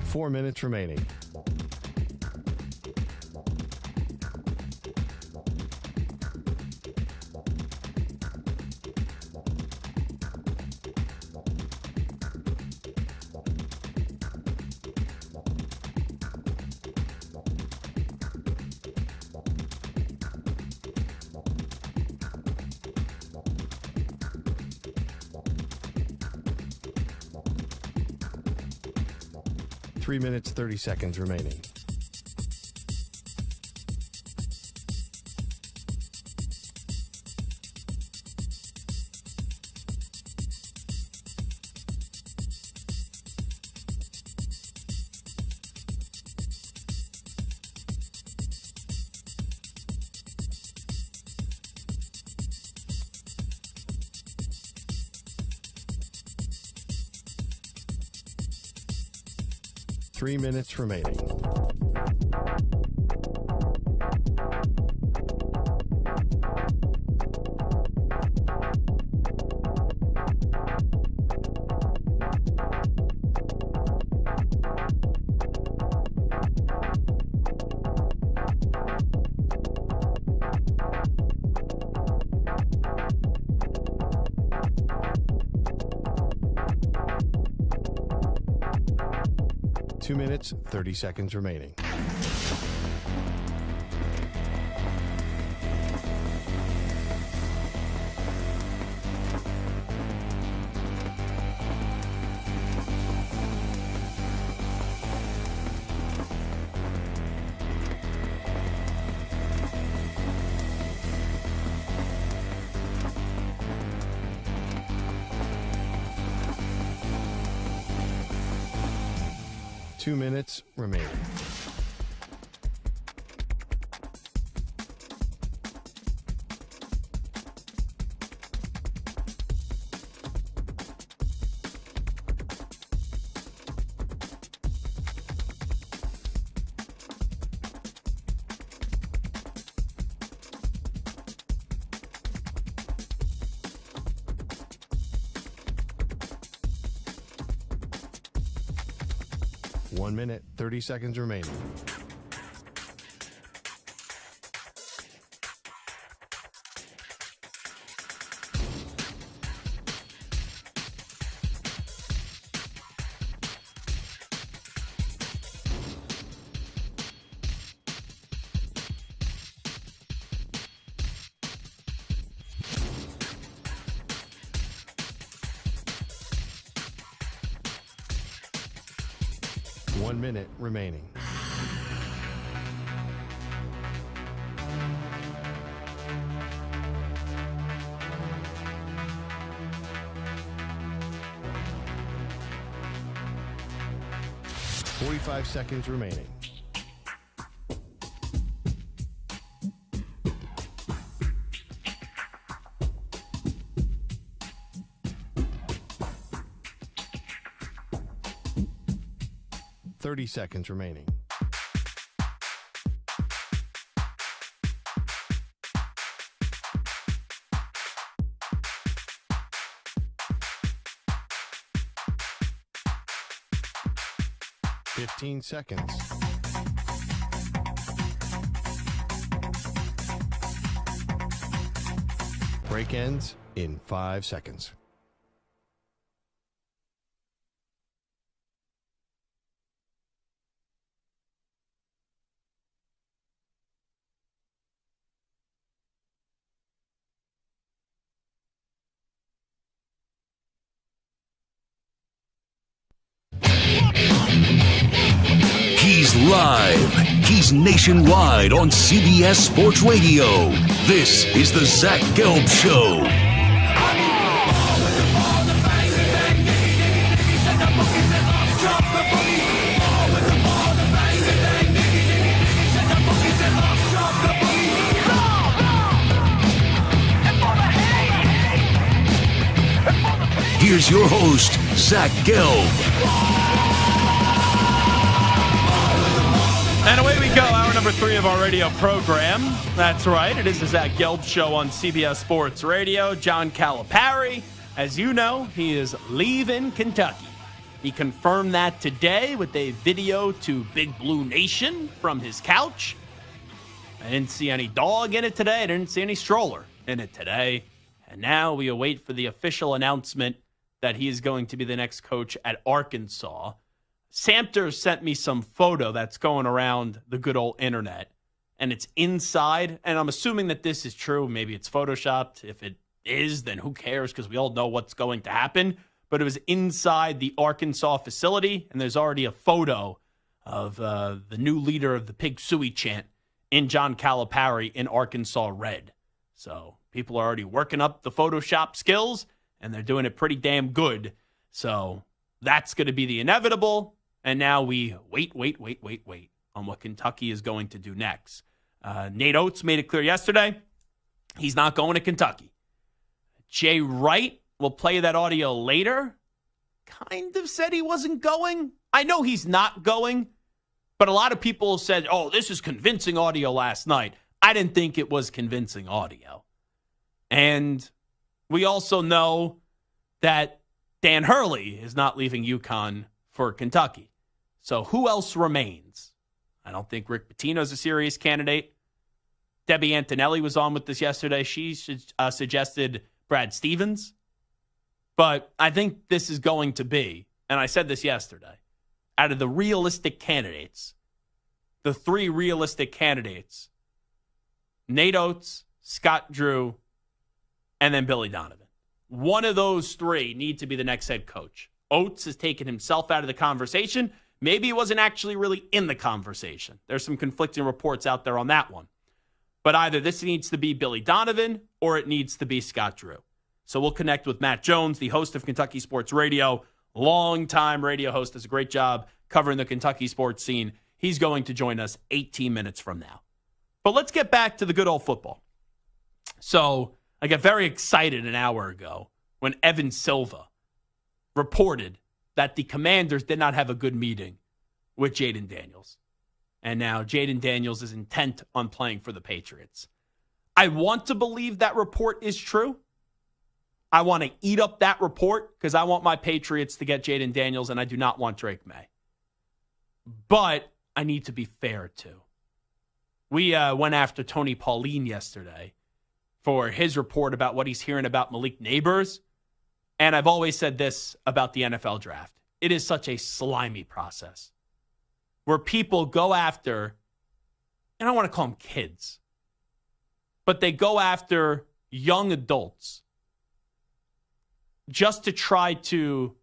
Four minutes remaining. Three minutes, 30 seconds remaining. 3 minutes remaining. Two minutes, 30 seconds remaining. Two minutes remaining. One minute, 30 seconds remaining. One minute remaining. Forty-five seconds remaining. Seconds remaining. Fifteen seconds. Break ends in 5 seconds. He's live. He's nationwide on CBS Sports Radio. This is the Zach Gelb Show. Here's your host, Zach Gelb. And away we go, hour number 3 of our radio program. That's right, it is the Zach Gelb Show on CBS Sports Radio. John Calipari, as you know, he is leaving Kentucky. He confirmed that today with a video to Big Blue Nation from his couch. I didn't see any dog in it today. I didn't see any stroller in it today. And now we await for the official announcement that he is going to be the next coach at Arkansas. Samter sent me some photo that's going around the good old internet, and it's inside, and I'm assuming that this is true. Maybe it's photoshopped. If it is, then who cares, because we all know what's going to happen. But it was inside the Arkansas facility, and there's already a photo of the new leader of the Pig Suey chant in John Calipari in Arkansas red. So people are already working up the Photoshop skills, and they're doing it pretty damn good. So that's going to be the inevitable. And now we wait on what Kentucky is going to do next. Nate Oates made it clear yesterday he's not going to Kentucky. Jay Wright will play that audio later. kind of said he wasn't going. I know he's not going, but a lot of people said, oh, this is convincing audio last night. I didn't think it was convincing audio. And we also know that Dan Hurley is not leaving UConn for Kentucky. So who else remains? I don't think Rick Pitino's a serious candidate. Debbie Antonelli was on with this yesterday. She suggested Brad Stevens. But I think this is going to be, and I said this yesterday, out of the realistic candidates, the three realistic candidates, Nate Oates, Scott Drew, and then Billy Donovan. One of those three need to be the next head coach. Oates has taken himself out of the conversation. Maybe he wasn't actually really in the conversation. There's some conflicting reports out there on that one. But either this needs to be Billy Donovan or it needs to be Scott Drew. So we'll connect with Matt Jones, the host of Kentucky Sports Radio, longtime radio host, does a great job covering the Kentucky sports scene. He's going to join us 18 minutes from now. But let's get back to the good old football. So I got very excited an hour ago when Evan Silva reported that the Commanders did not have a good meeting with Jaden Daniels. And now Jaden Daniels is intent on playing for the Patriots. I want to believe that report is true. I want to eat up that report because I want my Patriots to get Jaden Daniels and I do not want Drake May. But I need to be fair too. We went after Tony Pauline yesterday for his report about what he's hearing about Malik Neighbors. And I've always said this about the NFL draft. It is such a slimy process where people go after, and I don't want to call them kids, but they go after young adults just to try to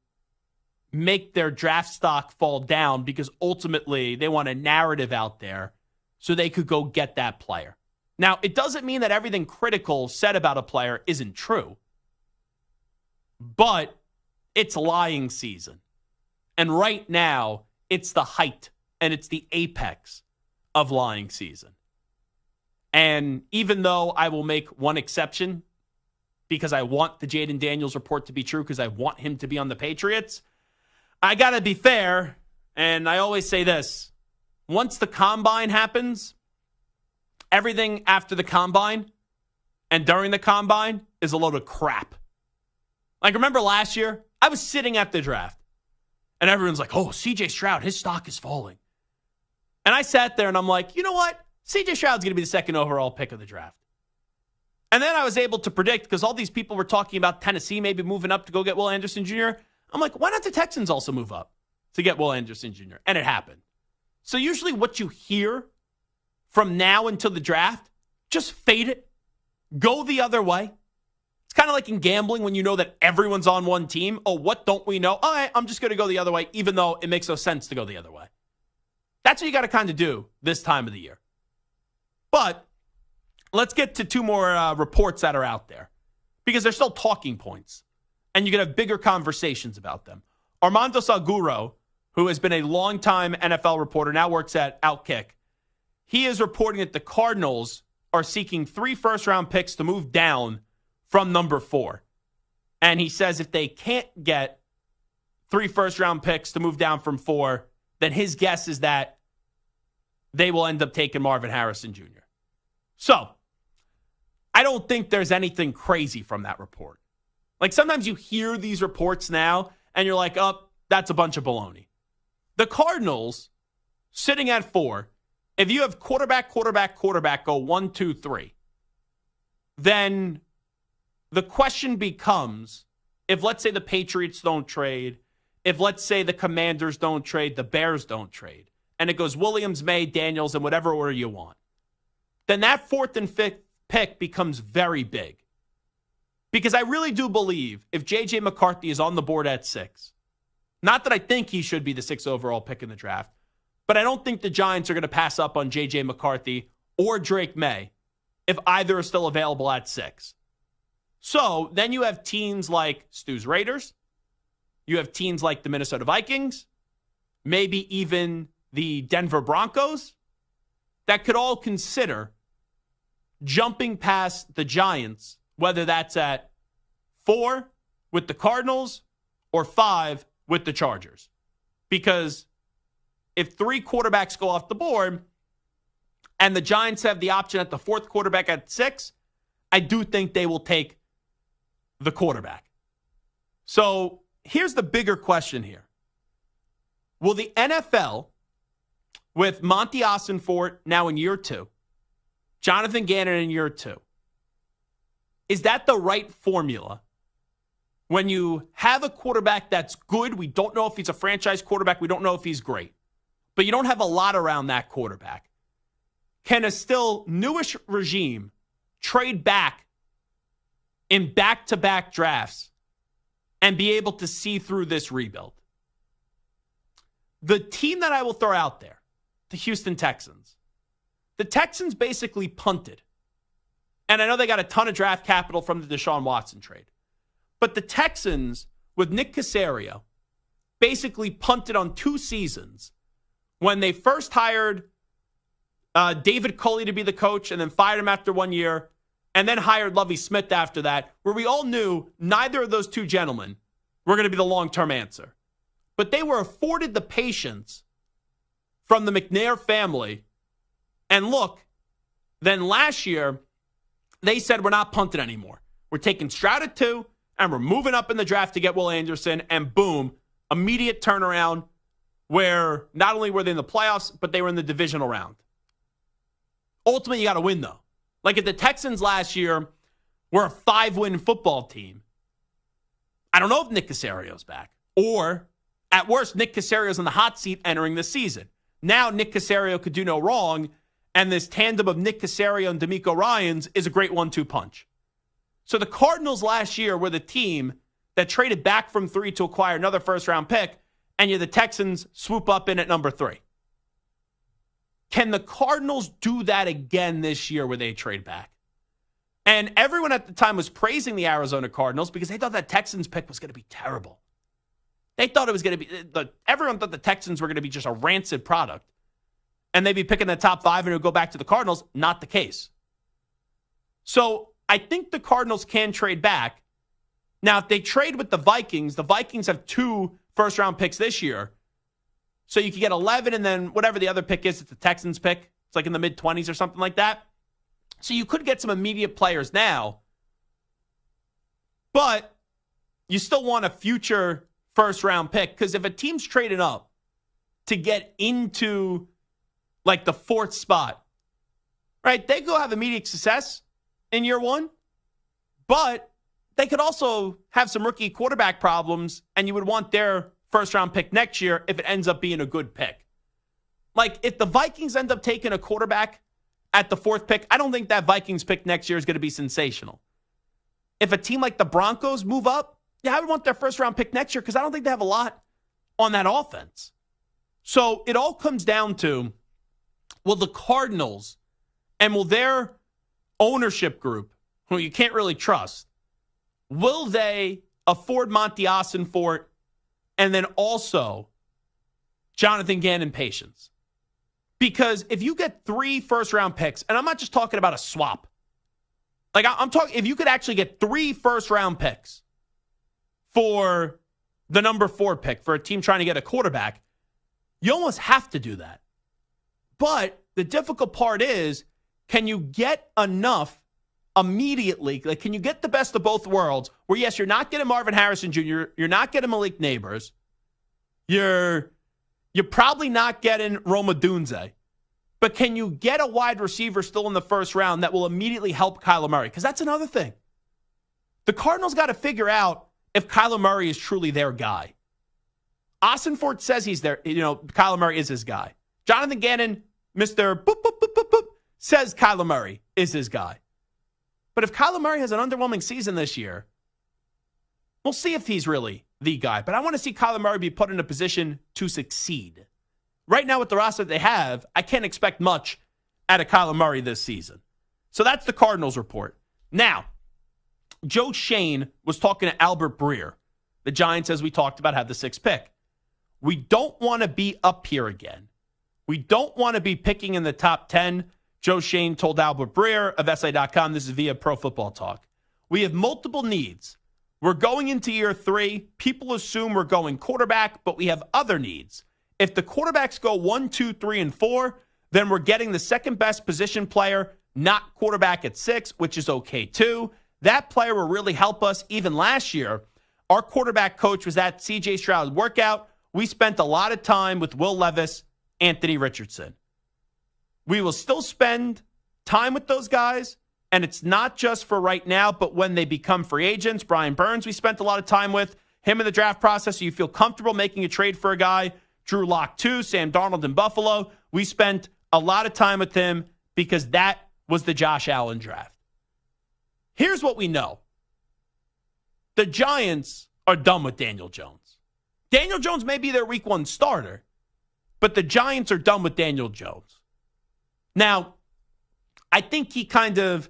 make their draft stock fall down because ultimately they want a narrative out there so they could go get that player. Now, it doesn't mean that everything critical said about a player isn't true, but it's lying season. And right now, it's the height and it's the apex of lying season. And even though I will make one exception because I want the Jaden Daniels report to be true because I want him to be on the Patriots, I got to be fair, and I always say this. Once the combine happens, everything after the combine and during the combine is a load of crap. Like, remember last year? I was sitting at the draft, and everyone's like, oh, C.J. Stroud, his stock is falling. And I sat there, and I'm like, you know what? C.J. Stroud's going to be the second overall pick of the draft. And then I was able to predict, because all these people were talking about Tennessee maybe moving up to go get Will Anderson Jr. I'm like, why not the Texans also move up to get Will Anderson Jr.? And it happened. So usually what you hear from now until the draft, just fade it. Go the other way. It's kind of like in gambling when you know that everyone's on one team. Oh, what don't we know? All right, I'm just going to go the other way, even though it makes no sense to go the other way. That's what you got to kind of do this time of the year. But let's get to two more reports that are out there because they're still talking points, and you can have bigger conversations about them. Armando Salguero, who has been a longtime NFL reporter, now works at Outkick, he is reporting that the Cardinals are seeking 3 first-round picks to move down from number 4. And he says if they can't get 3 first-round picks to move down from 4, then his guess is that they will end up taking Marvin Harrison Jr. So, I don't think there's anything crazy from that report. Like, sometimes you hear these reports now, and you're like, oh, that's a bunch of baloney. The Cardinals, sitting at 4, if you have quarterback go 1, 2, 3, then the question becomes, if let's say the Patriots don't trade, if let's say the Commanders don't trade, the Bears don't trade, and it goes Williams, May, Daniels, in whatever order you want, then that 4th and 5th pick becomes very big. Because I really do believe if J.J. McCarthy is on the board at 6, not that I think he should be the 6th overall pick in the draft, but I don't think the Giants are going to pass up on J.J. McCarthy or Drake May if either are still available at 6. So then you have teams like Stu's Raiders. You have teams like the Minnesota Vikings, maybe even the Denver Broncos, that could all consider jumping past the Giants, whether that's at 4 with the Cardinals or 5 with the Chargers. Because if 3 quarterbacks go off the board and the Giants have the option at the 4th quarterback at 6, I do think they will take the quarterback. So here's the bigger question here. Will the NFL, with Monty Ossenfort now in year 2, Jonathan Gannon in year 2, is that the right formula? When you have a quarterback that's good, we don't know if he's a franchise quarterback, we don't know if he's great, but you don't have a lot around that quarterback. Can a still newish regime trade back in back-to-back drafts and be able to see through this rebuild? The team that I will throw out there, the Houston Texans. The Texans basically punted. And I know they got a ton of draft capital from the Deshaun Watson trade. But the Texans, with Nick Caserio, basically punted on 2 seasons when they first hired David Culley to be the coach and then fired him after 1 year and then hired Lovie Smith after that, where we all knew neither of those 2 gentlemen were going to be the long-term answer. But they were afforded the patience from the McNair family. And look, then last year, they said, we're not punting anymore. We're taking Stroud at 2, and we're moving up in the draft to get Will Anderson, and boom, immediate turnaround where not only were they in the playoffs, but they were in the divisional round. Ultimately, you got to win, though. Like if the Texans last year were a 5-win football team, I don't know if Nick Caserio's back. Or, at worst, Nick Caserio's in the hot seat entering the season. Now, Nick Caserio could do no wrong, and this tandem of Nick Caserio and DeMeco Ryans is a great 1-2 punch. So the Cardinals last year were the team that traded back from 3 to acquire another first-round pick, and the Texans swoop up in at number 3. Can the Cardinals do that again this year where they trade back? And everyone at the time was praising the Arizona Cardinals because they thought that Texans pick was going to be terrible. They thought it was going to be, everyone thought the Texans were going to be just a rancid product. And they'd be picking the top 5 and it would go back to the Cardinals. Not the case. So I think the Cardinals can trade back. Now, if they trade with the Vikings have 2 first-round picks this year. So you could get 11 and then whatever the other pick is, it's the Texans pick. It's like in the mid-20s or something like that. So you could get some immediate players now. But you still want a future first-round pick. Because if a team's trading up to get into like the 4th spot, right, they go have immediate success in year 1. But they could also have some rookie quarterback problems, and you would want their first-round pick next year if it ends up being a good pick. Like, if the Vikings end up taking a quarterback at the 4th pick, I don't think that Vikings pick next year is going to be sensational. If a team like the Broncos move up, yeah, I would want their first-round pick next year because I don't think they have a lot on that offense. So it all comes down to, will the Cardinals and will their ownership group, who you can't really trust, will they afford Monty Ossenfort and then also Jonathan Gannon patience? Because if you get 3 first-round picks, and I'm not just talking about a swap. Like, I'm talking, if you could actually get 3 first-round picks for the number 4 pick for a team trying to get a quarterback, you almost have to do that. But the difficult part is, can you get enough immediately? Like, can you get the best of both worlds where, yes, you're not getting Marvin Harrison Jr., you're not getting Malik Neighbors, you're probably not getting Roma Dunze, but can you get a wide receiver still in the first round that will immediately help Kyler Murray? Because that's another thing. The Cardinals got to figure out if Kyler Murray is truly their guy. Ossenfort says he's there. Kyler Murray is his guy. Jonathan Gannon, Mr. Boop, boop, boop, boop, boop, says Kyler Murray is his guy. But if Kyler Murray has an underwhelming season this year, we'll see if he's really the guy. But I want to see Kyler Murray be put in a position to succeed. Right now with the roster that they have, I can't expect much out of Kyler Murray this season. So that's the Cardinals report. Now, Joe Shane was talking to Albert Breer. The Giants, as we talked about, have the 6th pick. We don't want to be up here again. We don't want to be picking in the top 10. Joe Shane told Albert Breer of SI.com, this is via Pro Football Talk. We have multiple needs. We're going into year 3. People assume we're going quarterback, but we have other needs. If the quarterbacks go 1, 2, 3, and 4, then we're getting the second best position player, not quarterback at 6, which is okay too. That player will really help us. Even last year, our quarterback coach was at C.J. Stroud workout. We spent a lot of time with Will Levis, Anthony Richardson. We will still spend time with those guys, and it's not just for right now, but when they become free agents. Brian Burns, we spent a lot of time with him in the draft process. So you feel comfortable making a trade for a guy. Drew Lock, too, Sam Darnold in Buffalo. We spent a lot of time with him because that was the Josh Allen draft. Here's what we know. The Giants are done with Daniel Jones. Daniel Jones may be their week 1 starter, but the Giants are done with Daniel Jones. Now, I think he kind of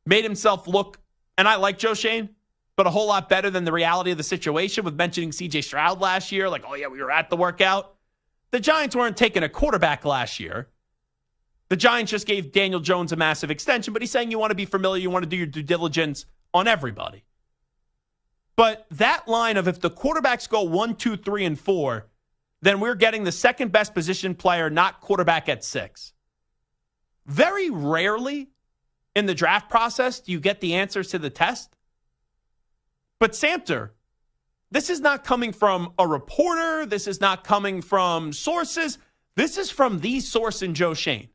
made himself look, and I like Joe Shane, but a whole lot better than the reality of the situation with mentioning C.J. Stroud last year. Like, oh, yeah, we were at the workout. The Giants weren't taking a quarterback last year. The Giants just gave Daniel Jones a massive extension, but he's saying you want to be familiar, you want to do your due diligence on everybody. But that line of if the quarterbacks go 1, 2, 3, and 4, then we're getting the second best position player, not quarterback at 6. Very rarely in the draft process do you get the answers to the test. But Samter, this is not coming from a reporter. This is not coming from sources. This is from the source in Joe Shane.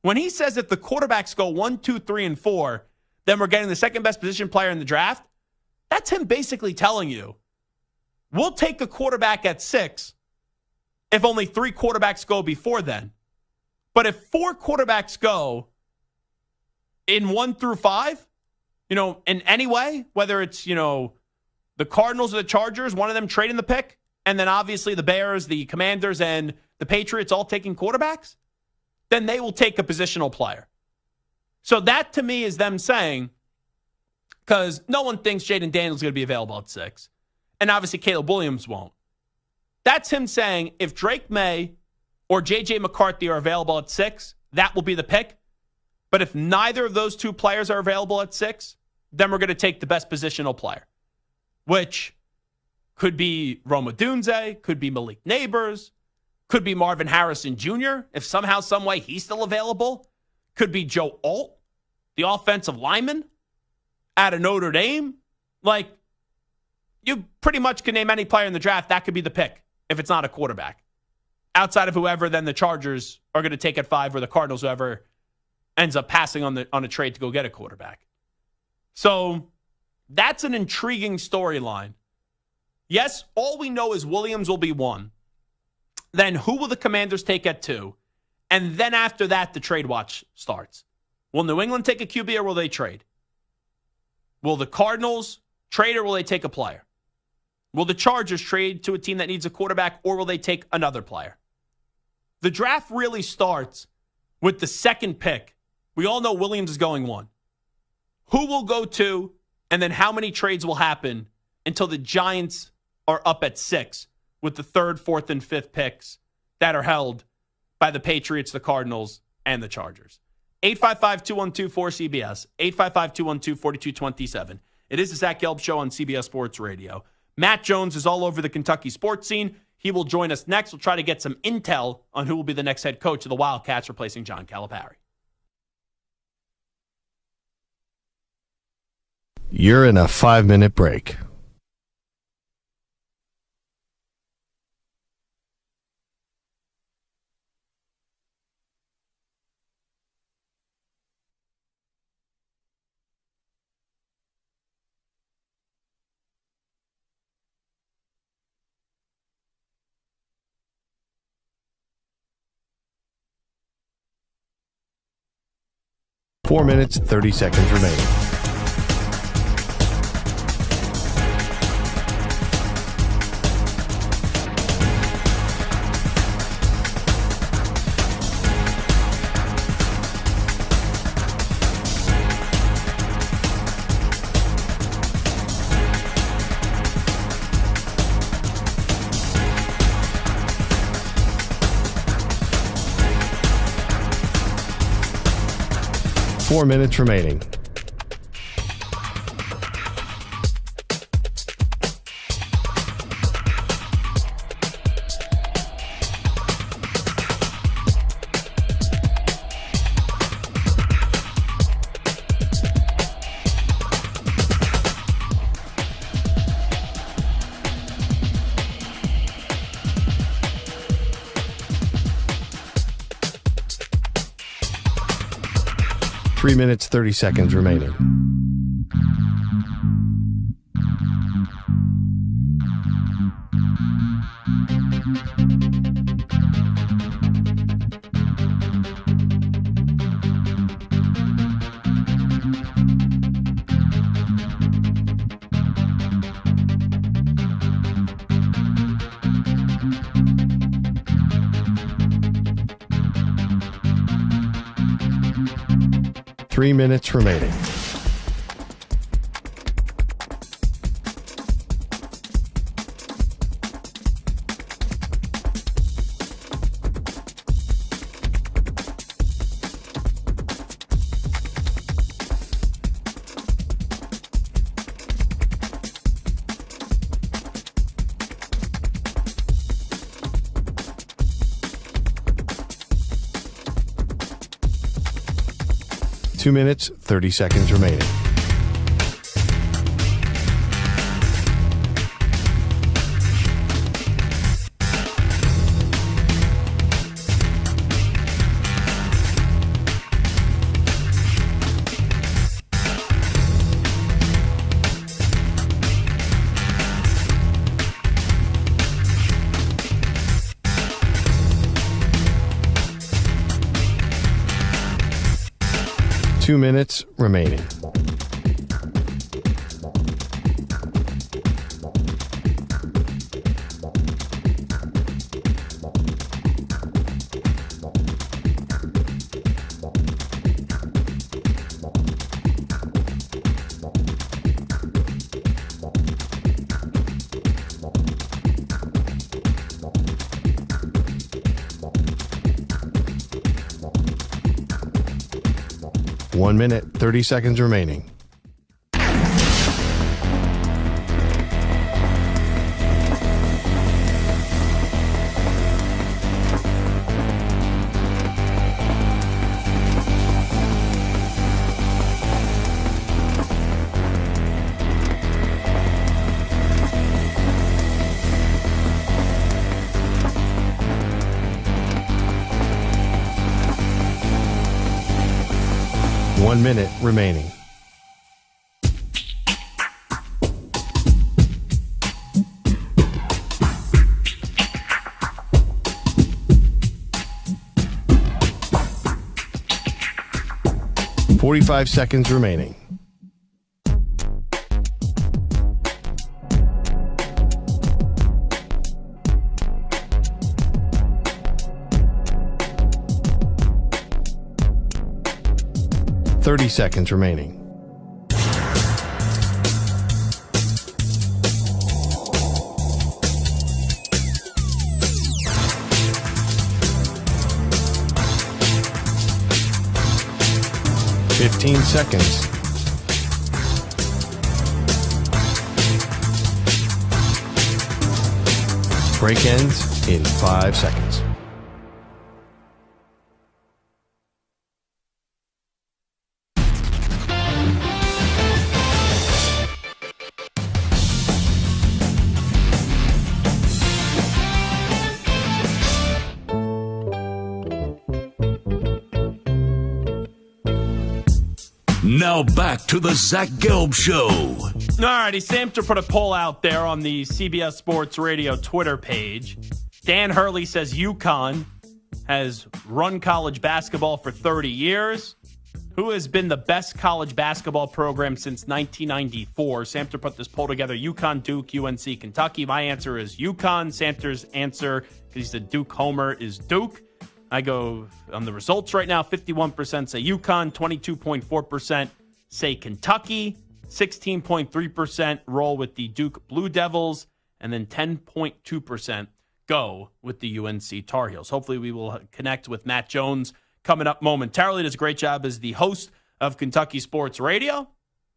When he says if the quarterbacks go 1, 2, 3, and 4, then we're getting the second best position player in the draft, that's him basically telling you, we'll take a quarterback at 6 if only 3 quarterbacks go before then. But if 4 quarterbacks go in 1 through 5, in any way, whether it's, the Cardinals or the Chargers, one of them trading the pick, and then obviously the Bears, the Commanders, and the Patriots all taking quarterbacks, then they will take a positional player. So that to me is them saying, because no one thinks Jaden Daniels is going to be available at 6, and obviously Caleb Williams won't. That's him saying if Drake May or J.J. McCarthy are available at 6, that will be the pick. But if neither of those 2 players are available at 6, then we're going to take the best positional player, which could be Rome Odunze, could be Malik Neighbors, could be Marvin Harrison Jr., if somehow, some way he's still available. Could be Joe Alt, the offensive lineman out of Notre Dame. Like, you pretty much can name any player in the draft. That could be the pick if it's not a quarterback. Outside of whoever, then the Chargers are going to take at 5, or the Cardinals, whoever ends up passing on a trade to go get a quarterback. So that's an intriguing storyline. Yes, all we know is Williams will be 1. Then who will the Commanders take at 2? And then after that, the trade watch starts. Will New England take a QB or will they trade? Will the Cardinals trade or will they take a player? Will the Chargers trade to a team that needs a quarterback or will they take another player? The draft really starts with the second pick. We all know Williams is going 1. Who will go 2? And then how many trades will happen until the Giants are up at 6 with the 3rd, 4th, and 5th picks that are held by the Patriots, the Cardinals, and the Chargers. 855-212-4CBS, 855-212-4227. It is the Zach Gelb Show on CBS Sports Radio. Matt Jones is all over the Kentucky sports scene. He will join us next. We'll try to get some intel on who will be the next head coach of the Wildcats replacing John Calipari. You're in a 5-minute break. Four minutes, 30 seconds remaining. Four minutes remaining. 3 minutes, 30 seconds remaining. Three minutes remaining. Two minutes, 30 seconds remaining. Two minutes remaining. One minute, 30 seconds remaining. One minute remaining. .45 seconds remaining. .30 seconds remaining. .15 seconds. Break ends in 5 seconds. Now back to the Zach Gelb Show. All righty, Samter put a poll out there on the CBS Sports Radio Twitter page. Dan Hurley says UConn has run college basketball for 30 years. Who has been the best college basketball program since 1994? Samter put this poll together. UConn, Duke, UNC, Kentucky. My answer is UConn. Samter's answer, because he's a Duke homer, is Duke. I go on the results right now. 51% say UConn, 22.4% say Kentucky, 16.3% roll with the Duke Blue Devils, and then 10.2% go with the UNC Tar Heels. Hopefully we will connect with Matt Jones coming up momentarily. Does a great job as the host of Kentucky Sports Radio. A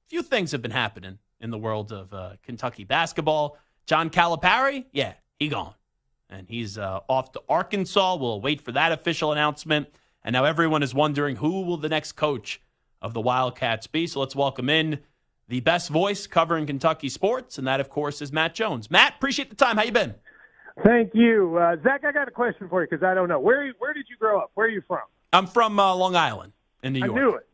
few things have been happening in the world of Kentucky basketball. John Calipari, yeah, he gone. And he's off to Arkansas. We'll wait for that official announcement. And now everyone is wondering who will the next coach of the Wildcats be. So let's welcome in the best voice covering Kentucky sports, and that, of course, is Matt Jones. Matt, appreciate the time. How you been? Thank you. Zach, I got a question for you because I don't know. Where did you grow up? Where are you from? I'm from Long Island in New York. I knew it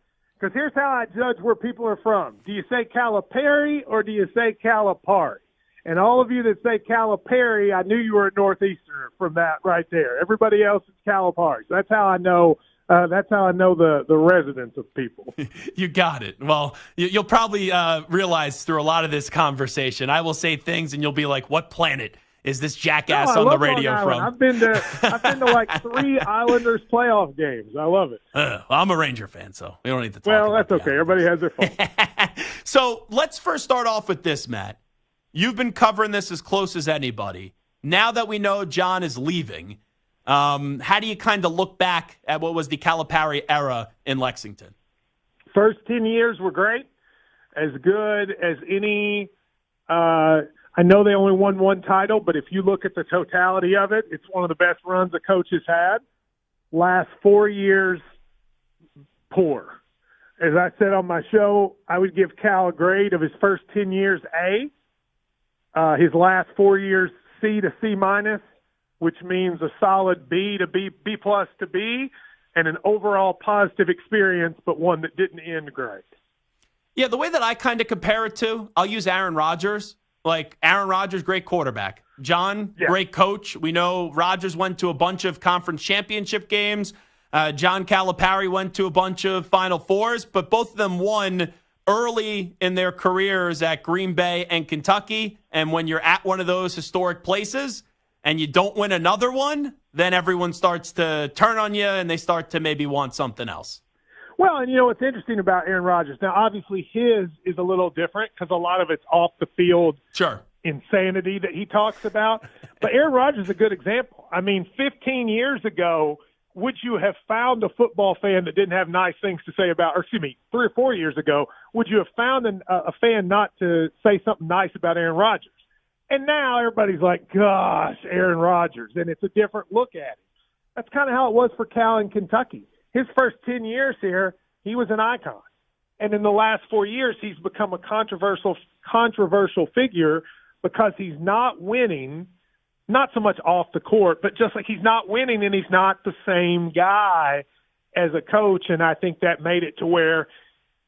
Because here's how I judge where people are from. Do you say Calipari or do you say Calipari? And all of you that say Calipari, I knew you were a Northeasterner from that right there. Everybody else is Calipari. So that's how I know. That's how I know the residents of people. You got it. Well, you'll probably realize through a lot of this conversation, I will say things and you'll be like, "What planet is this jackass on the radio from?" I've been to like 3 Islanders playoff games. I love it. I'm a Ranger fan, so we don't need to talk. Well, that's okay. Everybody has their fault. So let's first start off with this, Matt. You've been covering this as close as anybody. Now that we know John is leaving, how do you kind of look back at what was the Calipari era in Lexington? First 10 years were great, as good as any. I know they only won 1 title, but if you look at the totality of it, it's one of the best runs a coach has had. Last 4 years, poor. As I said on my show, I would give Cal a grade of his first 10 years A. His last 4 years, C to C minus, which means a solid B to B plus to B, and an overall positive experience, but one that didn't end great. Yeah, the way that I kind of compare it to, I'll use Aaron Rodgers. Like, Aaron Rodgers, great quarterback. John, great coach. We know Rodgers went to a bunch of conference championship games. John Calipari went to a bunch of Final Fours, but both of them won early in their careers at Green Bay and Kentucky. And when you're at one of those historic places and you don't win another one, then everyone starts to turn on you and they start to maybe want something else. Well, and you know what's interesting about Aaron Rodgers? Now, obviously, his is a little different because a lot of it's off the field insanity that he talks about. But Aaron Rodgers is a good example. I mean, 15 years ago, would you have found a football fan that didn't have nice things to say about, or excuse me, 3 or 4 years ago, would you have found a fan not to say something nice about Aaron Rodgers? And now everybody's like, gosh, Aaron Rodgers, and it's a different look at him. That's kind of how it was for Cal in Kentucky. His first 10 years here, he was an icon. And in the last 4 years, he's become a controversial figure because he's not winning, not so much off the court, but just like he's not winning and he's not the same guy as a coach. And I think that made it to where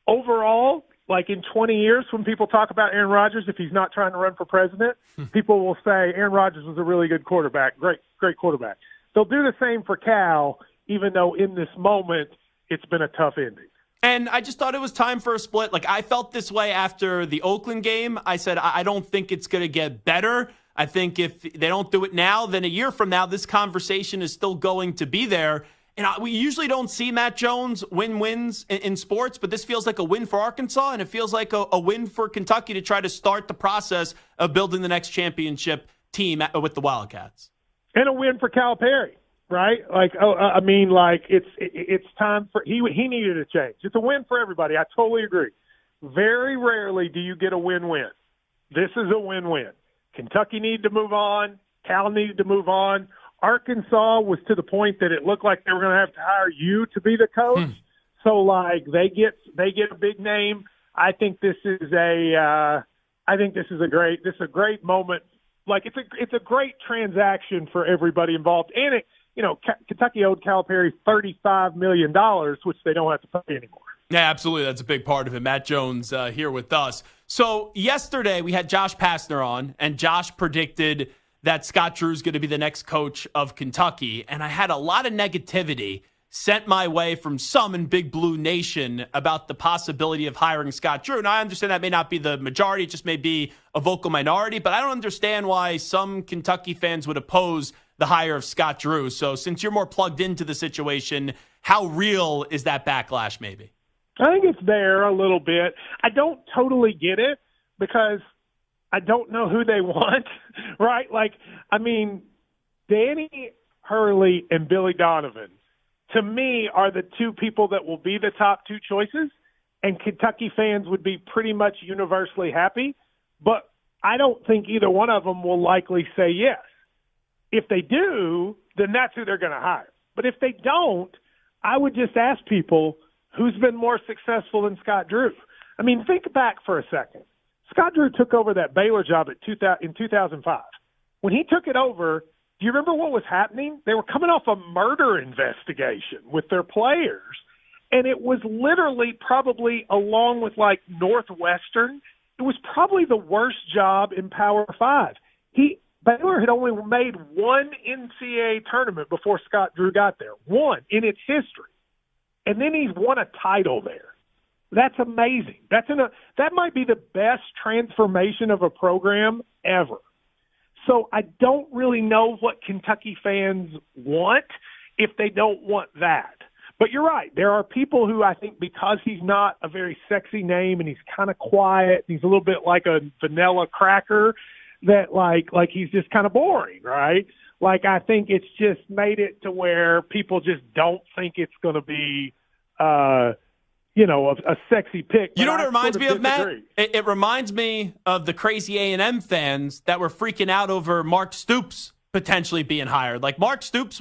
overall, like in 20 years, when people talk about Aaron Rodgers, if he's not trying to run for president, people will say Aaron Rodgers was a really good quarterback, great quarterback. They'll do the same for Cal, even though in this moment it's been a tough ending. And I just thought it was time for a split. Like, I felt this way after the Oakland game. I said, I don't think it's going to get better. I think if they don't do it now, then a year from now, this conversation is still going to be there. And we usually don't see Matt Jones wins in sports, but this feels like a win for Arkansas, and it feels like a win for Kentucky to try to start the process of building the next championship team with the Wildcats. And a win for Calipari, right? Like, I mean, like it's time for he needed a change. It's a win for everybody. I totally agree. Very rarely do you get a win-win. This is a win-win. Kentucky needed to move on. Cal needed to move on. Arkansas was to the point that it looked like they were going to have to hire you to be the coach. So, like, they get a big name. I think this is a great moment. Like, it's a great transaction for everybody involved. And it, you know, Kentucky owed Calipari $35 million, which they don't have to pay anymore. Yeah, absolutely. That's a big part of it. Matt Jones here with us. So yesterday we had Josh Pastner on, and Josh predicted that Scott Drew is going to be the next coach of Kentucky. And I had a lot of negativity sent my way from some in Big Blue Nation about the possibility of hiring Scott Drew. And I understand that may not be the majority. It just may be a vocal minority. But I don't understand why some Kentucky fans would oppose the hire of Scott Drew. So since you're more plugged into the situation, how real is that backlash maybe? I think it's there a little bit. I don't totally get it because I don't know who they want, right? Like, I mean, Danny Hurley and Billy Donovan, to me, are the two people that will be the top two choices, and Kentucky fans would be pretty much universally happy. But I don't think either one of them will likely say yes. If they do, then that's who they're going to hire. But if they don't, I would just ask people, who's been more successful than Scott Drew? I mean, think back for a second. Scott Drew took over that Baylor job in 2005. When he took it over, do you remember what was happening? They were coming off a murder investigation with their players, And it was literally probably, along with like Northwestern, it was probably the worst job in Power 5. Baylor had only made one NCAA tournament before Scott Drew got there. One in its history. And then he's won a title there. That's amazing. That might be the best transformation of a program ever. So I don't really know what Kentucky fans want if they don't want that. But you're right. There are people who I think because he's not a very sexy name and he's kind of quiet, he's a little bit like a vanilla cracker, that like he's just kind of boring, right? Like I think it's just made it to where people just don't think it's going to be, a sexy pick. You know what it reminds me of, Matt? It reminds me of the crazy A&M fans that were freaking out over Mark Stoops potentially being hired. Like Mark Stoops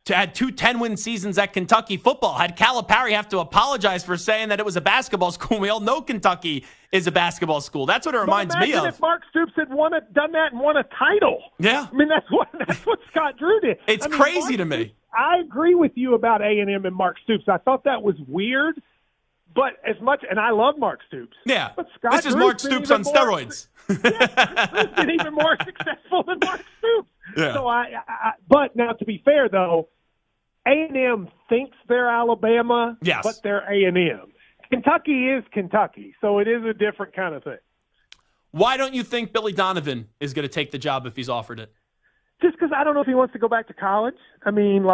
had 2 10-win seasons at Kentucky football. Had Calipari have to apologize for saying that it was a basketball school. We all know Kentucky is a basketball school. That's what it reminds me of. If Mark Stoops had done that and won a title. Yeah. I mean, that's what Scott Drew did. It's crazy to me. I agree with you about A&M and Mark Stoops. I thought that was weird, but and I love Mark Stoops. Yeah. But Scott this is Mark Stoops on steroids. He's been even more successful than Mark Stoops. Yeah. So but now to be fair though, A&M thinks they're Alabama, yes, but they're A&M. Kentucky is Kentucky, so it is a different kind of thing. Why don't you think Billy Donovan is going to take the job if he's offered it? Just because I don't know if he wants to go back to college. I mean,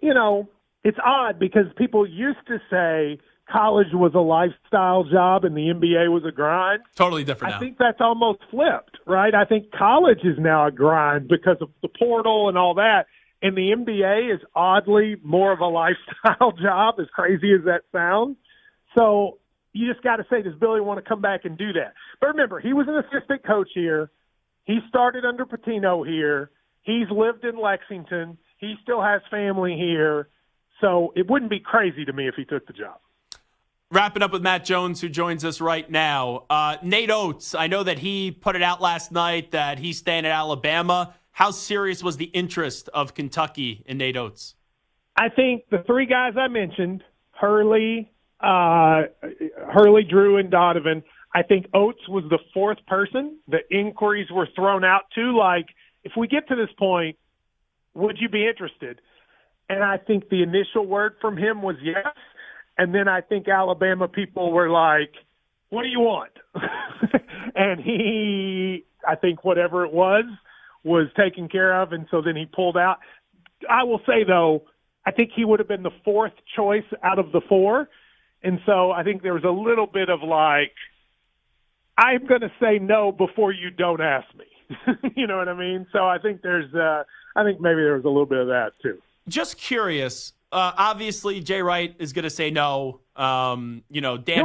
it's odd because people used to say college was a lifestyle job and the NBA was a grind. Totally different now. I think that's almost flipped, right? I think college is now a grind because of the portal and all that. And the NBA is oddly more of a lifestyle job, as crazy as that sounds. So you just got to say, does Billy want to come back and do that? But remember, he was an assistant coach here. He started under Pitino here. He's lived in Lexington. He still has family here. So it wouldn't be crazy to me if he took the job. Wrapping up with Matt Jones, who joins us right now. Nate Oates, I know that he put it out last night that he's staying at Alabama. How serious was the interest of Kentucky in Nate Oates? I think the 3 guys I mentioned, Hurley, Drew, and Donovan, I think Oates was the 4th person the inquiries were thrown out to. Like, if we get to this point, would you be interested? And I think the initial word from him was yes. And then I think Alabama people were like, what do you want? And he, I think whatever it was taken care of, and so then he pulled out. I will say, though, I think he would have been the 4th choice out of the 4, and so I think there was a little bit of like, I'm going to say no before you don't ask me. You know what I mean? So I think I think maybe there was a little bit of that, too. Just curious. Obviously, Jay Wright is going to say no. Dan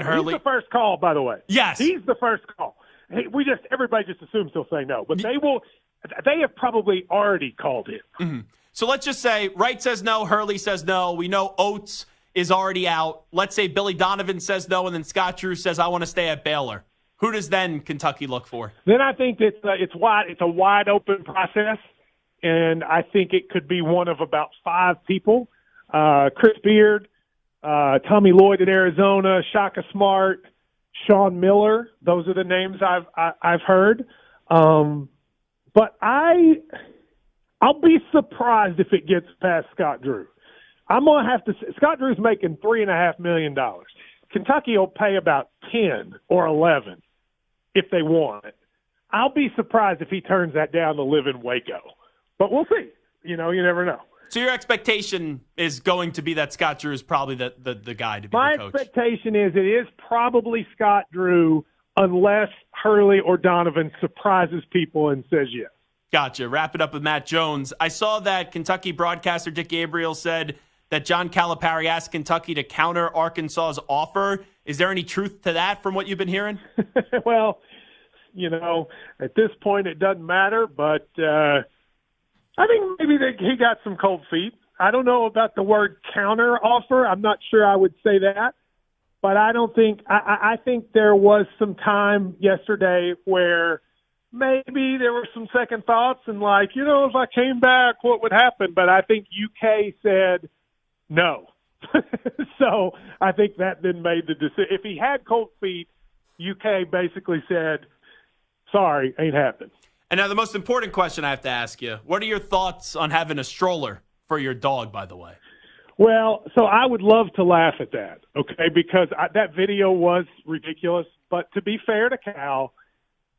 Hurley. He's the first call, by the way. Yes. He's the first call. Hey, everybody just assumes he'll say no, but they have probably already called him. Mm-hmm. So let's just say Wright says no, Hurley says no. We know Oates is already out. Let's say Billy Donovan says no, and then Scott Drew says, I want to stay at Baylor. Who does then Kentucky look for? Then I think that it's a wide open process, and I think it could be one of about 5 people. Chris Beard, Tommy Lloyd at Arizona, Shaka Smart, Sean Miller. Those are the names I've heard. But I'll be surprised if it gets past Scott Drew. I'm going to have to – Scott Drew's making $3.5 million. Kentucky will pay about 10 or 11 if they want it. I'll be surprised if he turns that down to live in Waco. But we'll see. You never know. So your expectation is going to be that Scott Drew is probably the guy to be the coach? My expectation is it is probably Scott Drew unless Hurley or Donovan surprises people and says yes. Gotcha. Wrap it up with Matt Jones. I saw that Kentucky broadcaster Dick Gabriel said that John Calipari asked Kentucky to counter Arkansas's offer. Is there any truth to that from what you've been hearing? Well, at this point it doesn't matter, but I think maybe he got some cold feet. I don't know about the word counter offer. I'm not sure I would say that. But I don't think I think there was some time yesterday where maybe there were some second thoughts and if I came back, what would happen? But I think UK said no. So I think that then made the decision. If he had cold feet, UK basically said, sorry, ain't happening. And now the most important question I have to ask you, what are your thoughts on having a stroller for your dog, by the way? Well, so I would love to laugh at that, okay, because that video was ridiculous. But to be fair to Cal,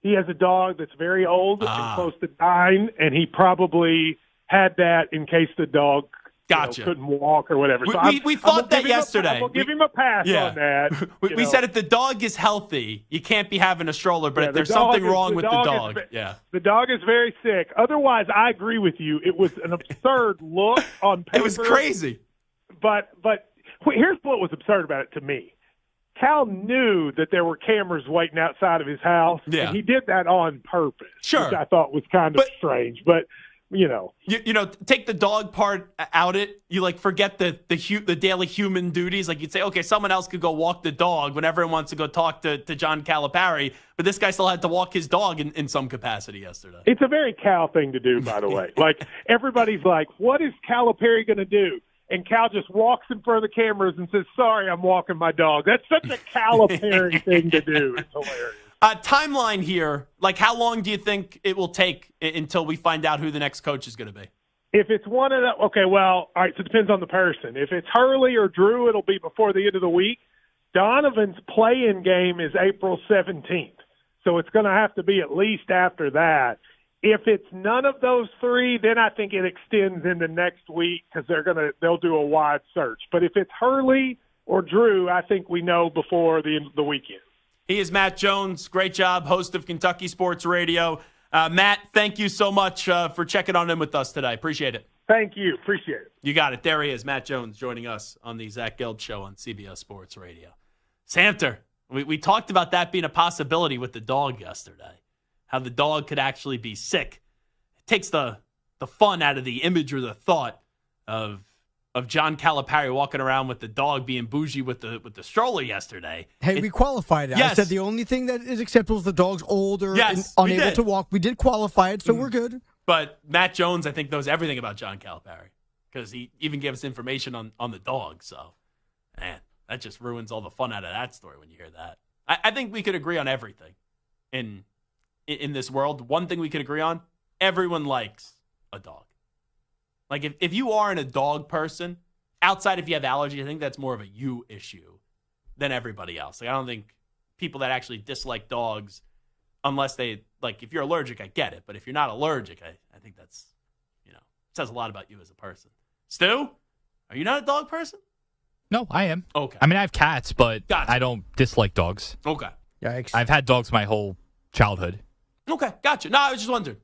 he has a dog that's very old and close to dying, and he probably had that in case the dog couldn't walk or whatever. So we thought that yesterday. We'll give him a pass on that. We said if the dog is healthy, you can't be having a stroller, but if there's something wrong with the dog. The dog is very sick. Otherwise, I agree with you. It was an absurd look on paper. It was crazy. But here's what was absurd about it to me. Cal knew that there were cameras waiting outside of his house, and he did that on purpose, which I thought was kind of strange. But you know, take the dog part out. You forget the daily human duties. Like you'd say, okay, someone else could go walk the dog when everyone wants to go talk to John Calipari, but this guy still had to walk his dog in some capacity yesterday. It's a very Cal thing to do, by the way. Like everybody's like, what is Calipari going to do? And Cal just walks in front of the cameras and says, sorry, I'm walking my dog. That's such a Calipari thing to do. It's hilarious. Timeline here, how long do you think it will take until we find out who the next coach is going to be? If it's one of the – okay, well, all right, so it depends on the person. If it's Hurley or Drew, it'll be before the end of the week. Donovan's play-in game is April 17th, so it's going to have to be at least after that. If it's none of those three, then I think it extends into next week because they'll do a wide search. But if it's Hurley or Drew, I think we know before the end of the weekend. He is Matt Jones. Great job, host of Kentucky Sports Radio. Matt, thank you so much for checking on in with us today. Appreciate it. Thank you. Appreciate it. You got it. There he is, Matt Jones, joining us on the Zach Gelb Show on CBS Sports Radio. Samter, we talked about that being a possibility with the dog yesterday. How the dog could actually be sick. It takes the fun out of the image or the thought of John Calipari walking around with the dog being bougie with the stroller yesterday. Hey, we qualified it. Yes. I said the only thing that is acceptable is the dog's older and Yes, unable to walk. We did qualify it, so we're good. But Matt Jones, I think, knows everything about John Calipari because he even gave us information on the dog. So, man, that just ruins all the fun out of that story when you hear that. I think we could agree on everything in this world. One thing we could agree on, everyone likes a dog. Like, if you aren't a dog person, outside if you have allergies, I think that's more of a you issue than everybody else. Like, I don't think people that actually dislike dogs, unless they, if you're allergic, I get it. But if you're not allergic, I think that's, says a lot about you as a person. Stu, are you not a dog person? No, I am. Okay. I mean, I have cats, but Gotcha. I don't dislike dogs. Okay. Yikes. I've had dogs my whole childhood. Okay, gotcha. No, I was just wondering.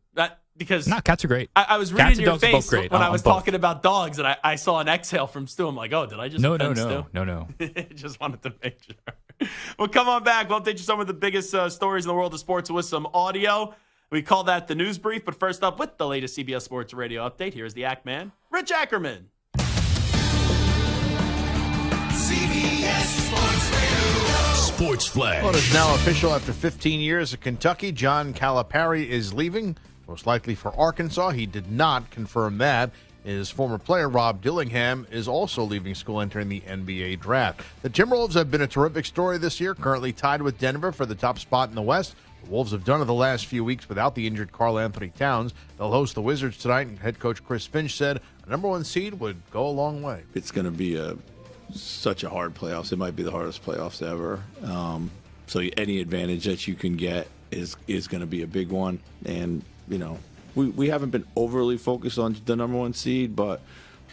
Because cats are great. I was Cats reading and your dogs are both face great. when I I'm was both. talking about dogs, and I saw an exhale from Stu. I'm like, oh, did I just offend Stu? No. Just wanted to make sure. Well, come on back. We'll update you some of the biggest stories in the world of sports with some audio. We call that the news brief. But first up, with the latest CBS Sports Radio update, here's the Act Man, Rich Ackerman. CBS Sports Radio. Sports Flash. Well, it is now official after 15 years at Kentucky. John Calipari is leaving, most likely for Arkansas. He did not confirm that. His former player, Rob Dillingham, is also leaving school, entering the NBA draft. The Timberwolves have been a terrific story this year, currently tied with Denver for the top spot in the West. The Wolves have done it the last few weeks without the injured Karl Anthony Towns. They'll host the Wizards tonight, and head coach Chris Finch said a number one seed would go a long way. It's going to be such a hard playoffs. It might be the hardest playoffs ever. So any advantage that you can get is going to be a big one. And, we haven't been overly focused on the number one seed, but,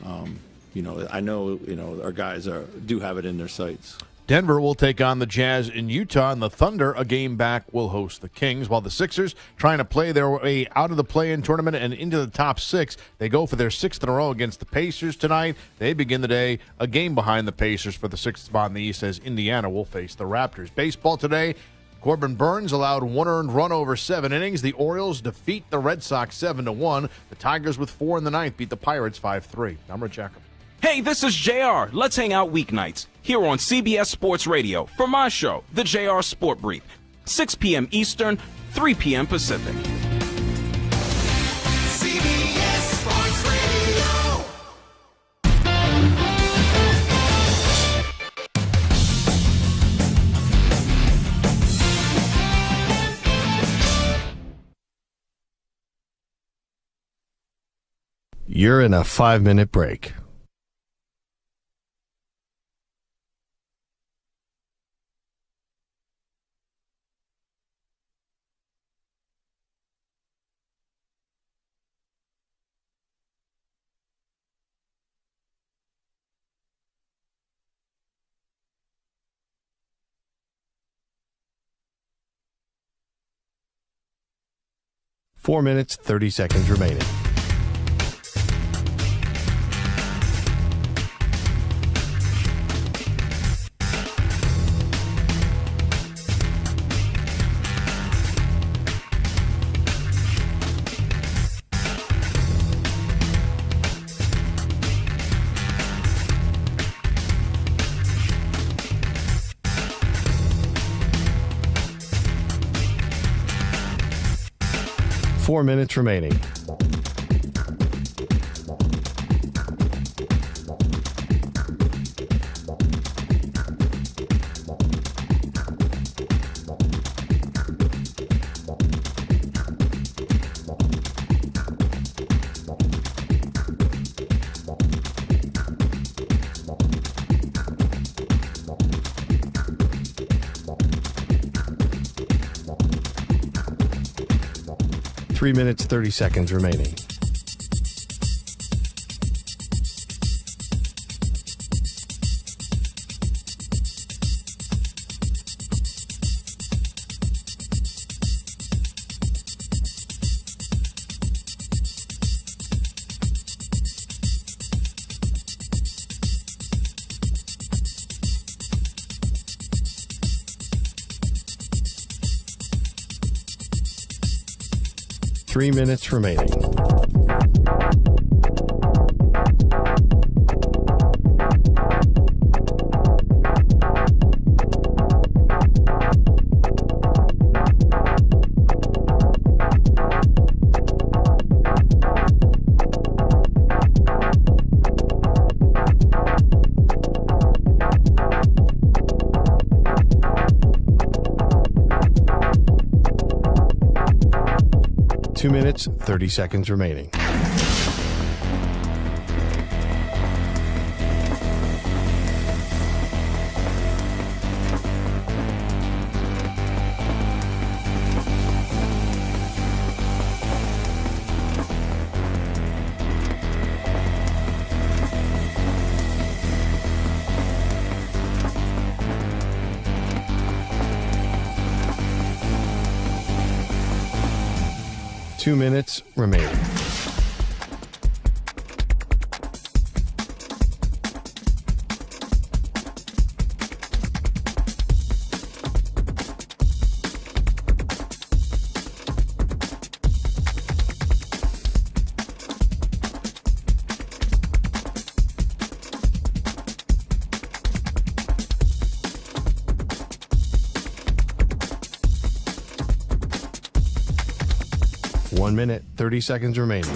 I know, our guys do have it in their sights. Denver will take on the Jazz in Utah, and the Thunder, a game back, will host the Kings, while the Sixers, trying to play their way out of the play-in tournament and into the top six. They go for their sixth in a row against the Pacers tonight. They begin the day a game behind the Pacers for the sixth spot in the East, as Indiana will face the Raptors. Baseball today, Corbin Burns allowed one earned run over 7 innings. The Orioles defeat the Red Sox 7-1. The Tigers, with 4 in the ninth, beat the Pirates 5-3. I'm Rich Ackerman. Hey, this is JR. Let's hang out weeknights here on CBS Sports Radio for my show, the JR Sport Brief, 6 p.m. Eastern, 3 p.m. Pacific. CBS Sports Radio. You're in a 5-minute break. Four minutes, 30 seconds remaining. Four minutes remaining. Three minutes, 30 seconds remaining. Three minutes remaining. Two minutes, 30 seconds remaining. Two minutes remaining. One minute, 30 seconds remaining.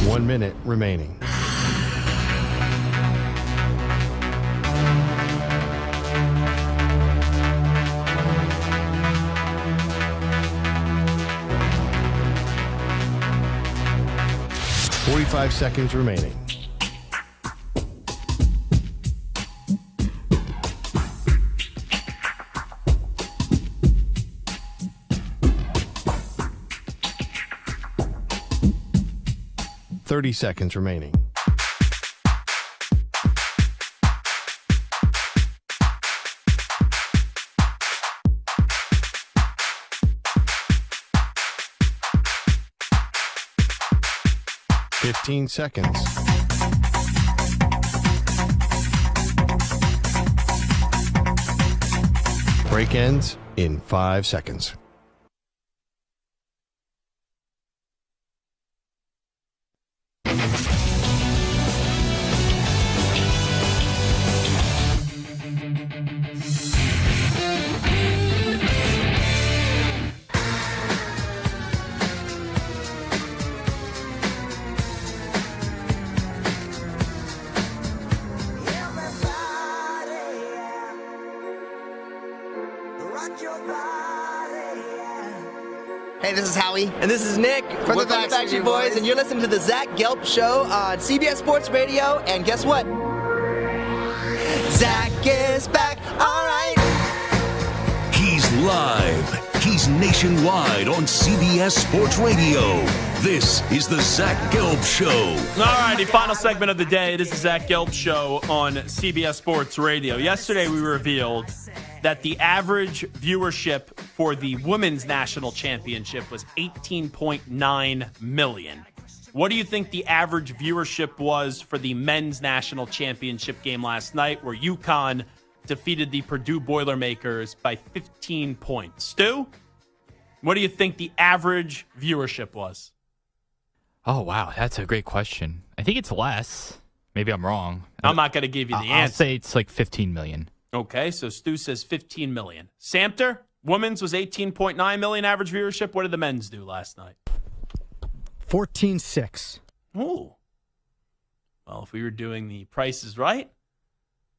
One minute remaining. Forty-five seconds remaining. Thirty seconds remaining. Fifteen seconds. Break ends in 5 seconds. Hey, this is Howie. And this is Nick. From the Backstreet Boys. And you're listening to the Zach Gelb Show on CBS Sports Radio. And guess what? Zach is back. All right. He's live. He's nationwide on CBS Sports Radio. This is the Zach Gelb Show. All righty, final segment of the day. This is Zach Gelb Show on CBS Sports Radio. Yesterday we revealed that the average viewership for the Women's National Championship was 18.9 million. What do you think the average viewership was for the Men's National Championship game last night, where UConn defeated the Purdue Boilermakers by 15 points? Stu, what do you think the average viewership was? Oh, wow. That's a great question. I think it's less. Maybe I'm wrong. I'm not going to give you the answer. I'll say it's like 15 million. Okay, so Stu says 15 million. Samter, women's was 18.9 million average viewership. What did the men's do last night? 14.6. Ooh. Well, if we were doing the prices right,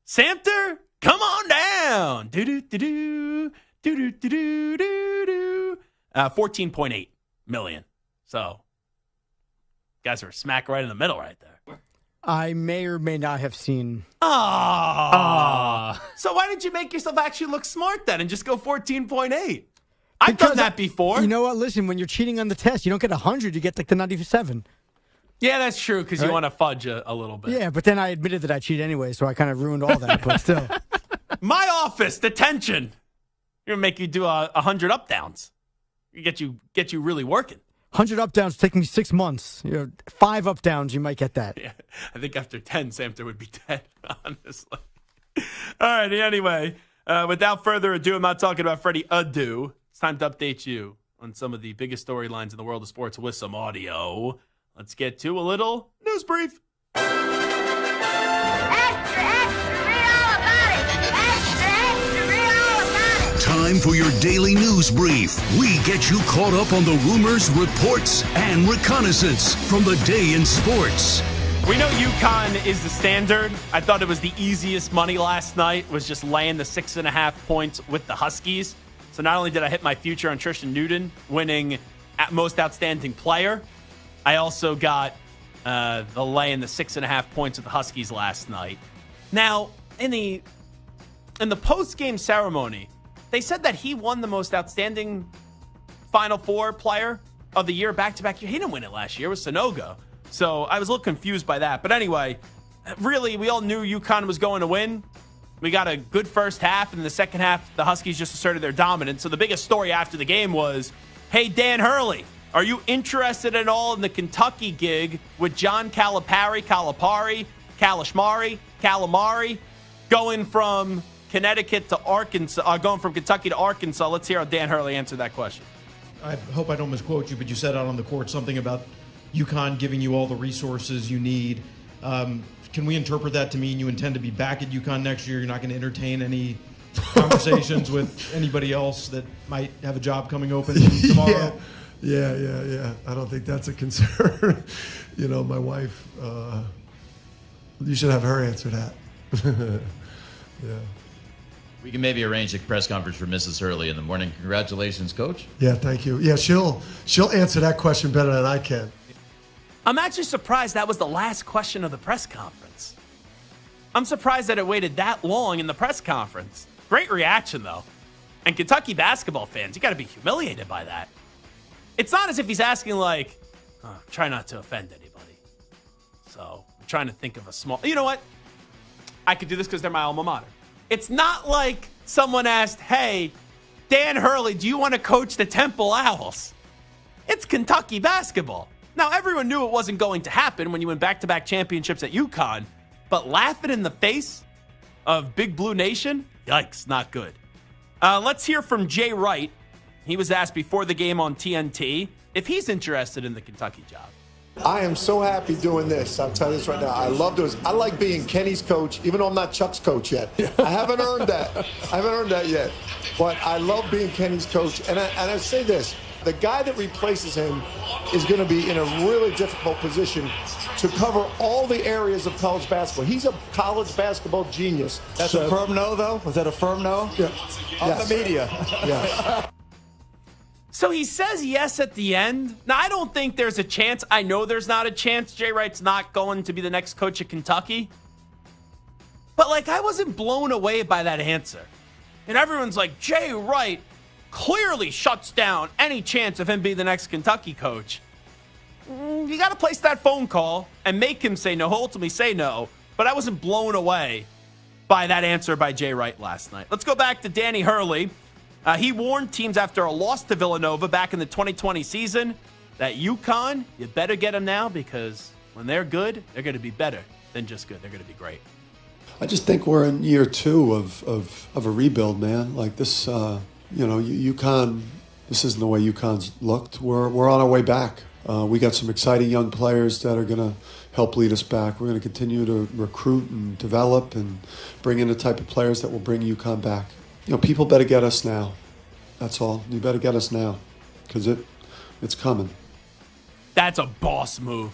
Samter, come on down. 14.8 million. So, guys are smack right in the middle right there. I may or may not have seen. So why did you make yourself actually look smart then and just go 14.8? I've done that before. You know what? Listen, when you're cheating on the test, you don't get 100. You get like the 97. Yeah, that's true, because you want to fudge a little bit. Yeah, but then I admitted that I cheat anyway, so I kind of ruined all that. But still. My office, detention. You're going to make you do 100 up-downs. Get you really working. 100 up-downs take me 6 months. 5 up-downs, you might get that. Yeah, I think after 10, Samter would be dead, honestly. All right, anyway, without further ado, I'm not talking about Freddie Adu. It's time to update you on some of the biggest storylines in the world of sports with some audio. Let's get to a little news brief. Time for your daily news brief. We get you caught up on the rumors, reports, and reconnaissance from the day in sports. We know UConn is the standard. I thought it was the easiest money last night, was just laying the 6.5 points with the Huskies. So not only did I hit my future on Tristan Newton winning at most outstanding player, I also got the laying the 6.5 points with the Huskies last night. Now, in the post-game ceremony, they said that he won the most outstanding Final Four player of the year back-to-back year. He didn't win it last year. It was Sonogo. So I was a little confused by that. But anyway, really, we all knew UConn was going to win. We got a good first half, and in the second half, the Huskies just asserted their dominance. So the biggest story after the game was, hey, Dan Hurley, are you interested at all in the Kentucky gig with John Calipari, Calamari, going from Connecticut to Arkansas, going from Kentucky to Arkansas? Let's hear how Dan Hurley answered that question. I hope I don't misquote you, but you said out on the court something about UConn giving you all the resources you need. Can we interpret that to mean you intend to be back at UConn next year? You're not going to entertain any conversations with anybody else that might have a job coming open tomorrow? Yeah. I don't think that's a concern. My wife, you should have her answer that. Yeah. We can maybe arrange a press conference for Mrs. Hurley in the morning. Congratulations, Coach. Yeah, thank you. Yeah, she'll answer that question better than I can. I'm actually surprised that was the last question of the press conference. I'm surprised that it waited that long in the press conference. Great reaction, though. And Kentucky basketball fans, you got to be humiliated by that. It's not as if he's asking, like, try not to offend anybody. So I'm trying to think of a small... You know what? I could do this because they're my alma mater. It's not like someone asked, hey, Dan Hurley, do you want to coach the Temple Owls? It's Kentucky basketball. Now, everyone knew it wasn't going to happen when you win back-to-back championships at UConn, but laugh it in the face of Big Blue Nation? Yikes, not good. Let's hear from Jay Wright. He was asked before the game on TNT if he's interested in the Kentucky job. I am so happy doing this. I'll tell you this right now. I love doing this. I like being Kenny's coach, even though I'm not Chuck's coach yet. I haven't earned that yet. But I love being Kenny's coach. And I say this. The guy that replaces him is going to be in a really difficult position to cover all the areas of college basketball. He's a college basketball genius. That's a firm no, though? Was that a firm no? Yeah. On the media. Yeah. So he says yes at the end. Now, I don't think there's a chance. I know there's not a chance Jay Wright's not going to be the next coach at Kentucky. But, I wasn't blown away by that answer. And everyone's like, Jay Wright clearly shuts down any chance of him being the next Kentucky coach. You got to place that phone call and make him say no. He'll ultimately say no. But I wasn't blown away by that answer by Jay Wright last night. Let's go back to Danny Hurley. He warned teams after a loss to Villanova back in the 2020 season that UConn, you better get them now because when they're good, they're going to be better than just good. They're going to be great. I just think we're in year 2 of a rebuild, man. Like this, UConn, this isn't the way UConn's looked. We're on our way back. We got some exciting young players that are going to help lead us back. We're going to continue to recruit and develop and bring in the type of players that will bring UConn back. People better get us now. That's all. You better get us now because it's coming. That's a boss move.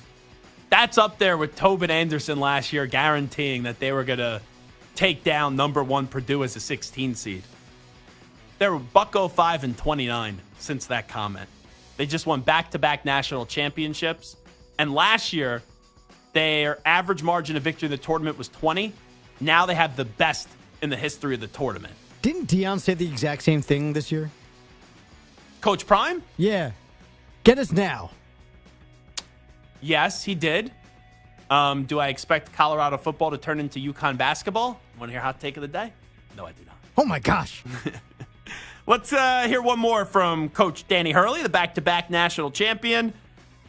That's up there with Tobin Anderson last year guaranteeing that they were going to take down number 1 Purdue as a 16 seed. They were $105-29 since that comment. They just won back-to-back national championships. And last year, their average margin of victory in the tournament was 20. Now they have the best in the history of the tournament. Didn't Deion say the exact same thing this year? Coach Prime? Yeah. Get us now. Yes, he did. Do I expect Colorado football to turn into UConn basketball? Want to hear hot take of the day? No, I do not. Oh, my gosh. Let's hear one more from Coach Danny Hurley, the back-to-back national champion.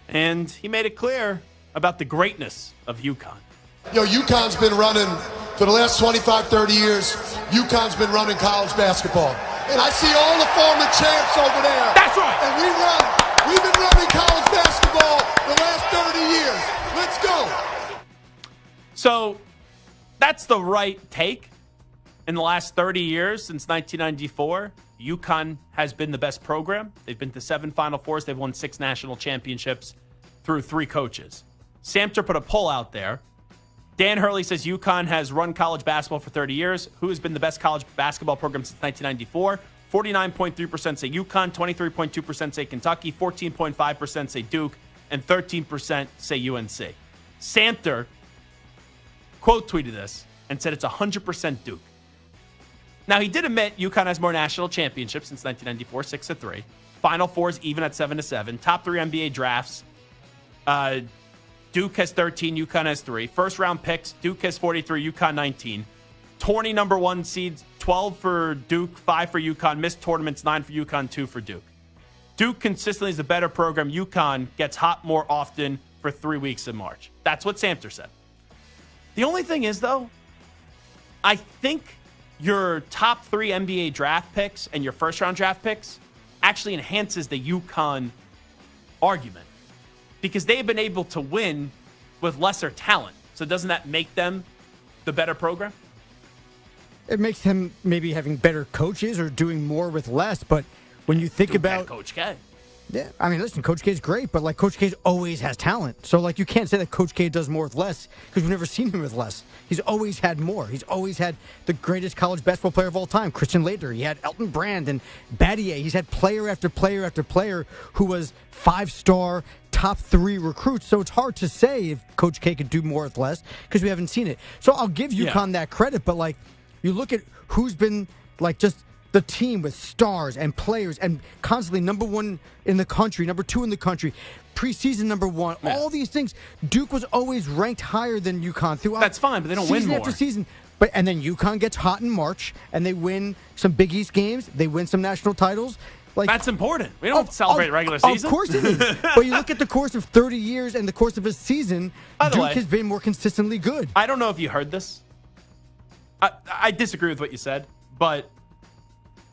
And he made it clear about the greatness of UConn. UConn's been running for the last 25, 30 years. UConn's been running college basketball. And I see all the former champs over there. That's right. And we've been running college basketball the last 30 years. Let's go. So that's the right take. In the last 30 years, since 1994, UConn has been the best program. They've been to 7 Final Fours. They've won 6 national championships through 3 coaches. Samter put a poll out there. Dan Hurley says UConn has run college basketball for 30 years. Who has been the best college basketball program since 1994? 49.3% say UConn, 23.2% say Kentucky, 14.5% say Duke, and 13% say UNC. Samter quote tweeted this and said it's 100% Duke. Now, he did admit UConn has more national championships since 1994, 6-3. Final Fours even at 7-7. Top 3 NBA drafts. Duke has 13, UConn has 3. First round picks, Duke has 43, UConn 19. 20 number 1 seeds, 12 for Duke, 5 for UConn. Missed tournaments, 9 for UConn, 2 for Duke. Duke consistently is the better program. UConn gets hot more often for 3 weeks in March. That's what Samter said. The only thing is, though, I think your top 3 NBA draft picks and your first round draft picks actually enhances the UConn argument because they've been able to win with lesser talent. So doesn't that make them the better program? It makes them maybe having better coaches or doing more with less. But when you think about Coach K. Yeah, I mean, listen, Coach K is great, but Coach K always has talent. So you can't say that Coach K does more with less because we've never seen him with less. He's always had more. He's always had the greatest college basketball player of all time, Christian Laettner. He had Elton Brand and Battier. He's had player after player after player who was 5-star, top 3 recruits. So it's hard to say if Coach K could do more with less because we haven't seen it. So I'll give UConn that credit, but you look at who's been just the team with stars and players and constantly number 1 in the country, number 2 in the country, preseason number 1, all these things. Duke was always ranked higher than UConn throughout. That's fine, but they don't win more. Season after season. And then UConn gets hot in March and they win some Big East games. They win some national titles. That's important. We don't celebrate regular season. Of course it is. But you look at the course of 30 years and the course of a season, Duke has been more consistently good. I don't know if you heard this. I disagree with what you said, but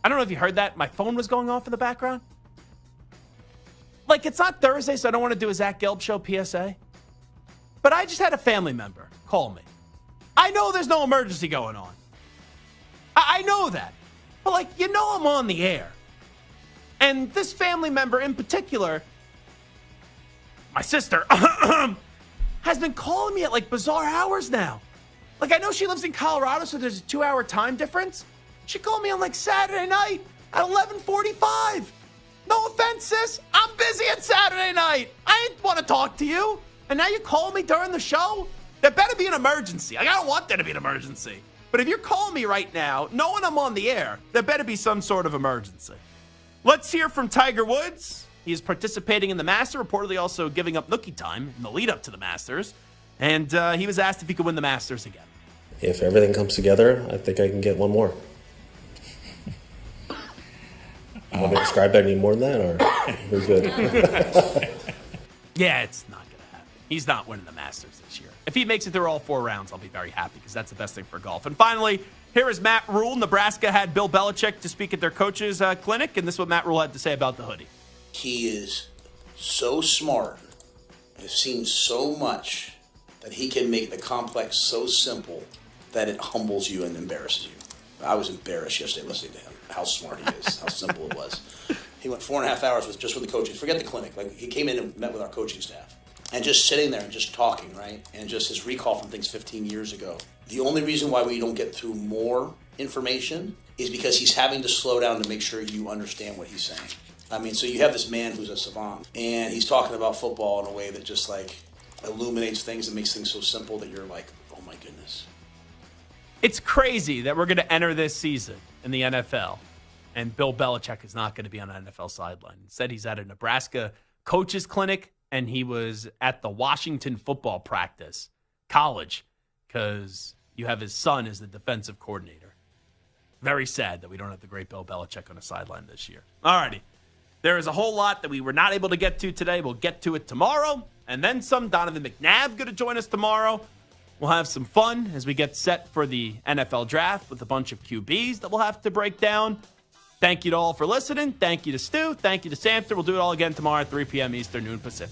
I don't know if you heard that. My phone was going off in the background. It's not Thursday, so I don't want to do a Zach Gelb Show PSA. But I just had a family member call me. I know there's no emergency going on. I know that. But, I'm on the air. And this family member in particular, my sister, has been calling me at, bizarre hours now. I know she lives in Colorado, so there's a 2-hour time difference. She called me on Saturday night at 11:45. No offense, sis. I'm busy on Saturday night. I didn't want to talk to you. And now you call me during the show? There better be an emergency. I don't want there to be an emergency. But if you're calling me right now, knowing I'm on the air, there better be some sort of emergency. Let's hear from Tiger Woods. He is participating in the Masters, reportedly also giving up nookie time in the lead-up to the Masters. And he was asked if he could win the Masters again. If everything comes together, I think I can get one more. Want me to describe that any more than that, or we're good? Yeah, it's not going to happen. He's not winning the Masters this year. If he makes it through all 4 rounds, I'll be very happy because that's the best thing for golf. And finally, here is Matt Rule. Nebraska had Bill Belichick to speak at their coaches' clinic, and this is what Matt Rule had to say about the hoodie. He is so smart and has seen so much that he can make the complex so simple that it humbles you and embarrasses you. I was embarrassed yesterday listening to him, how smart he is, how simple it was. He went 4.5 hours just with the coaches. Forget the clinic. Like, he came in and met with our coaching staff. And just sitting there and just talking, right? And just his recall from things 15 years ago. The only reason why we don't get through more information is because he's having to slow down to make sure you understand what he's saying. I mean, so you have this man who's a savant, and he's talking about football in a way that just, like, illuminates things and makes things so simple that you're like, oh my goodness. It's crazy that we're going to enter this season in the NFL, and Bill Belichick is not going to be on an NFL sideline. Instead, he's at a Nebraska coaches clinic, and he was at the Washington football practice, college, because you have his son as the defensive coordinator. Very sad that we don't have the great Bill Belichick on the sideline this year. All righty. There is a whole lot that we were not able to get to today. We'll get to it tomorrow, and then some. Donovan McNabb going to join us tomorrow. We'll have some fun as we get set for the NFL draft with a bunch of QBs that we'll have to break down. Thank you to all for listening. Thank you to Stu. Thank you to Samter. We'll do it all again tomorrow at 3 p.m. Eastern, noon Pacific.